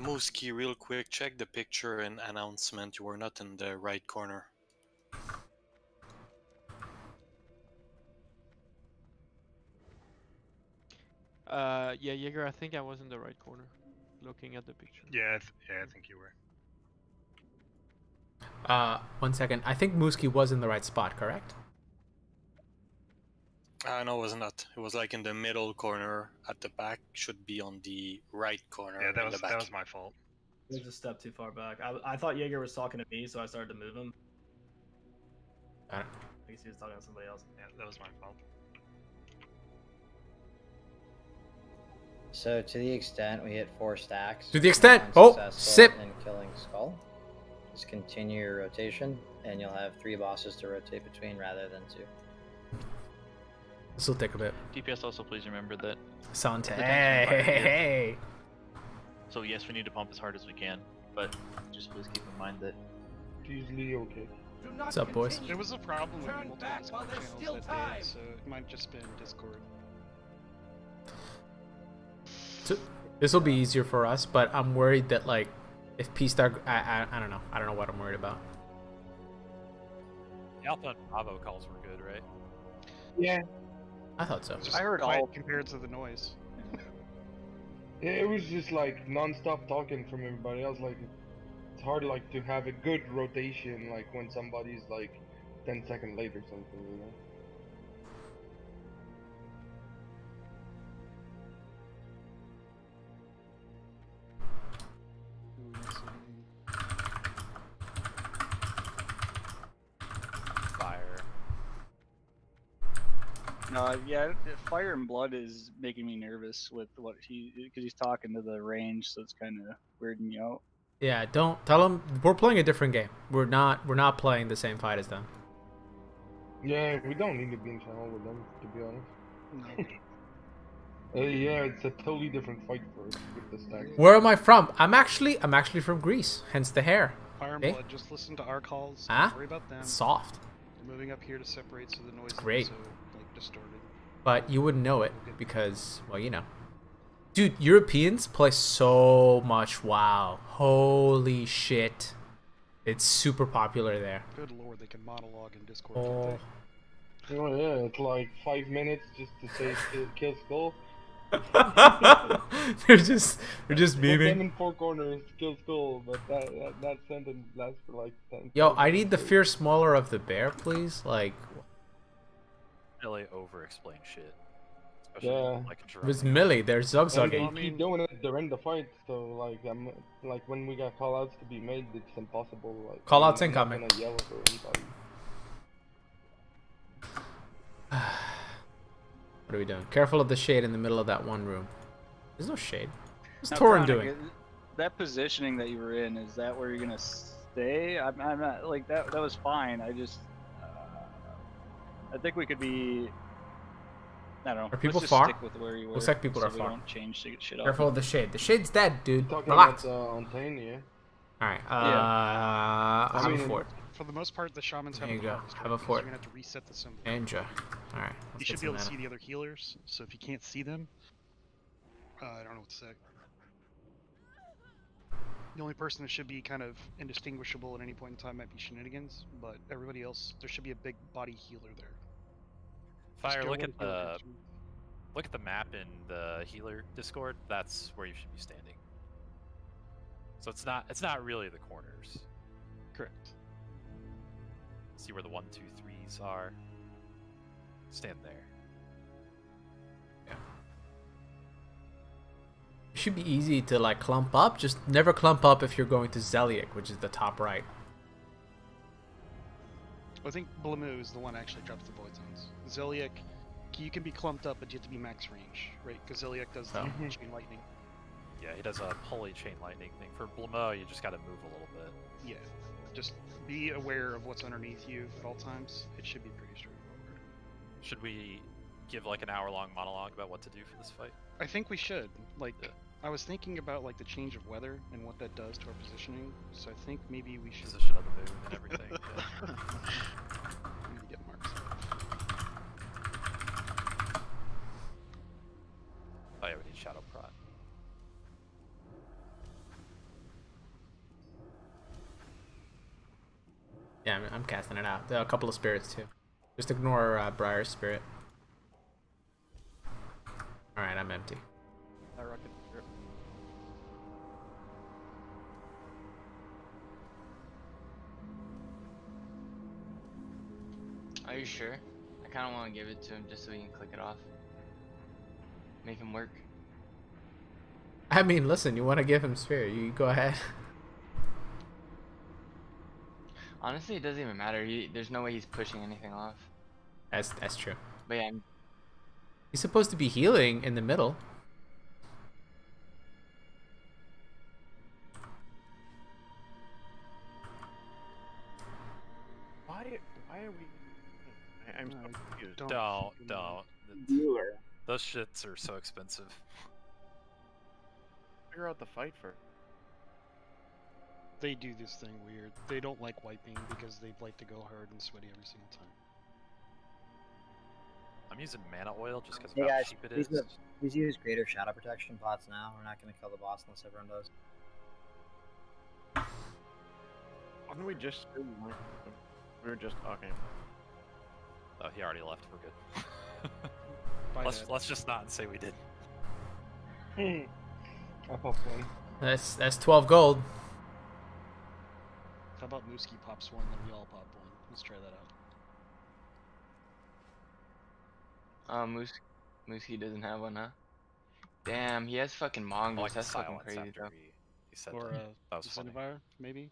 Mooski, real quick, check the picture and announcement. You were not in the right corner. Yeah, Jaeger, I think I was in the right corner, looking at the picture. Yeah, I think you were. 1 second. I think Mooski was in the right spot, correct? No, it was not. It was like in the middle corner at the back. Should be on the right corner. Yeah, in the back. that was my fault. It was a step too far back. I thought Jaeger was talking to me, so I started to move him. Got it. I guess he was talking to somebody else. Yeah, that was my fault. So to the extent we hit 4 stacks. To the extent- and oh, unsuccessful sip. in killing Skull. Just continue your rotation, and you'll have 3 bosses to rotate between rather than 2. This will take a bit. DPS also, please remember that. Sound the hey, tension fire hey, is- So yes, we need to pump as hard as we can, but just please keep in mind that It's usually okay. What's up, boys? There was a problem with multiple Discord channels that day, so it might just been Discord. So, this will be easier for us, but I'm worried that like if P-Star, I don't know. I don't know what I'm worried about. The Alpha and Bravo calls were good, right? Yeah. I thought so. Just I heard quiet all- compared to the noise. Yeah, it was just like non-stop talking from everybody else. Like it's hard like to have a good rotation like when somebody's like 10 seconds late or something, you know. Fire. No, yeah, Fire and Blood is making me nervous with what because he's talking to the range, so it's kind of weirding me out. Yeah, don't tell them we're playing a different game. We're not playing the same fight as them. Yeah, we don't need to be in channel with them, to be honest. Yeah, it's a totally different fight for us with the stack. Where am I from? I'm actually from Greece, hence the hair. Fire and Eh? Blood, just listen to our calls. Huh? Don't worry about them. It's soft. We're moving up here to separate so the noise Great. isn't so like distorted. But you wouldn't know it because, well, you know. Dude, Europeans play so much WoW. Holy shit. It's super popular there. Good lord, they can monologue in Discord. Oh. Oh yeah, it's like 5 minutes just to say kill skull. they're just Put them memeing. in 4 corners, kill skull, but that sentence lasts for like 10 Yo, seconds. I need the fierce mauler of the bear, please. Like, Really over-explain shit. Especially Yeah. like it was Millie. They're And zugzugging. they keep doing it during the fight, so like like when we got callouts to be made, it's impossible. Like Callouts I'm not incoming. gonna yell for anybody. What are we doing? Careful of the shade in the middle of that one room. There's no shade. What's Now, Torin Chronic, doing? that positioning that you were in, is that where you're gonna stay? I'm not like that. That was fine. I just, I think we could be. I don't know. Are people Let's just far? stick with where you were. Looks like people so are we far. don't change shit up. Careful of the shade. The shade's dead, dude. Talking Relax. about Ontane, yeah. Alright, Yeah. have a fort. For the most part, the shamans have There you the go. hardest Have a work, 'cause fort. You're gonna have to reset the symbol. Ninja. Alright. You should be able to see the other healers, so if you can't see them, I don't know what to say. The only person that should be kind of indistinguishable at any point in time might be Shenanigans, but everybody else, there should be a big body healer there. Just Fire, go look where at the healer the is. look at the map in the healer Discord. That's where you should be standing. So it's not really the corners. Correct. See where the 1, 2, 3s are. Stand there. It should be easy to like clump up. Just never clump up if you're going to Zeliek, which is the top right. I think Blamu is the one that actually drops the void zones. Zeliek, you can be clumped up, but you have to be max range, right? Because Zeliek does the chain lightning. Yeah, he does a pulley chain lightning thing. For Blamo, you just gotta move a little bit. Yeah, just be aware of what's underneath you at all times. It should be pretty straightforward. Should we give like an hour-long monologue about what to do for this fight? I think we should. Like, I was thinking about like the change of weather and what that does to our positioning. So I think maybe we should Position of the moon and everything. Yeah. I need to get marks. Oh yeah, we need Shadow Prot. Yeah, I'm casting it out. There are a couple of spirits too. Just ignore Briar's spirit. Alright, I'm empty. I rocket strip. Are you sure? I kind of want to give it to him just so he can click it off. Make him work. I mean, listen, you want to give him spirit, you go ahead. Honestly, it doesn't even matter. There's no way he's pushing anything off. That's true. But yeah, He's supposed to be healing in the middle. Why are we? I'm so confused. Don't. Healer. Those shits are so expensive. Figure out the fight first. They do this thing weird. They don't like wiping because they like to go hard and sweaty every single time. I'm using mana oil just because Hey of how guys, cheap it is. please use greater shadow protection pots now. We're not going to kill the boss unless everyone does. Why don't we just? We were just talking. Oh, he already left. We're Bye, good. let's just not say we did. I popped one. That's 12 gold. How about Mooski pops one, then we all pop one? Let's try that out. Mooski doesn't have one, huh? Damn, he has fucking mongoose. Like That's fucking silence crazy, after bro. he said Or that was funny. Zenivire, maybe?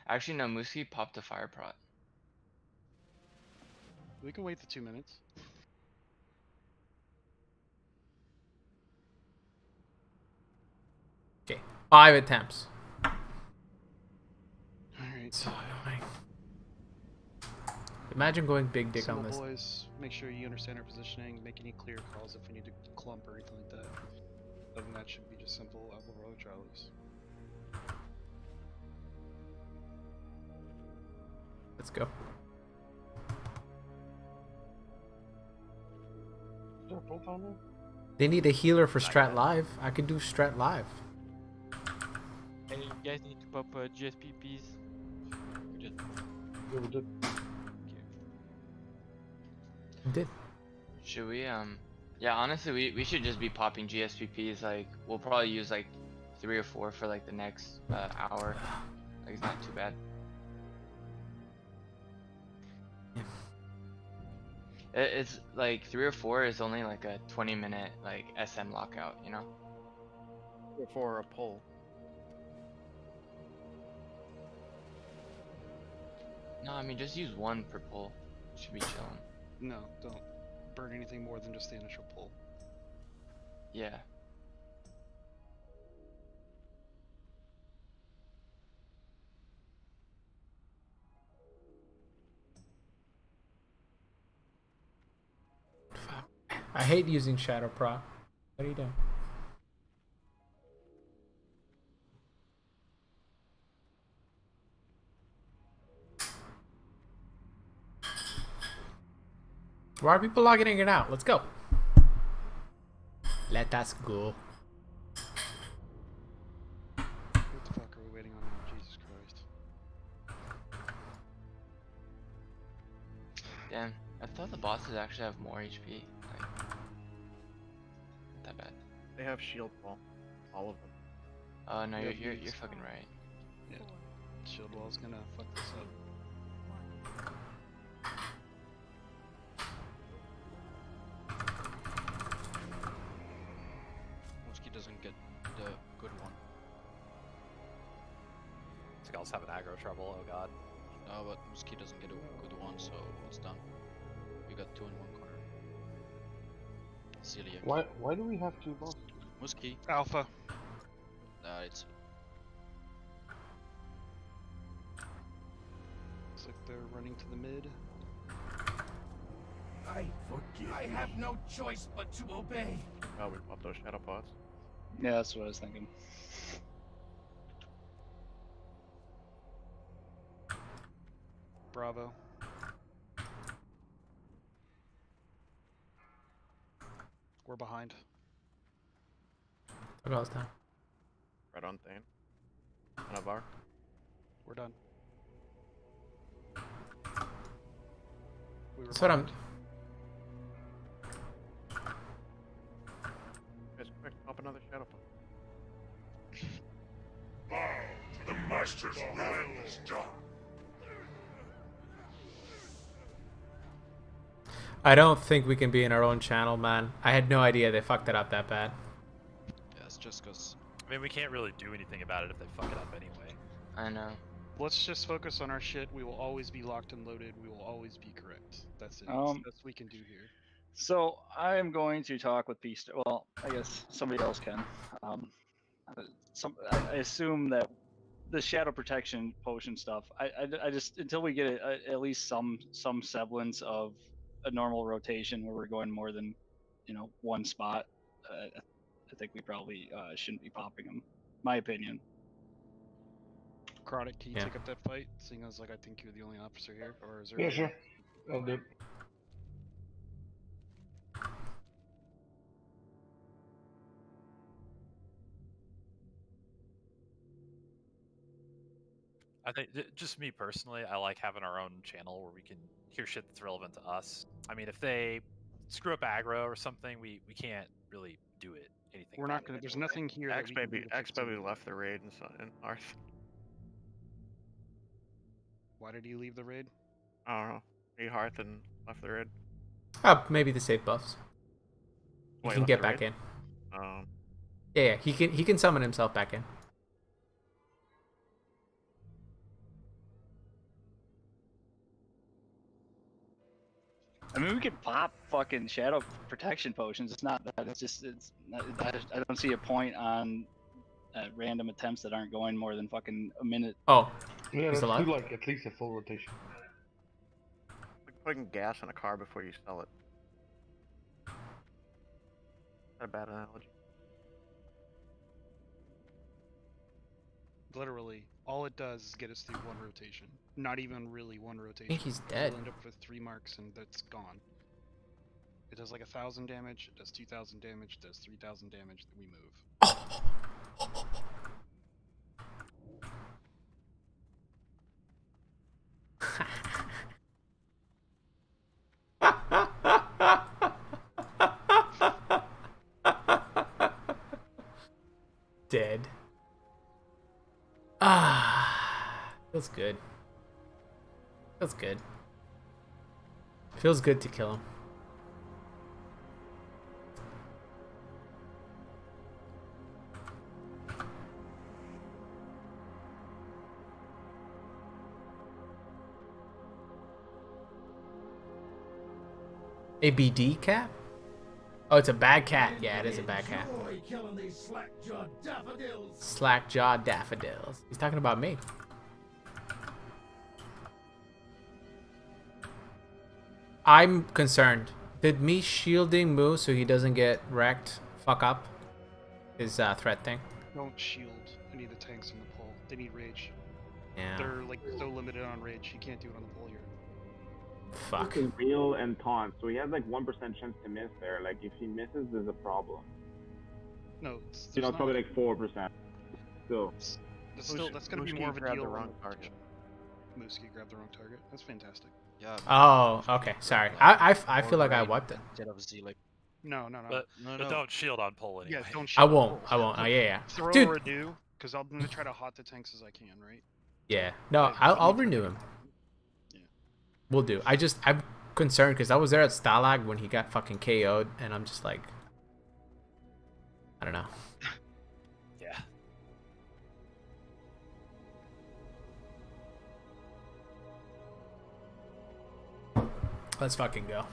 Actually, no, Mooski popped a fire prot. We can wait the 2 minutes. Okay, 5 attempts. Alright. So annoying. Imagine going big dick on this. Boys, make sure you understand our positioning, make any clear calls if we need to clump or anything like that. Other than that, should be just simple outlaw road Charlies. Let's go. Is there a bolt on there? They need a healer for Strat Live. I could do Strat Live. And you guys need to pop GSPPs. Just... Yeah, we did. Did. Should we, yeah, honestly, we should just be popping GSPPs, like, we'll probably use, like, 3 or 4 for, like, the next, hour. Like, it's not too bad. It's, like, 3 or 4 is only, like, a 20-minute, like, SM lockout, you know? For a pull. No, I mean, just use 1 per pull. Should be chilling. No, don't. burn anything more than just the initial pull. Yeah. I hate using Shadow Proc. What are you doing? Why are people logging it out? Let's go. Let us go. What the fuck are we waiting on now? Jesus Christ. Damn, I thought the bosses actually have more HP. Like, not that bad. They have shield wall. All of them. Oh no, Yeah, you're these- fucking right. Yeah. Shield wall's gonna fuck this up. Musky doesn't get the good one. Skulls having aggro trouble, oh god. No, but Musky doesn't get a good one, so it's done. We got 2 in one corner. Celia. Why do we have 2 bosses? Musky. Alpha. It's Looks like they're running to the mid. I forgive. I have no choice but to obey. Oh, we popped those shadow pods. Yeah, that's what I was thinking. Bravo. We're behind. What else down? Right on Thane. On a bar. We're done. We were That's what I'm. behind. Guys, quick, pop another shadow pod. The master's will is done. I don't think we can be in our own channel, man. I had no idea they fucked it up that bad. Yeah, it's just cause. I mean, we can't really do anything about it if they fuck it up anyway. I know. Let's just focus on our shit. We will always be locked and loaded. We will always be correct. That's it. Um, That's what we can do here. So I am going to talk with Beast. Well, I guess somebody else can. I assume that the shadow protection potion stuff. I just until we get at least some semblance of a normal rotation where we're going more than one spot. I think we probably shouldn't be popping them. My opinion. Chronic, can you Yeah. take up that fight? Seeing as like I think you're the only officer here, or is there? Yeah, sure. I'll do it. I think, just me personally, I like having our own channel where we can hear shit that's relevant to us. I mean, if they screw up aggro or something, we can't really do anything. We're not gonna. There's nothing here. X that we can baby, do to X fix it. baby left the raid in Arth. Why did he leave the raid? I don't know. He Hearth and left the raid. Oh, maybe the save buffs. He Wait, can left get the back raid? in. Yeah, he can summon himself back in. I mean, we could pop fucking shadow protection potions. It's not that. It's just I don't see a point on random attempts that aren't going more than fucking a minute. Oh, Yeah, he's let's alive? do like at least a full rotation. Like putting gas in a car before you sell it. Not a bad analogy. Literally, all it does is get us through one rotation. Not even really one rotation. think he's 'cause dead. We'll end up with 3 marks and that's gone. It does like 1,000 damage, it does 2,000 damage, it does 3,000 damage, then we move. Dead. Ah, feels good. Feels good. Feels good to kill him. ABD cat? Oh, it's a bad cat. Yeah, it is a bad cat. Slack-jawed daffodils. He's talking about me. I'm concerned. Did me shielding Moo so he doesn't get wrecked fuck up his threat thing? Don't shield any of the tanks on the pole. They need rage. Yeah. They're like so limited on rage. You can't do it on the pole here. Fuck. This is real and taunt, so he has like 1% chance to miss there. Like if he misses, there's a problem. No, You know, it's probably like 4%. Still. That's gonna be more of a deal. The wrong target. Mooski grabbed the wrong target. That's fantastic. Yeah. Oh, okay. Sorry. I feel like I wiped it. Instead of Z, like. No. But don't shield on pole anyway. Yeah, don't I shield. won't. I won't. Oh, yeah. Throw Dude. or renew, because I'm gonna try to hot the tanks as I can, right? Yeah. No, I'll renew him. Yeah. We'll do. I'm concerned because I was there at Stalag when he got fucking KO'd, and I'm just like, I don't know. Yeah. Let's fucking go.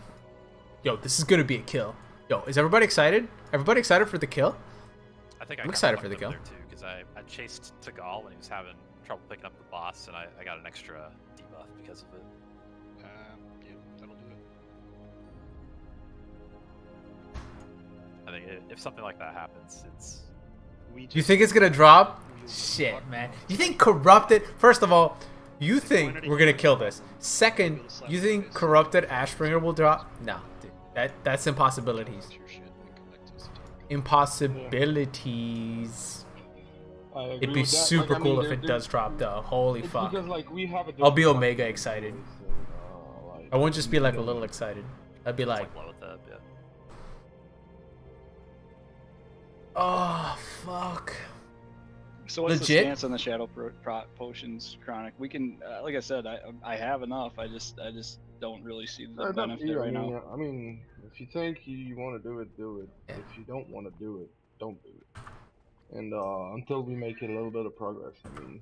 Yo, this is gonna be a kill. Yo, is everybody excited? Everybody excited for the kill? I think I'm excited for the kill. there too, because I chased Tagal when he was having trouble picking up the boss, and I got an extra debuff because of it. Yeah, that'll do it. I think if something like that happens, it's. You think it's gonna drop? Shit, man. You think corrupted? First of all, you think we're gonna kill this. Second, you think corrupted Ashbringer will drop? No, dude. That's impossibilities. Impossibilities. It'd be super cool if it does drop though. Holy fuck. Because, like, we have a I'll be omega excited. I won't just be like a little excited. I'd be like, Blow it up, yeah. oh fuck. So what's Legit? the stance on the shadow potions, Chronic? We can, like I said, I have enough. I just don't really see the benefit right now. I mean, if you think you want to do it, do it. If you don't want to do it, don't do it. And until we make a little bit of progress, I mean,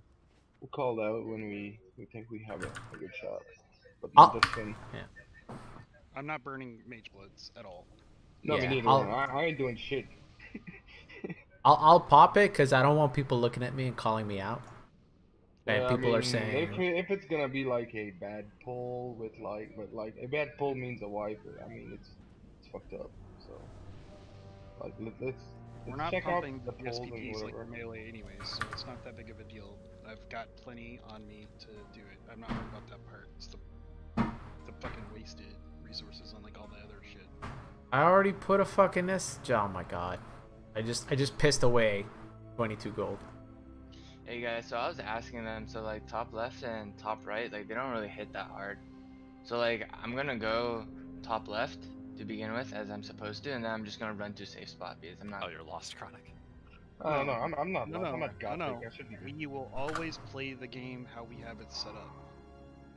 we'll call that when we think we have a good shot. But just can. Yeah. I'm not burning mage bloods at all. No, Yeah, me neither. I ain't doing shit. I'll pop it because I don't want people looking at me and calling me out. And Yeah, people I are mean, saying, if it's gonna be like a bad pull with but a bad pull means a wiper. I mean, it's fucked up. So like let's We're not check pumping out the polls and SPPs like whatever. melee anyways, so it's not that big of a deal. I've got plenty on me to do it. I'm not worried about that part. It's the fucking wasted resources on like all the other shit. I already put a fucking this. Oh my god. I just pissed away 22 gold. Hey guys, so I was asking them, so like top left and top right, like they don't really hit that hard. So like I'm gonna go top left to begin with, as I'm supposed to, and then I'm just gonna run to a safe spot because I'm not. Oh, you're lost, Chronic. Oh no, I'm not. No, I'm not gothic. no. I should be good. We will always play the game how we have it set up.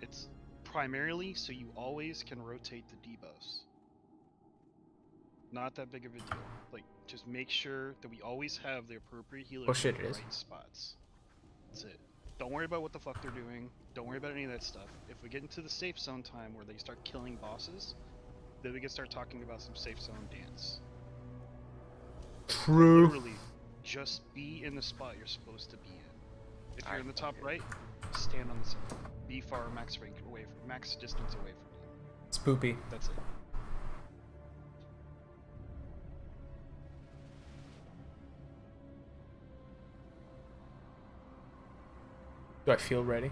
It's primarily so you always can rotate the debuffs. Not that big of a deal. Like, just make sure that we always have the appropriate healers Oh shit, in it the is. right spots. That's it. Don't worry about what the fuck they're doing. Don't worry about any of that stuff. If we get into the safe zone time where they start killing bosses, then we can start talking about some safe zone dance. True. Literally, just be in the spot you're supposed to be in. If you're in the top right, stand on the side. Be far max rank away from max distance away from you. Spoopy. That's it. Do I feel ready?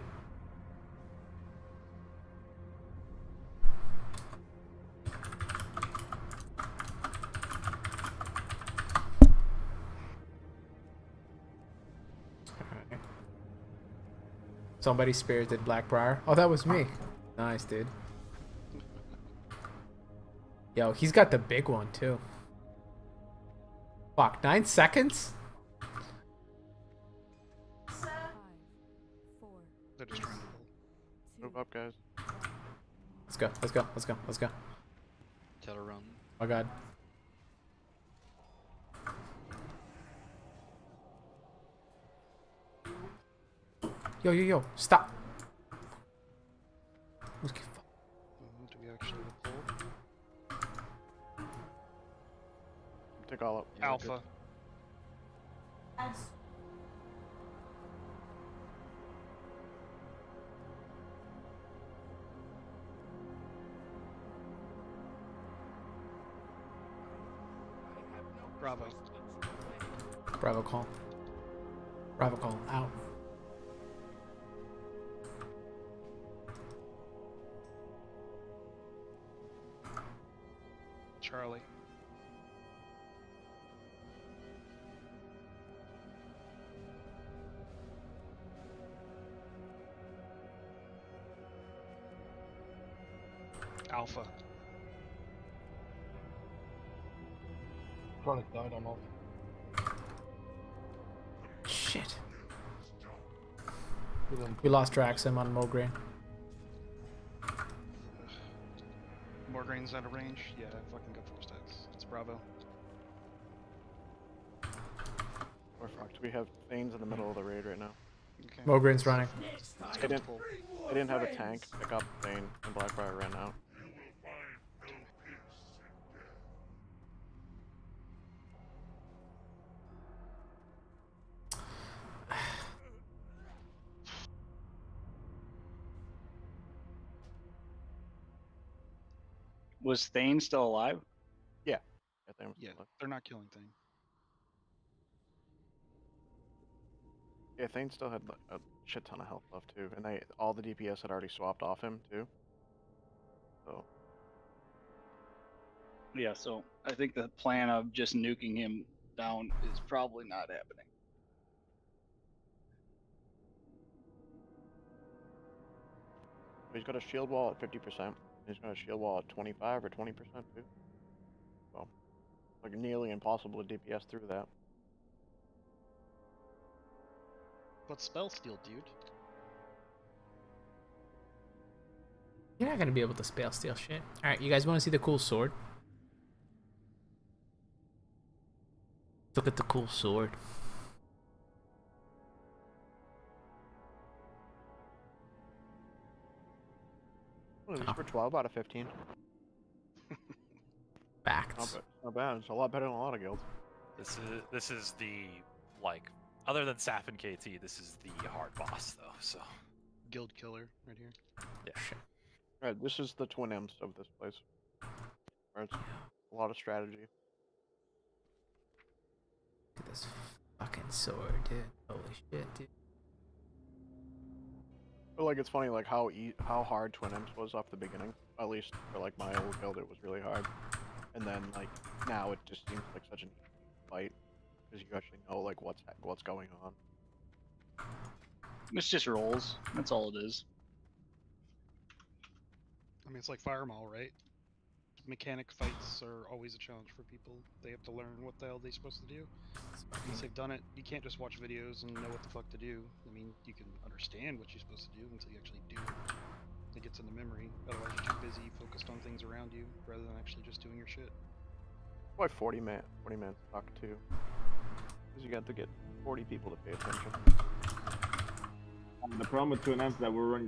Alright. Somebody spirited Blackbriar. Oh, that was me. Nice, dude. Yo, he's got the big one, too. Fuck, 9 seconds? They're just trying to Move up, guys. Let's go, let's go, let's go, let's go. Tell her run. Oh god. Yo, stop. Do we actually have a pull? call up. Alpha. Bravo. Bravo call. Bravo call. Out. Charlie. Alpha. Chronic died on all. Shit. We lost Draxim on Mogren. Morgrane's out of range? Yeah, I fucking got 4 stacks. It's Bravo. We're fucked. We have Thanes in the middle of the raid right now. Okay. Mogren's running. I didn't have a tank pick up Thane, and Blackfire ran out. Was Thane still alive? Yeah. Thane was Yeah, alive. they're not killing Thane. Yeah, Thane still had a shit ton of health left too, and all the DPS had already swapped off him too. So Yeah, so I think the plan of just nuking him down is probably not happening. he's got a shield wall at 50%. He's got a shield wall at 25 or 20% too. So like nearly impossible to DPS through that. But spell steal, dude. You're not gonna be able to spell steal shit. Alright, you guys wanna see the cool sword? Look at the cool sword. Well, at least for 12 out of 15. Facts. Not bad. It's a lot better than a lot of guilds. This is the, like, other than Saf and KT, this is the hard boss though. So Guild killer right here. yeah. Right, this is the twin M's of this place. Where it's a lot of strategy. Look at this fucking sword, dude. Holy shit, dude. But like it's funny like how hard twin M's was off the beginning. At least for like my old build it was really hard. And then like now it just seems like such an easy fight. Because you actually know like what's going on. It's just rolls. That's all it is. I mean, it's like Fire Maul, right? Mechanic fights are always a challenge for people. They have to learn what the hell they're supposed to do. Once they've done it, you can't just watch videos and know what the fuck to do. I mean, you can understand what you're supposed to do until you actually do it. It gets into memory. Otherwise, you're too busy focused on things around you rather than actually just doing your shit. Why 40 man stuck too? Because you got to get 40 people to pay attention. The problem with twin M's is that we're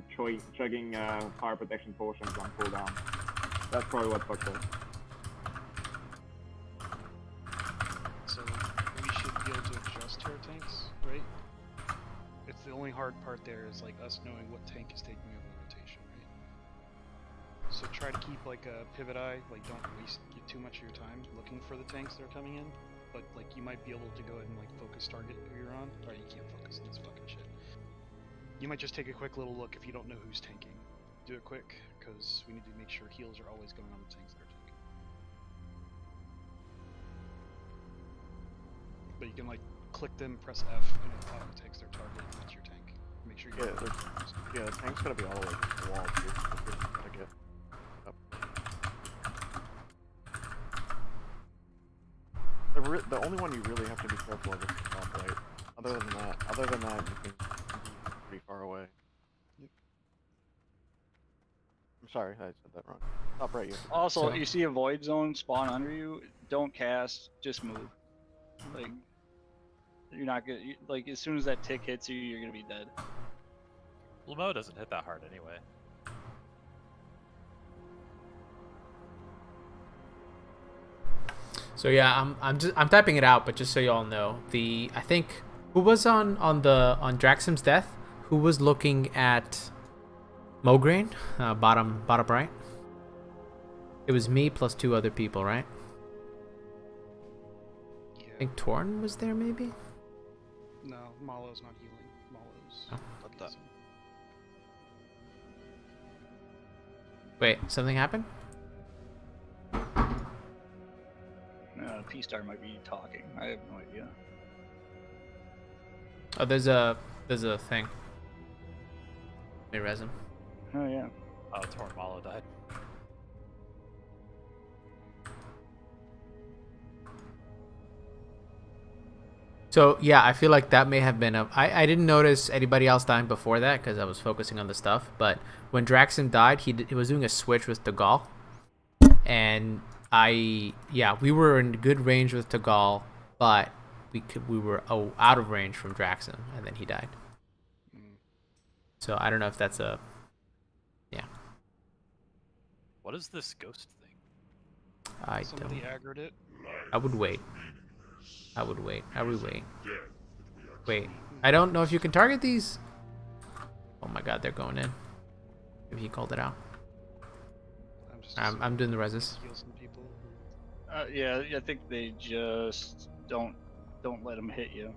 chugging fire protection potions on cooldown. That's probably what fucked us. So we should be able to adjust to our tanks, right? It's the only hard part there is like us knowing what tank is taking over the rotation, right? So try to keep like a pivot eye, like don't waste too much of your time looking for the tanks that are coming in. But like you might be able to go ahead and like focus target who you're on. Or you can't focus on this fucking shit. You might just take a quick little look if you don't know who's tanking. Do it quick, because we need to make sure heals are always going on the tanks that are tanking. But you can like click them, press F, and it auto takes their target, and that's your tank. Make sure you The tank's gotta be all the way to the wall too. Gotta get up. The only one you really have to be careful of is the top right. Other than that, you can be pretty far away. Yep. I'm sorry, I said that wrong. Top right, you. Also, you see a void zone spawn under you. Don't cast. Just move. Like you're not gonna like as soon as that tick hits you, you're gonna be dead. LULW doesn't hit that hard anyway. So yeah, I'm typing it out, but just so you all know, I think who was on Draxim's death? Who was looking at Mograine? Bottom right. It was me plus 2 other people, right? Yeah. I think Torn was there, maybe. No, Malo's not healing. Malo's. Oh. What the? Wait, something happened? P-Star might be talking. I have no idea. Oh, there's a thing. Let me res him. Oh yeah. Oh, Torn Malo died. So yeah, I feel like that may have been I didn't notice anybody else dying before that because I was focusing on the stuff. But when Draxim died, he was doing a switch with Tagal, and we were in good range with Tagal, but we were out of range from Draxim, and then he died. So I don't know if that's What is this ghost thing? Somebody aggroed it. I would wait. I would wait. Wait. I don't know if you can target these. Oh my god, they're going in. Maybe he called it out. I'm doing the reses. Yeah, I think they just don't let them hit you.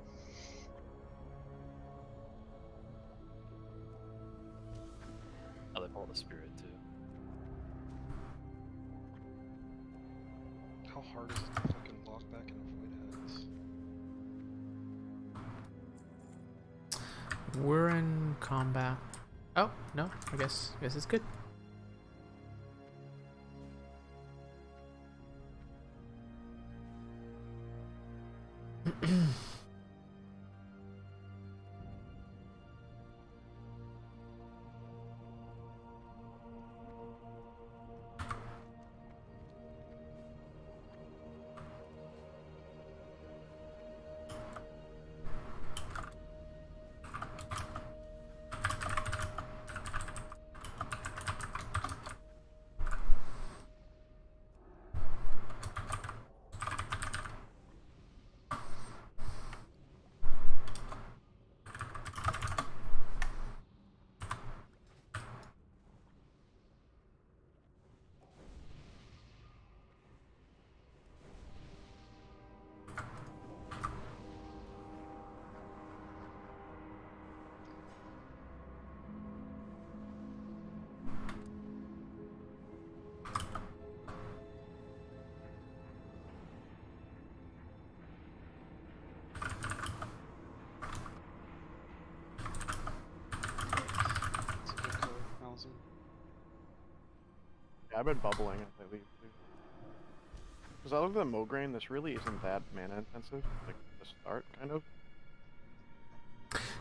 Oh, they pulled a spirit too. How hard is it to fucking walk back and avoid heads? We're in combat. Oh no, I guess it's good. Yeah, I've been bubbling as I leave too. Because other than Mograine, this really isn't that mana intensive. Like the start, kind of.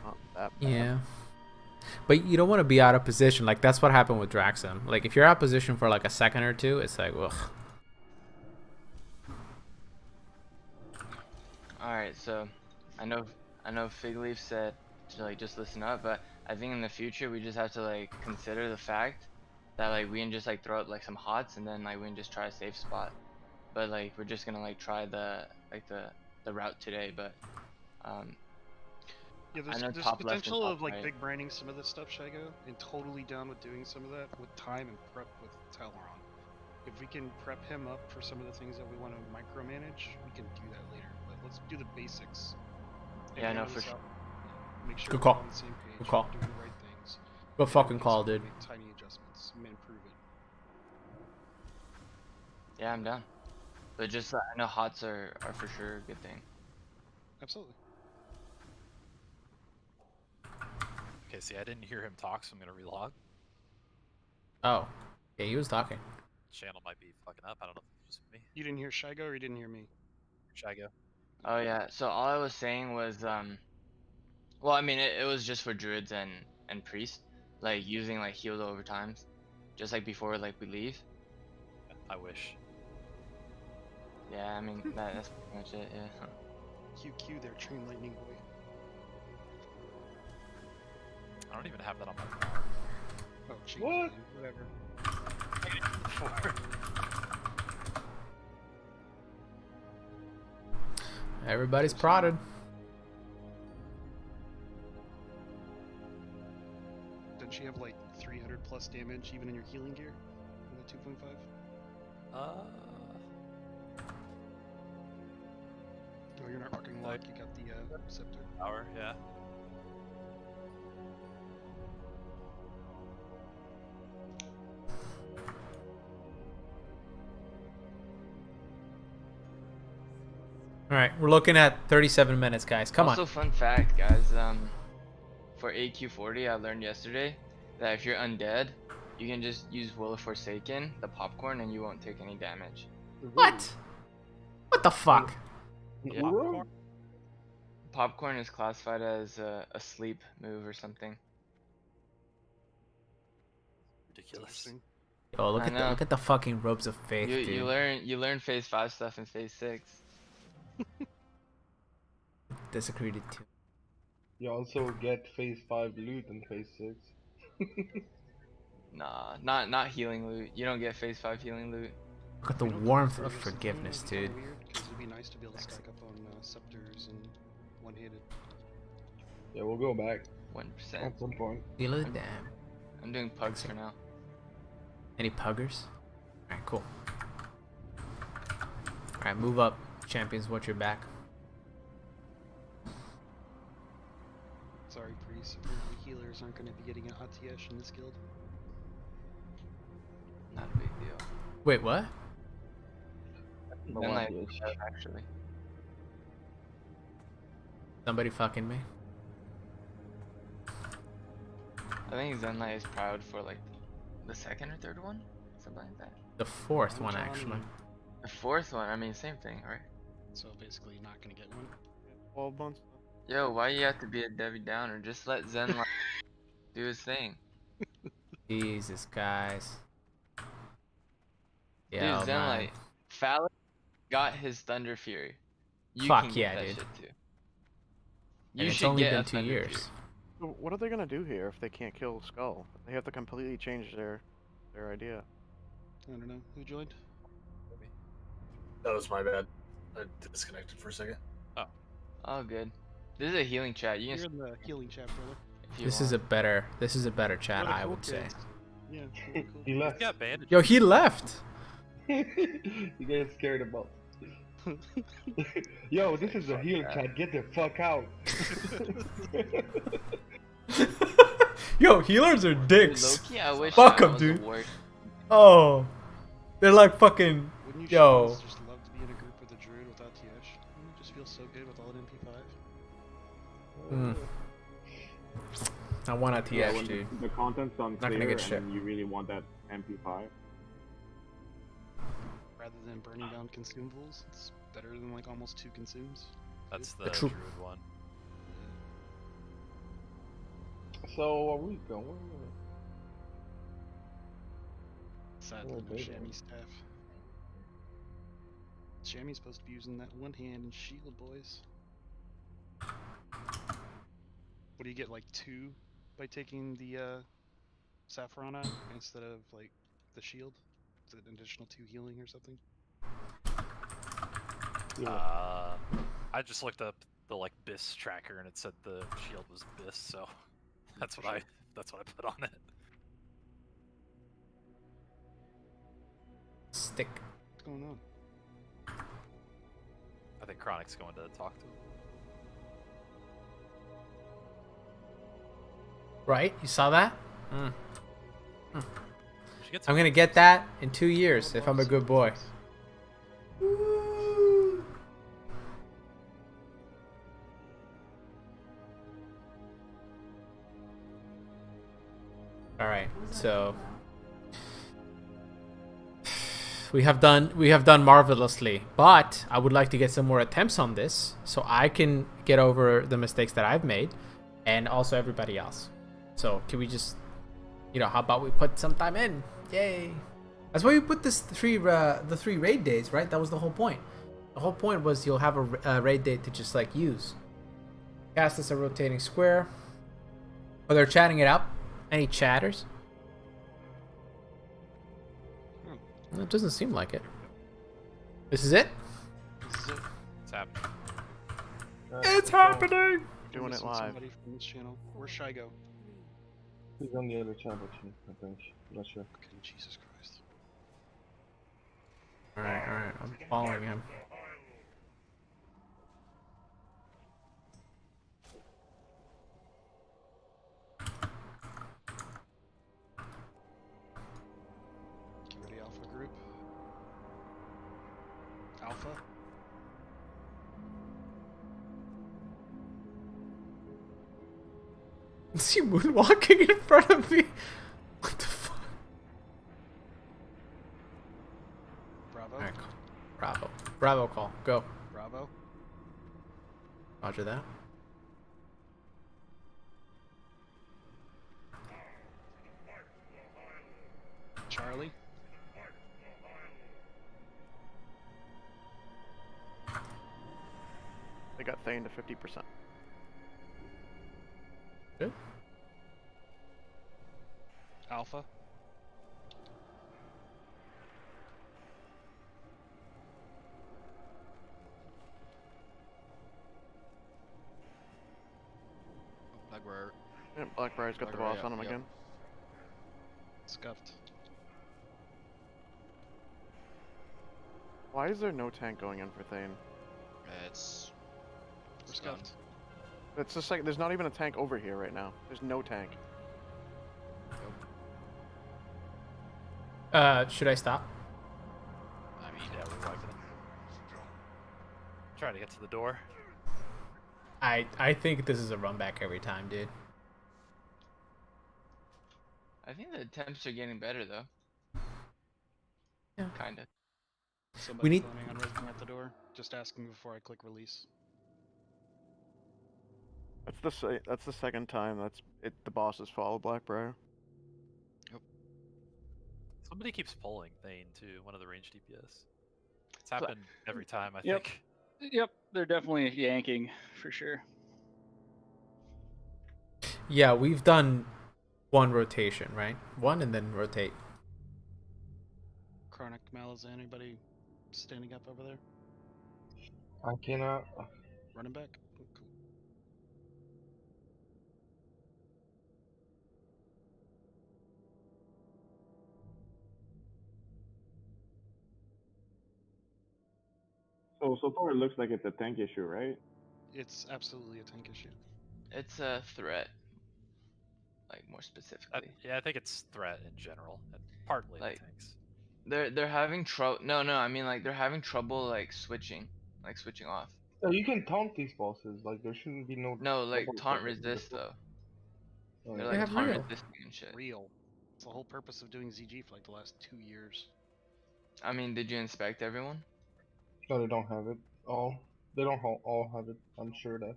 Not that bad. Yeah. But you don't want to be out of position. Like that's what happened with Draxim. Like if you're out of position for like a second or two, it's like ugh. Alright, so I know Figleaf said to like just listen up, but I think in the future we just have to like consider the fact that like we can just like throw out like some hots and then like we can just try a safe spot. But like we're just gonna like try the route today, but yeah, I know there's top left and potential top of like right. big branding some of this stuff, Shago, and totally down with doing some of that with time and prep with Talron. If we can prep him up for some of the things that we want to micromanage, we can do that later. But let's do the basics. Yeah, I know hammer for this sure. out. Make sure Good we're call. all on the same page. Good call. Doing the right things. Good fucking call, dude. Make tiny adjustments and improve it. Yeah, I'm down. But just I know hots are for sure a good thing. Absolutely. Okay, see, I didn't hear him talk, so I'm gonna relog. Oh. Yeah, he was talking. Channel might be fucking up. I don't know if it's just me. You didn't hear Shago or you didn't hear me? Shago. Oh yeah, so all I was saying was well I mean it was just for druids and priests, like using like heal over times, just like before like we leave. I wish. Yeah, I mean that's pretty much it, yeah. QQ there, Train Lightning Boy. I don't even have that on my Oh, cheat. What? Whatever. Everybody's prodded. Doesn't she have like 300 plus damage even in your healing gear? With a 2.5? Oh, you're not rocking lock. You got the scepter. Power, yeah. All right, we're looking at 37 minutes, guys. Come also, on. fun fact, guys. For AQ40, I learned yesterday that if you're undead, you can just use Will of Forsaken, the popcorn, and you won't take any damage. What? What the fuck? Yeah. Popcorn is classified as a sleep move or something. Ridiculous. Yo, look I at know. look at the fucking robes of faith, You dude. you learn phase 5 stuff in phase 6. Desecrated too. You also get phase 5 loot in phase 6. Nah, not healing loot. You don't get phase 5 healing loot. Look at the warmth of forgiveness, dude. Because it'd be nice to be able to stack up on scepters and one-handed. Yeah, we'll go back 1%. at some point. Feel it, damn. I'm doing pugs for now. Any puggers? Alright, cool. Alright, move up. Champions, watch your back. Sorry, Priest. Apparently healers aren't going to be getting an ATS in this guild. Not a big deal. Wait, what? Then like, actually. Somebody fucking me. I think Zenlight is proud for like the second or third one, something like that. The fourth one, actually. The fourth one, I mean, same thing, right? So basically, you're not gonna get one. 12 months. Yo, why you have to be a Debbie Downer? Just let Zenlight do his thing. Jesus, guys. Dude, Yeah, Zenlight, Fallon got his Thunder Fury. You Fuck can get yeah, that dude. shit too. And You it's should only get been a 2 Thunder years. Fury. So what are they gonna do here if they can't kill Skull? They have to completely change their idea. I don't know. Who joined? That was my bad. I disconnected for a second. Oh, good. This is a healing chat. You You're can in the healing chat, brother. This is a better chat, We're the I cool would say. kids. Yeah. we're the cool He kids. left. Yeah, bandage. Yo, he left. You guys scared about. Yo, this is a heal chat. Get the fuck out. Yo, healers are dicks. Low-key, I wish Fuck I them, was a dude. ward. Oh, they're like fucking. Wouldn't you Yo. guys just love to be in a group with a druid without TH? Wouldn't it just feel so good with all an MP5? I want a TH, Yeah, when dude. the content's Not gonna unclear get and shit. then you really want that MP5. Rather than burning down consumables, it's better than like almost 2 consumes. That's the true. druid one. So are we going? Sadly, Oh, no baby. chamois staff. Chamois supposed to be using that one hand and shield, boys. What do you get, like 2 by taking the saffron out instead of like the shield? Is it an additional 2 healing or something? I just looked up the like BIS tracker and it said the shield was BIS, so that's what I put on it. Stick. What's going on? I think Chronic's going to talk to him. Right? You saw that? Should get I'm some gonna get that in 2 years if I'm a good boy. All right, so we have done marvelously, but I would like to get some more attempts on this so I can get over the mistakes that I've made, and also everybody else. So can we just, how about we put some time in? Yay! That's why we put the 3 raid days, right? That was the whole point. The whole point was you'll have a raid day to just like use. Cast as a rotating square. Oh, they're chatting it up. Any chatters? It doesn't seem like it. This is it? This is it. It's happening. It's happening! We're We're doing it missing live. Somebody from this channel. Where's Shy go? He's on the other channel, I think. I'm not sure. Okay, Jesus Christ. Alright, I'm following him. Get ready, Alpha group. Alpha. Is he moonwalking in front of me? What the fuck? Bravo. Alright, Bravo. Bravo call. Go. Bravo. Roger that. Charlie. They got Thane to 50%. Good. Alpha. Blackbriar. Yeah, Blackbriar's got the Blackbriar, boss on him yep. again. Scuffed. Why is there no tank going in for Thane? It's We're scuffed. It's just like there's not even a tank over here right now. There's no tank. Should I stop? I mean, yeah, we're wiping it. Trying to get to the door. I think this is a run back every time, dude. I think the attempts are getting better though. Yeah. Kinda. Somebody need- planning on resing at the door. Just asking before I click release. That's the second time the boss has followed Blackbriar. Somebody keeps pulling Thane too, one of the ranged DPS. It's happened every time, I Yep. think. Yep, they're definitely yanking for sure. Yeah, we've done one rotation, right? One and then rotate. Chronic Mal, is anybody standing up over there? I cannot. Running back? Oh, cool. So far it looks like it's a tank issue, right? It's absolutely a tank issue. It's a threat. Like more specifically. Yeah, I think it's threat in general, and partly Like- the tanks. They're having trouble. No, I mean like they're having trouble like switching off. Oh, you can taunt these bosses. Like there shouldn't be no. No, like trouble taunt with it. resist though. Oh, They're yeah. like have taunt real. resisting and shit. Real. It's the whole purpose of doing ZG for like the last 2 years. I mean, did you inspect everyone? No, they don't have it. They don't all have it. I'm sure that.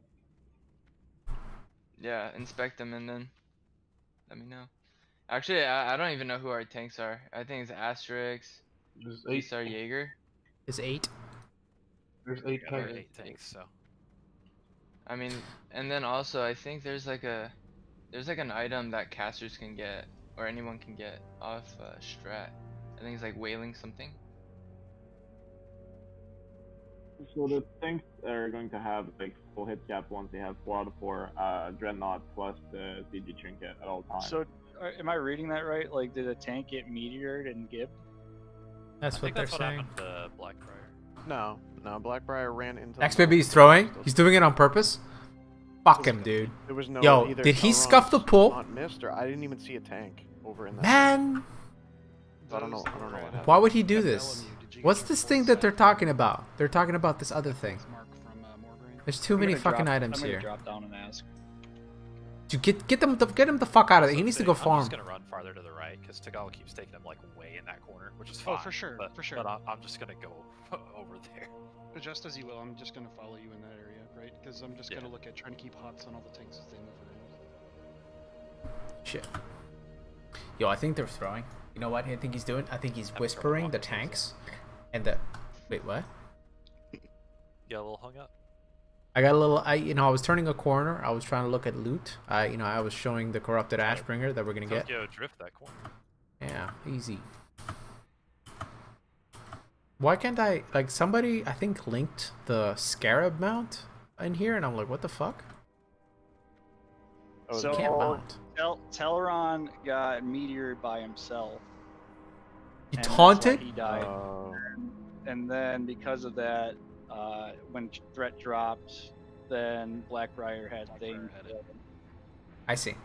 Yeah, inspect them and then let me know. Actually, I don't even know who our tanks are. I think it's Asterix, There's 8. Isar Jaeger. Is 8? There's 8 Yeah, there are tanks. 8 tanks, so. I mean, and then also I think there's like an item that casters can get or anyone can get off strat. I think it's like whaling something. So the tanks are going to have like full hit cap once they have 4 out of 4 Dreadnought plus the CG trinket at all times. So, am I reading that right? Like, did a tank get meteored and gibbed? That's I what think they're that's what saying. happened to Blackbriar. No, Blackbriar ran into. X Baby is throwing. He's doing it on purpose. Fuck him, dude. There was no. Yo, either did he Elrond scuff the pull? Not missed, or I didn't even see a tank over in that. Man, So I don't know. What happened. why would he do this? What's this thing that they're talking about? They're talking about this other thing. There's too many fucking items I'm here. gonna drop down and ask. Dude, get him the fuck out of there. He needs to go I'm farm. just gonna run farther to the right because Tagal keeps taking him like way in that corner, which is Oh, fine. for sure, but, for sure. But I'm just gonna go over there. Just as you will, I'm just gonna follow you in that area, right? Because I'm just gonna look at trying to keep hots on all the tanks as they move around. Shit. Yo, I think they're throwing. You know what I think he's doing? I think he's whispering the tanks and the. Wait, what? Get a little hung up. I got a little. I was turning a corner. I was trying to look at loot. I was showing the corrupted Ashbringer that we're gonna get. Tokyo drift that corner. Yeah, easy. Why can't I, like, somebody, I think, linked the Scarab mount in here, and I'm like, what the fuck? So can't mount. Teleron got meteored by himself. You and that's why taunted? He died. And then because of that, when threat dropped, then Blackbriar had things. I see.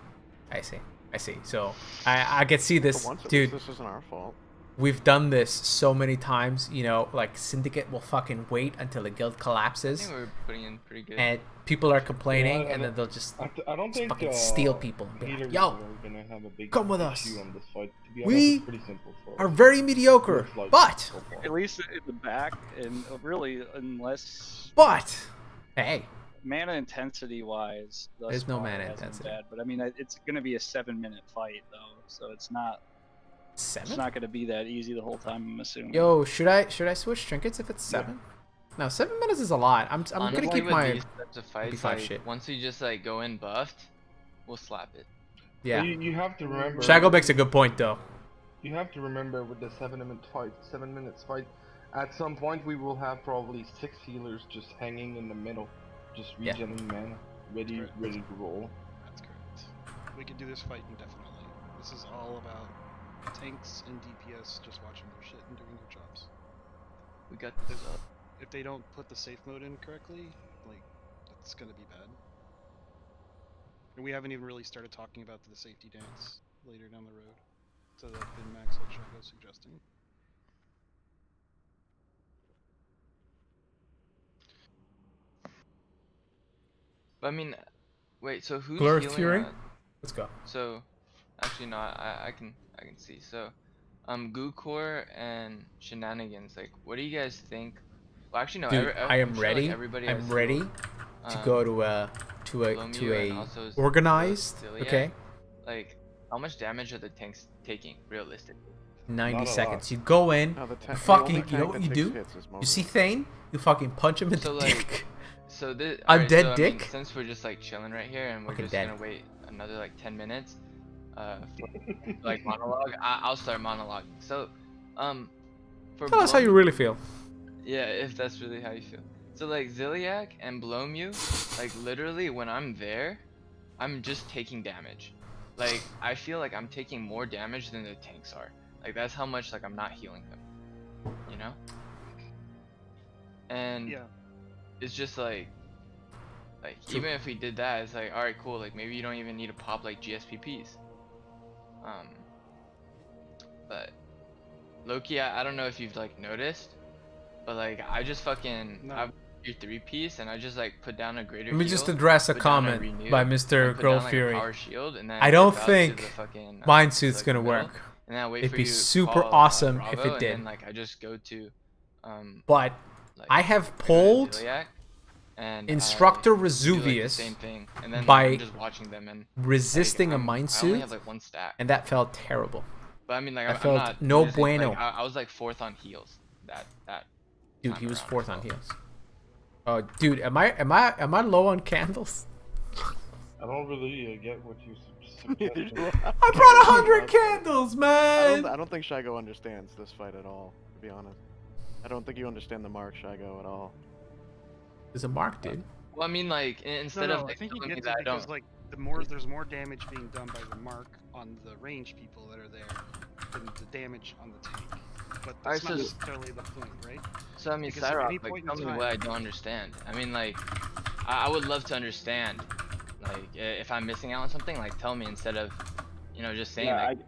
So I can see this, For once, at dude. least this isn't our fault. We've done this so many times, you know, like Syndicate will fucking wait until the guild collapses. I think we're putting in pretty good. And people are complaining, Yeah, and then they'll just, I don't think fucking steal people and be like, healers yo, are gonna have a big come with us. issue on this fight. To be honest, We it's pretty simple for are us. very mediocre, Looks like but so far. At least in the back, and really, unless hey, mana intensity wise, There's no mana intensity. Bad, but I mean, it's going to be a 7-minute fight though, so it's not. 7? It's not going to be that easy the whole time. I'm assuming. Yo, should I switch trinkets if it's 7? No, 7 minutes is a lot. I'm Honestly, gonna keep with my these types of fights, 55 like, shit. once you just like go in buffed, we'll slap it. Yeah. You have to remember. Shago makes a good point though. You have to remember with the 7 minutes fight, at some point we will have probably 6 healers just hanging in the middle, just Yeah. regenerating mana, ready to roll. That's correct. We can do this fight indefinitely. This is all about tanks and DPS just watching their shit and doing their jobs. We got this up. If they don't put the safe mode in correctly, like, that's gonna be bad. And we haven't even really started talking about the safety dance later down the road. So that bin max what Shago's suggesting. But I mean, wait. So who's Gluth healing? Fury? Let's go. So, actually, no. I can see. So, Gukor and Shenanigans. Like, what do you guys think? Well, actually, no. Dude, I am I'm sure, ready. Like, everybody I'm has ready healed, to go to Lomeo and also organized. Ziliak. Okay. Like, how much damage are the tanks taking realistically? 90 seconds. You go in, No, the you the fucking, only you know tank what that you takes do? hits is You see Moar. Thane, you fucking punch him in So the like, dick. so this I'm alright, dead so, I dick. mean, since we're just like chilling right here and we're Fucking just dead. gonna wait another like 10 minutes, for like monologue, I'll start monologuing. So, for Tell us how you Blomu- really feel. Yeah, if that's really how you feel. So like Ziliak and Blomu, like literally when I'm there, I'm just taking damage. Like I feel like I'm taking more damage than the tanks are. Like that's how much like I'm not healing them. You know? And Yeah. it's just like even if we did that, it's like alright cool, like maybe you don't even need to pop like GSPPs. But Loki, I don't know if you've like noticed, but like I just fucking I've your 3-piece and I just like put down a greater Let me just heal, address a put down comment renew, by and Mr. put Girl down, like, a Fury. power shield, and then I don't dip out to think the fucking, Mind Suit's like, gonna middle, work. and then I wait It'd for be you to super call, awesome if Bravo, it did. And then like I just go to But like, I have I go to pulled Ziliak, and Instructor I do, like, the Vesuvius same thing, and then like, by I'm just watching them and resisting like, a Mind I only Suit, have like 1 stack. and that felt terrible. But I mean like That I'm felt not no losing, bueno. Like, I was like 4th on heals that Dude, time he was around 4th as on well. heals. Oh, dude, am I low on candles? I don't really get what you suggesting. I brought 100 candles, man. I don't think Shago understands this fight at all. To be honest, I don't think you understand the mark, Shago, at all. There's a mark, dude. Well, I mean, like instead no, of I like, think he telling me gets that it I don't. because like there's more damage being done by the mark on the range people that are there than the damage on the tank. But Alright, that's not so- necessarily the point, right? So I mean, Because at any Cyrock, like point in tell me time- what I don't understand. I mean, like I would love to understand. Like if I'm missing out on something, like tell me instead of, just saying Yeah, like.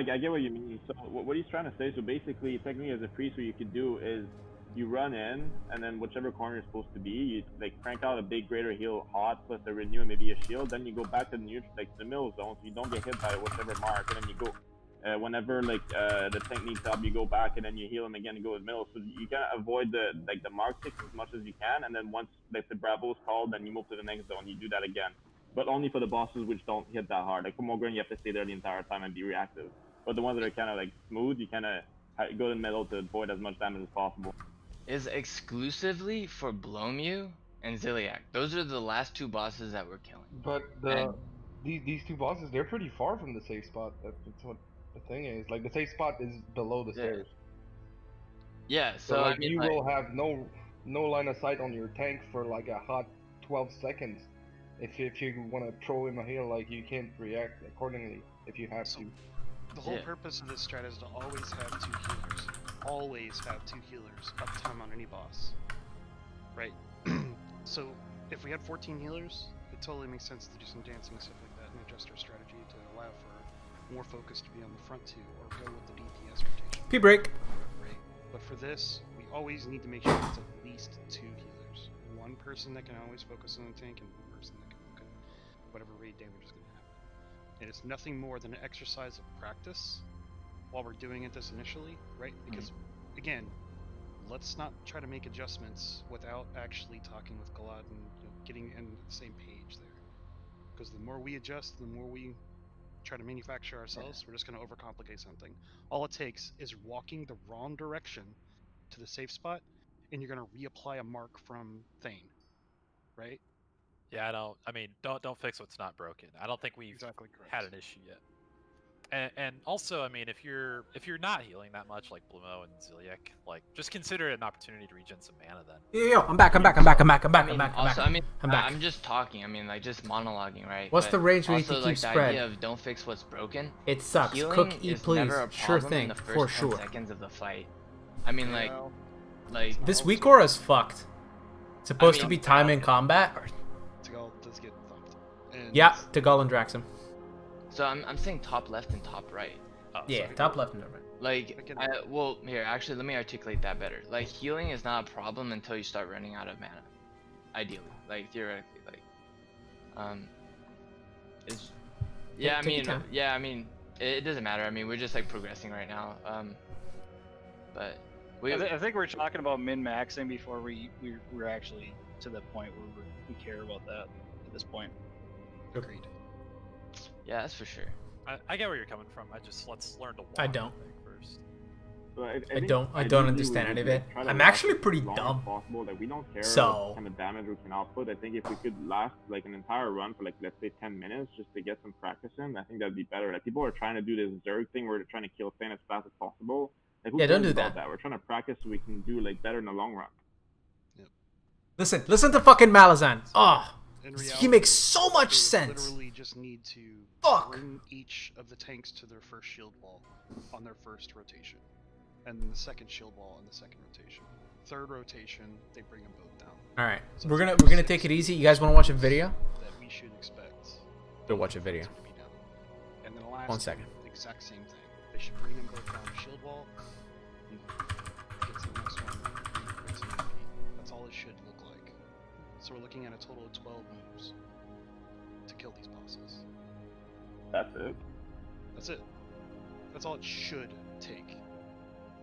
I get what you mean. So what he's trying to say, so basically, technically as a priest, what you could do is you run in, and then whichever corner you're supposed to be, you like crank out a big greater heal hot plus a renew and maybe a shield, then you go back to the neutral, like the middle zone, so you don't get hit by whichever mark, and then you go, whenever like the tank needs help, you go back and then you heal him again and go to the middle, so you can avoid the mark ticks as much as you can, and then once like the Bravo is called, then you move to the next zone, you do that again. But only for the bosses which don't hit that hard. Like for Moar, you have to stay there the entire time and be reactive. But the ones that are kind of like smooth, you kind of go in the middle to avoid as much damage as possible. Is exclusively for Blomu and Ziliak. Those are the last 2 bosses that we're killing. But these 2 bosses, they're pretty far from the safe spot. That's what the thing is. Like the safe spot is below the stairs. Yeah, so like, I mean, you like, will have no no line of sight on your tank for like a hot 12 seconds. If you want to throw him a heal, like you can't react accordingly if you have to. The whole purpose of this strat is to always have 2 healers. Always have 2 healers uptime on any boss. Right? So if we had 14 healers, it totally makes sense to do some dancing and stuff like that and adjust our strategy to allow for more focus to be on the front 2 or go with the DPS rotation. Pee break. Right. But for this, we always need to make sure it's at least 2 healers. One person that can always focus on the tank and one person that can look at whatever raid damage is going to happen. And it's nothing more than an exercise of practice while we're doing this initially, right? Because, again, let's not try to make adjustments without actually talking with Gluth and getting in the same page there. Because the more we adjust, the more we try to manufacture ourselves, we're just going to overcomplicate something. All it takes is walking the wrong direction to the safe spot, and you're going to reapply a mark from Thane, right? Yeah, I mean, don't fix what's not broken. I don't think we've had an issue yet. And also, I mean, if you're not healing that much, like Blumo and Ziliak, like just consider it an opportunity to regen some mana. Then. Yo, I'm back. I'm back. I'm just talking. I mean, like just monologuing, right? What's the range we need to also, keep like, spread? The idea of don't fix what's broken. It sucks. Healing Cook, eat, is please. never a Sure problem thing. in the first For 10 sure. seconds of the fight. I mean, like This weak aura is fucked. It's supposed to be time in combat. Tagal does get thumped. And Yeah, Tagal and Draxum. So I'm saying top left and top right. Yeah, top left and right. Like, well, here, actually, let me articulate that better. Like, healing is not a problem until you start running out of mana. Ideally, like theoretically, like, it's. Yeah, I mean, it doesn't matter. I mean, we're just like progressing right now. But I think we're talking about min-maxing before we're actually to the point where we care about that at this point. Agreed. Yeah, that's for sure. I get where you're coming from. Let's learn to walk. I don't. First. So I don't understand any of it. I'm actually pretty dumb. Possible. Like, we don't care So- what kind of damage we can output. I think if we could last like an entire run for like, let's say 10 minutes just to get some practice in, I think that'd be better. Like, people are trying to do this Zerg thing where they're trying to kill Thane as fast as possible. Like, who Yeah, don't cares do about that. We're trying to practice so we can do like better in the long run. Listen to fucking Malazan. Oh, In he reality, makes so much they sense. literally just need to Fuck. bring each of the tanks to their first shield wall on their first rotation, and then the second shield wall on the second rotation. Third rotation, they bring them both down. All right, So we're it's gonna take it easy. You guys want to watch a video? that we should expect. Go watch a video. to be done. And then the last 1 second. one, exact same thing. They should bring them both down the shield wall. And get to the next one. Get some MP. That's all it should look like. So we're looking at a total of 12 moves to kill these bosses. That's it. That's it. That's all it should take.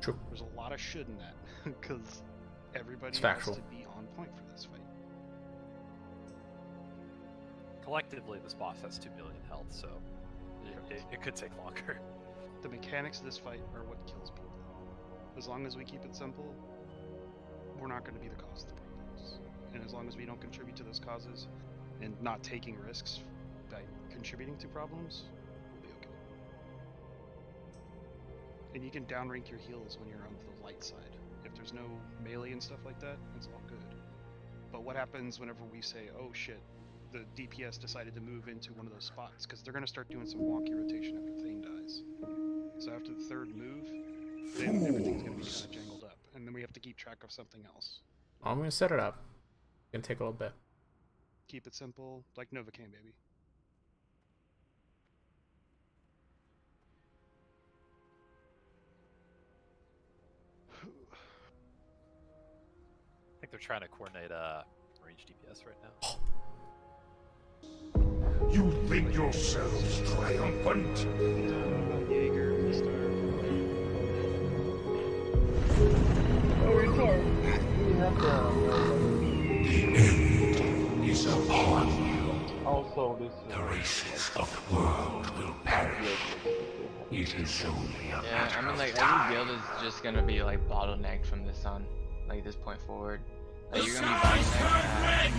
True. There's a lot of should in that, because everybody It's has factual. to be on point for this fight. Collectively, this boss has 2 billion health, so it could take longer. The mechanics of this fight are what kills people. As long as we keep it simple, we're not going to be the cause of the problems. And as long as we don't contribute to those causes and not taking risks by contributing to problems, we'll be okay. And you can downrank your heals when you're on the light side. If there's no melee and stuff like that, it's all good. But what happens whenever we say, oh shit, the DPS decided to move into one of those spots? Because they're going to start doing some wonky rotation after Thane dies. So after the third move, then everything's going to be kind of jangled up. And then we have to keep track of something else. I'm gonna set it up. It's gonna take a little bit. Keep it simple, like Novocaine, baby. I think they're trying to coordinate range DPS right now. You think yourselves triumphant? Jaeger, The end is upon you. Also, The races of the world will perish. It is only a Yeah, matter I mean, of like time. every guild is just gonna be like bottlenecked from this on, like this point forward. Like you're gonna be bottlenecked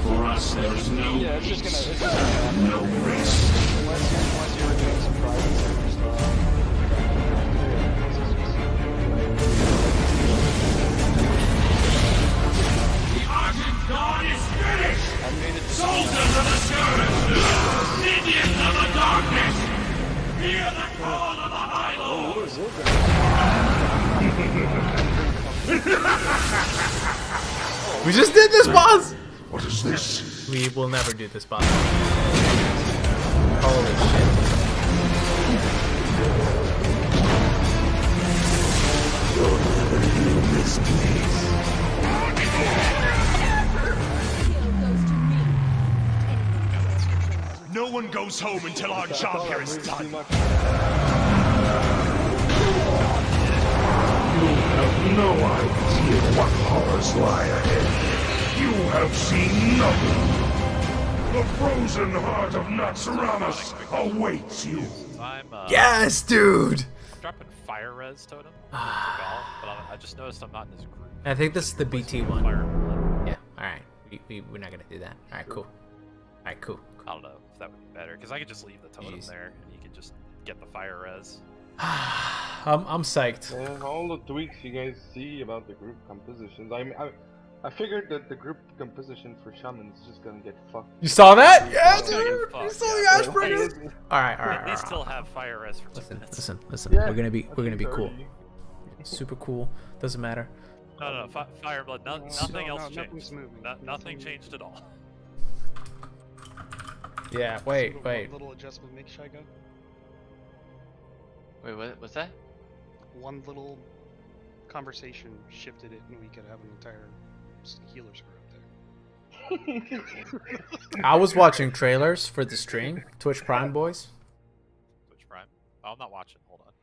For us, there's no Yeah, it's just gonna happen. no rest. Unless you're doing some private server stuff. God is finished! Soldiers of the Scourge! Minions of the darkness! Hear the call of the High Lord! We just did this, boss! What is this? We will never do this, boss. Holy shit. This place. No one goes home until our job here is done. You have no idea what horrors lie ahead. You have seen nothing. The frozen heart of Naxx awaits you. I'm, Yes, dude! I'm dropping fire res totem. but I just noticed I'm not in this group. I think this is the BT one. Yeah, alright. We're not gonna do that. Alright, cool. Alright, cool. I don't know if that would be better, because I could just leave the totem there, and you could just get the fire res. I'm psyched. Yeah, all the tweaks you guys see about the group compositions. I figured that the group composition for shamans is just gonna get fucked. You saw that? Yeah, It's gonna get dude! fucked, You saw yeah. the Ashbringers? Alright, alright, They still have fire res for 2 minutes. Listen. Yeah, we're gonna be cool. 30. Super cool. Doesn't matter. No, fire blood. Nothing else changed. nothing's moving. Nothing changed at all. Yeah, So wait. What little adjustment make Shy go? Wait, what's that? One little conversation shifted it, and we could have an entire healer square up there. I was watching trailers for the stream. Twitch Prime boys. Twitch Prime. Oh, I'm not watching. Hold on.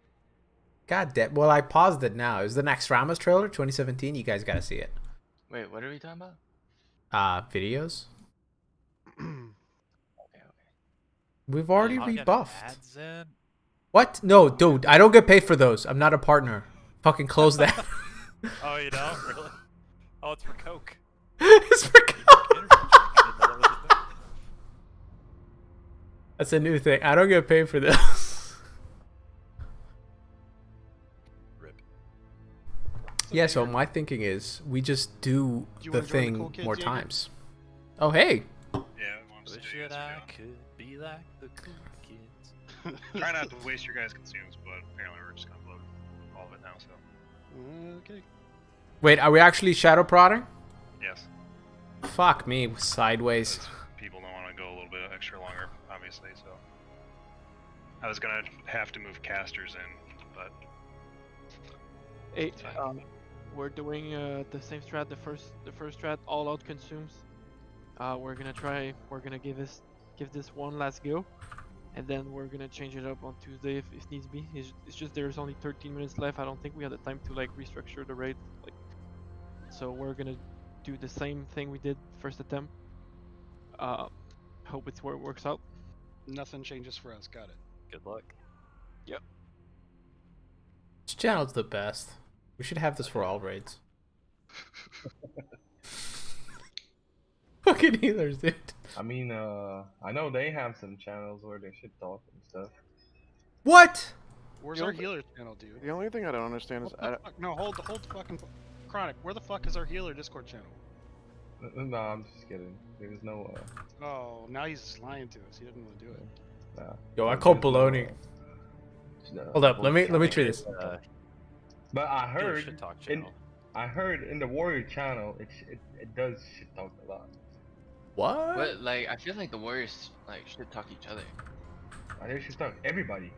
God damn. Well, I paused it now. It was the Naxx trailer, 2017. You guys gotta see it. Wait, what are we talking about? Videos. We've already I'll get rebuffed. ads in. What? No, dude. I don't get paid for those. I'm not a partner. Fucking close that. Oh, you don't? Really? Oh, it's for Coke. It's for Coke. That's a new thing. I don't get paid for this. Rip. Yeah, so my thinking is we just do the wanna join the thing cool kids, more Jacob? times. Oh, hey. Yeah, I want to Wish that I could be like the cool kids. Try not to waste your guys' consumes, but apparently we're just gonna blow all of it now, so. Okay. Wait, are we actually shadow prodding? Yes. Fuck me, sideways. People don't want to go a little bit extra longer, obviously, so. I was gonna have to move casters in, but. Hey, we're doing the same strat. The first strat, all out consumes. We're gonna give this one last go, and then we're gonna change it up on Tuesday if needs be. It's just there's only 13 minutes left. I don't think we have the time to like restructure the raid. So we're gonna do the same thing we did first attempt. Hope it's where it works out. Nothing changes for us. Got it. Good luck. Yep. This channel's the best. We should have this for all raids. Fucking healers, dude. I mean, I know they have some channels where they shit talk and stuff. What? Where's our healer channel, dude? The only thing I don't understand is What the fuck? No, hold the fucking Chronic. Where the fuck is our healer Discord channel? No, I'm just kidding. There's no. Oh, now he's just lying to us. He didn't want to do it. Nah. Yo, I call baloney. Hold up, let me treat this. But I heard shit talk in channel. in the Warrior channel, it does shit talk a lot. What? But like, I feel like the Warriors like shit talk each other. They shit talk everybody.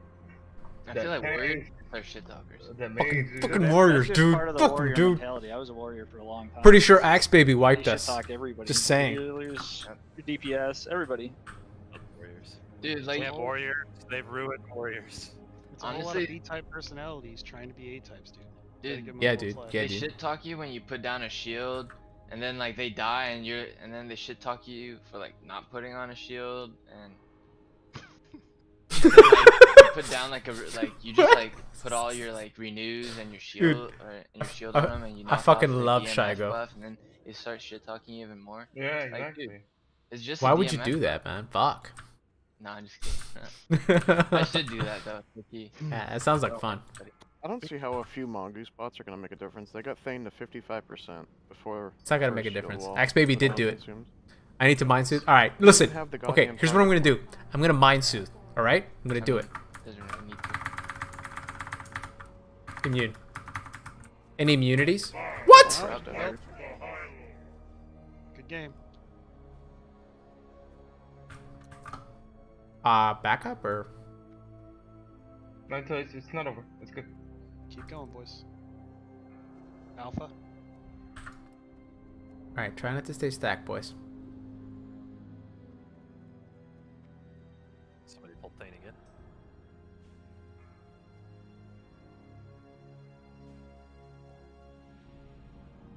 I The feel like tanks, Warriors are shit talkers. The Fucking mages, warriors, That's just dude. part of the Fucking warrior dude. mentality. I was a warrior for a long time. Pretty sure Axe Baby wiped You should us. talk to everybody. Just saying. Healers, DPS, everybody. Warriors. Dude, like, Yeah, Warriors. They've ruined Warriors. It's a whole lot honestly, of B-type personalities trying to be A-types, dude. dude, Gotta give 'em a Yeah, little dude. flash. Yeah, they dude. shit talk you when you put down a shield, and then like they die, and then they shit talk you for like not putting on a shield, and then, like, you put down like you just like put all your like renews and your shield on them, and you knock fucking off the love DMS Shigo. buff, and then they start shit talking you even more. Yeah, Like, exactly. dude, it's just Why a would you DMS do buff. that, man? Fuck. Nah, I'm just kidding. I should do that though. Low-key. Yeah, that sounds like fun. I don't see how a few mongoose bots are gonna make a difference. They got Thane to 55% before. It's not gonna the make a first shield difference. wall Axe Baby was did do it. consumed. I need to mind soothe. All right, listen. have the Okay, goddamn here's what I'm gonna target do. I'm gonna mind soothe. All right, I'm gonna do it. Doesn't really need to. Immune. Any immunities? What? Nope. Good game. Backup or? No, it's not over. It's good. Keep going, boys. Alpha. All right, try not to stay stacked, boys. Somebody pulled Thane again.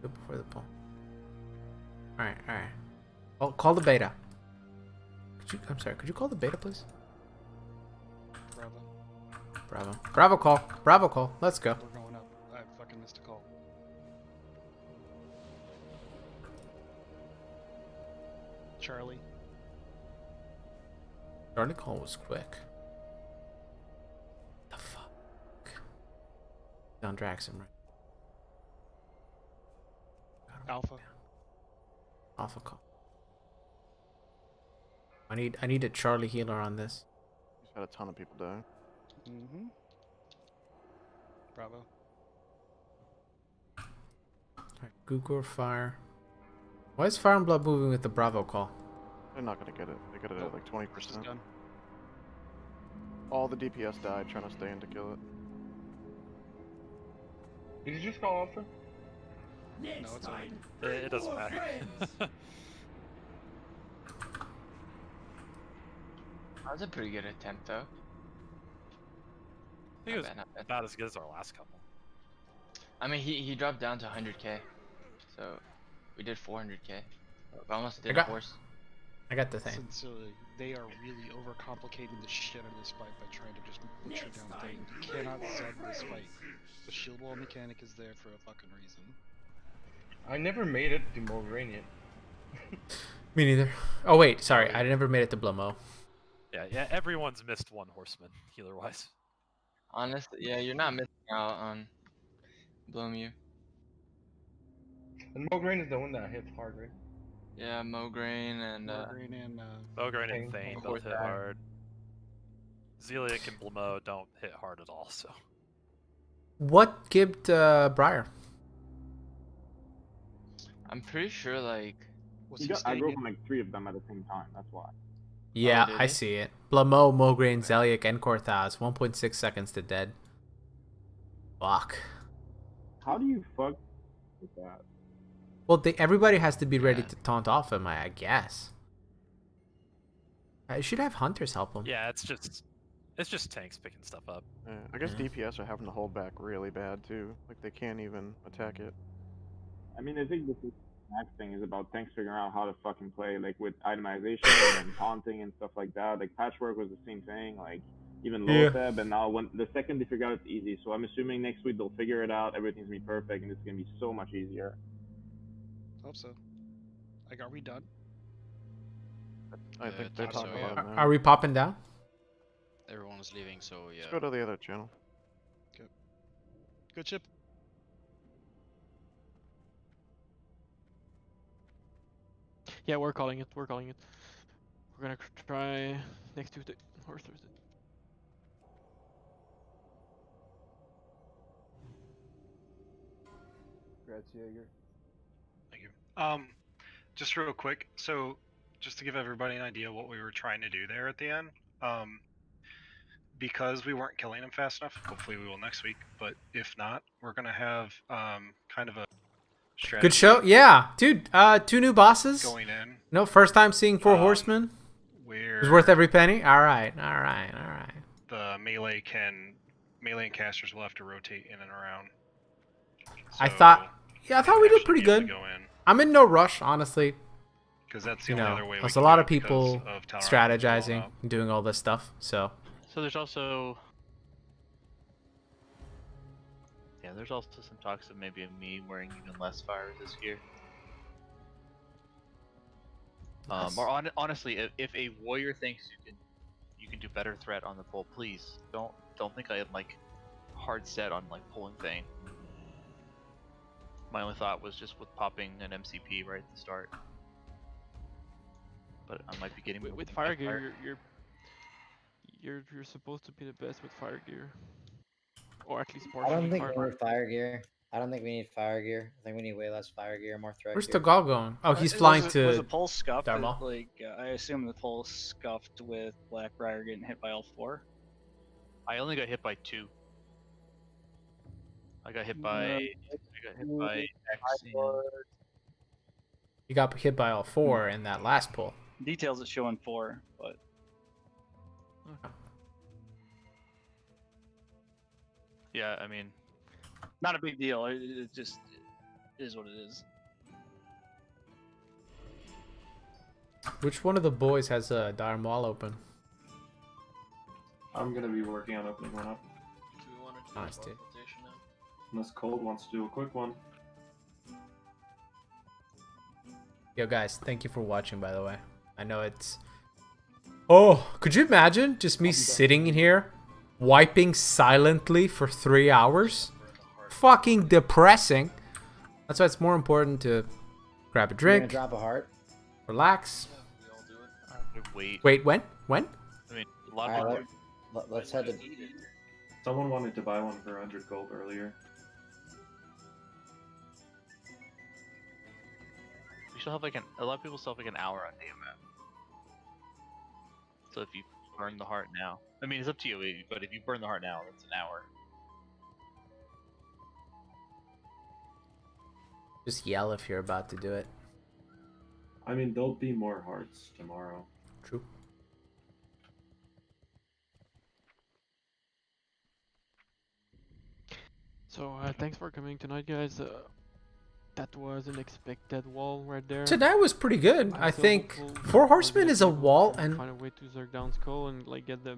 Good before the pull. All right, all right. Oh, call the beta. I'm sorry. Could you call the beta, please? Bravo. Bravo. Bravo call. Bravo call. Let's go. We're going up. I fucking missed a call. Charlie. Charlie call was quick. The fuck? Down Draxon, right? Alpha. Alpha call. I need a Charlie healer on this. He's had a ton of people die. Mm-hmm. Bravo. Alright, Gugor fire. Why is Fire and Blood moving with the Bravo call? They're not gonna get it. They got it at like 20%. Done. All the DPS died trying to stay in to kill it. Did you just call Alpha? No, it's fine. It doesn't matter. That was a pretty good attempt, though. I think it was about as good as our last couple. I mean, he dropped down to 100k, so we did 400k. We almost did a horse. I got the thing. Sincerely, they are really overcomplicating the shit out of this fight by trying to just butcher down Thane. You cannot set this fight. The shield wall mechanic is there for a fucking reason. I never made it to Moar yet. Me neither. Oh wait, sorry. I never made it to Blomo. Yeah, everyone's missed one horseman, healer-wise. Honestly, yeah, you're not missing out on Blomu. And Mograine is the one that hits hard, right? Yeah, Mograine and Mograine and Thane both hit Horseback. hard. Zeliek and Blamo don't hit hard at all, so. What gibbed Briar? I'm pretty sure, like... You got aggro from like 3 of them at the same time, that's why. Yeah, did I he? see it. Blamo, Mograine, Zeliek, and Korthaz. 1.6 seconds to dead. Fuck. How do you fuck with that? Well, everybody has to be ready to taunt off him, I guess. I should have hunters help him. Yeah, it's just tanks picking stuff up. Yeah, I guess DPS are having to hold back really bad too. Like they can't even attack it. I mean, I think this next thing is about tanks figuring out how to fucking play, like with itemization and taunting and stuff like that. Like Patchwork was the same thing, like even Lotheb, and now when the second they figure out it's easy. So I'm assuming next week they'll figure it out, everything's gonna be perfect, and it's gonna be so much easier. Hope so. Like, are we done? I think they're talking about it now. Are we popping down? Everyone's leaving, so yeah. Let's go to the other channel. Good. Good chip. Yeah, we're calling it. We're calling it. We're gonna try next Tuesday or Thursday. Congrats, Jaeger. Thank you. Just real quick, so just to give everybody an idea what we were trying to do there at the end, because we weren't killing them fast enough, hopefully we will next week, but if not, we're gonna have kind of a strategy. Good show. Yeah, dude. 2 new bosses. Going in. No, first time seeing 4 horsemen. It was worth every penny. All right. The melee and casters will have to rotate in and around. I thought we did pretty good. I'm in no rush, honestly. Because that's the only other way. There's a lot of people strategizing and doing all this stuff. So there's also there's also some talks of maybe me wearing even less fire this year. Or honestly, if a warrior thinks you can do better threat on the pole, please don't think I am like hard set on like pulling Thane. My only thought was just with popping an MCP right at the start. But I might be getting with fire gear. You're supposed to be the best with fire gear, or at least I partially. don't think we need fire gear. I don't think we need fire gear. I think we need way less fire gear, more threat Where's gear. Tagal going? Oh, he's Was flying it- to Was the pulse scuffed? Dharma. Like, I assume the pulse scuffed with Blackbriar getting hit by all 4. I only got hit by 2. I got hit by X and You got hit by all 4 in that last pull. Details it's showing 4, but yeah, I mean, not a big deal. It just is what it is. Which one of the boys has a Dire Maul open? I'm gonna be working on opening one up. Do we want to do Nice, a dude. consultation now? Unless Cold wants to do a quick one. Yo guys, thank you for watching, by the way. I know it's... Oh, could you imagine just me sitting in here, wiping silently for 3 hours? Fucking depressing. That's why it's more important to grab a You're drink, gonna drop a heart. relax. wait. Wait, when? When? I mean, a lot of Alright, people. let's head to. Someone wanted to buy one for 100 gold earlier. We still have like a lot of people still have like an hour on DMF. So if you burn the heart now, I mean it's up to you. But if you burn the heart now, that's an hour. Just yell if you're about to do it. I mean, there'll be more hearts tomorrow. True. So thanks for coming tonight, guys. That was an expected wall right there. Tonight was pretty good. I So think hopeful 4 we'll Horsemen be is a able to wall and... find a way to zerg down skull and like get the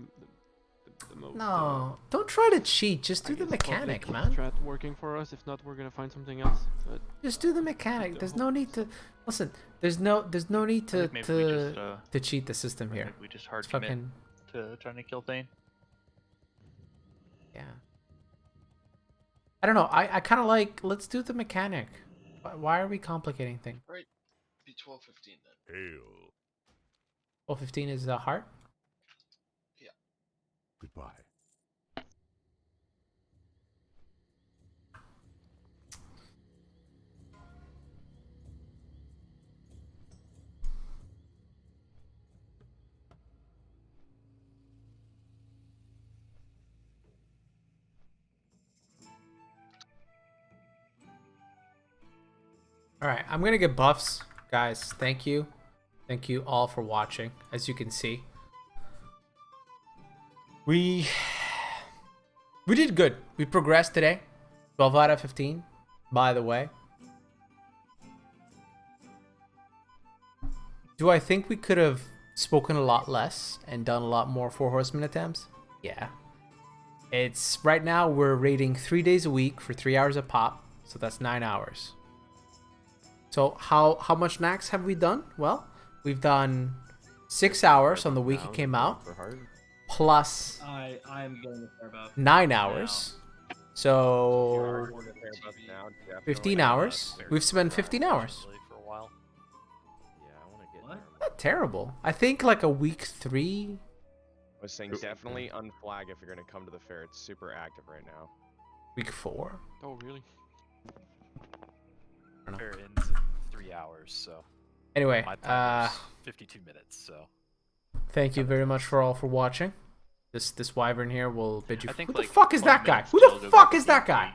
most. No, don't try to cheat. Just do the mechanic, man. Strat working for us. If not, we're gonna find something else. But Just do the mechanic. There's no need to listen. There's no need to think maybe we just, to cheat the system here. Maybe we just hard It's commit fucking to trying to kill Thane. yeah. I don't know. I kind of like. Let's do the mechanic. Why are we complicating things? Right. Be 12:15 then. Hail. 12:15 is the heart. Yeah. Goodbye. All right, I'm gonna get buffs, guys. Thank you all for watching. As you can see, we did good. We progressed today. 12 out of 15. By the way, do I think we could have spoken a lot less and done a lot more 4 Horsemen attempts? Yeah. It's right now we're raiding 3 days a week for 3 hours a pop, so that's 9 hours. So how much Naxx have we done? Well, we've done 6 hours on the week it came out, plus I am going to fair buff 9 hours. So 15 hours. We've spent 15 hours. Yeah, I want to get. Not terrible. I think like a week 3. I was saying definitely unflag if you're gonna come to the fair. It's super active right now. Week 4. oh really? Fair ends in 3 hours, so. Anyway, My time is 52 minutes, so. thank you very much for all for watching. This wyvern here will bid you. I think, Who the like, fuck is 20 that guy? minutes Who till the go fuck back is to that DMG. guy?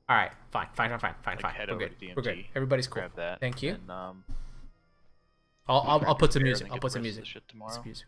All right, fine. Like, head We're over good. to We're good. DMG, Everybody's cool. grab that, Thank you. And, I'll practice put some there, music. and then I'll get put the some rest of the music. shit Put some tomorrow. music.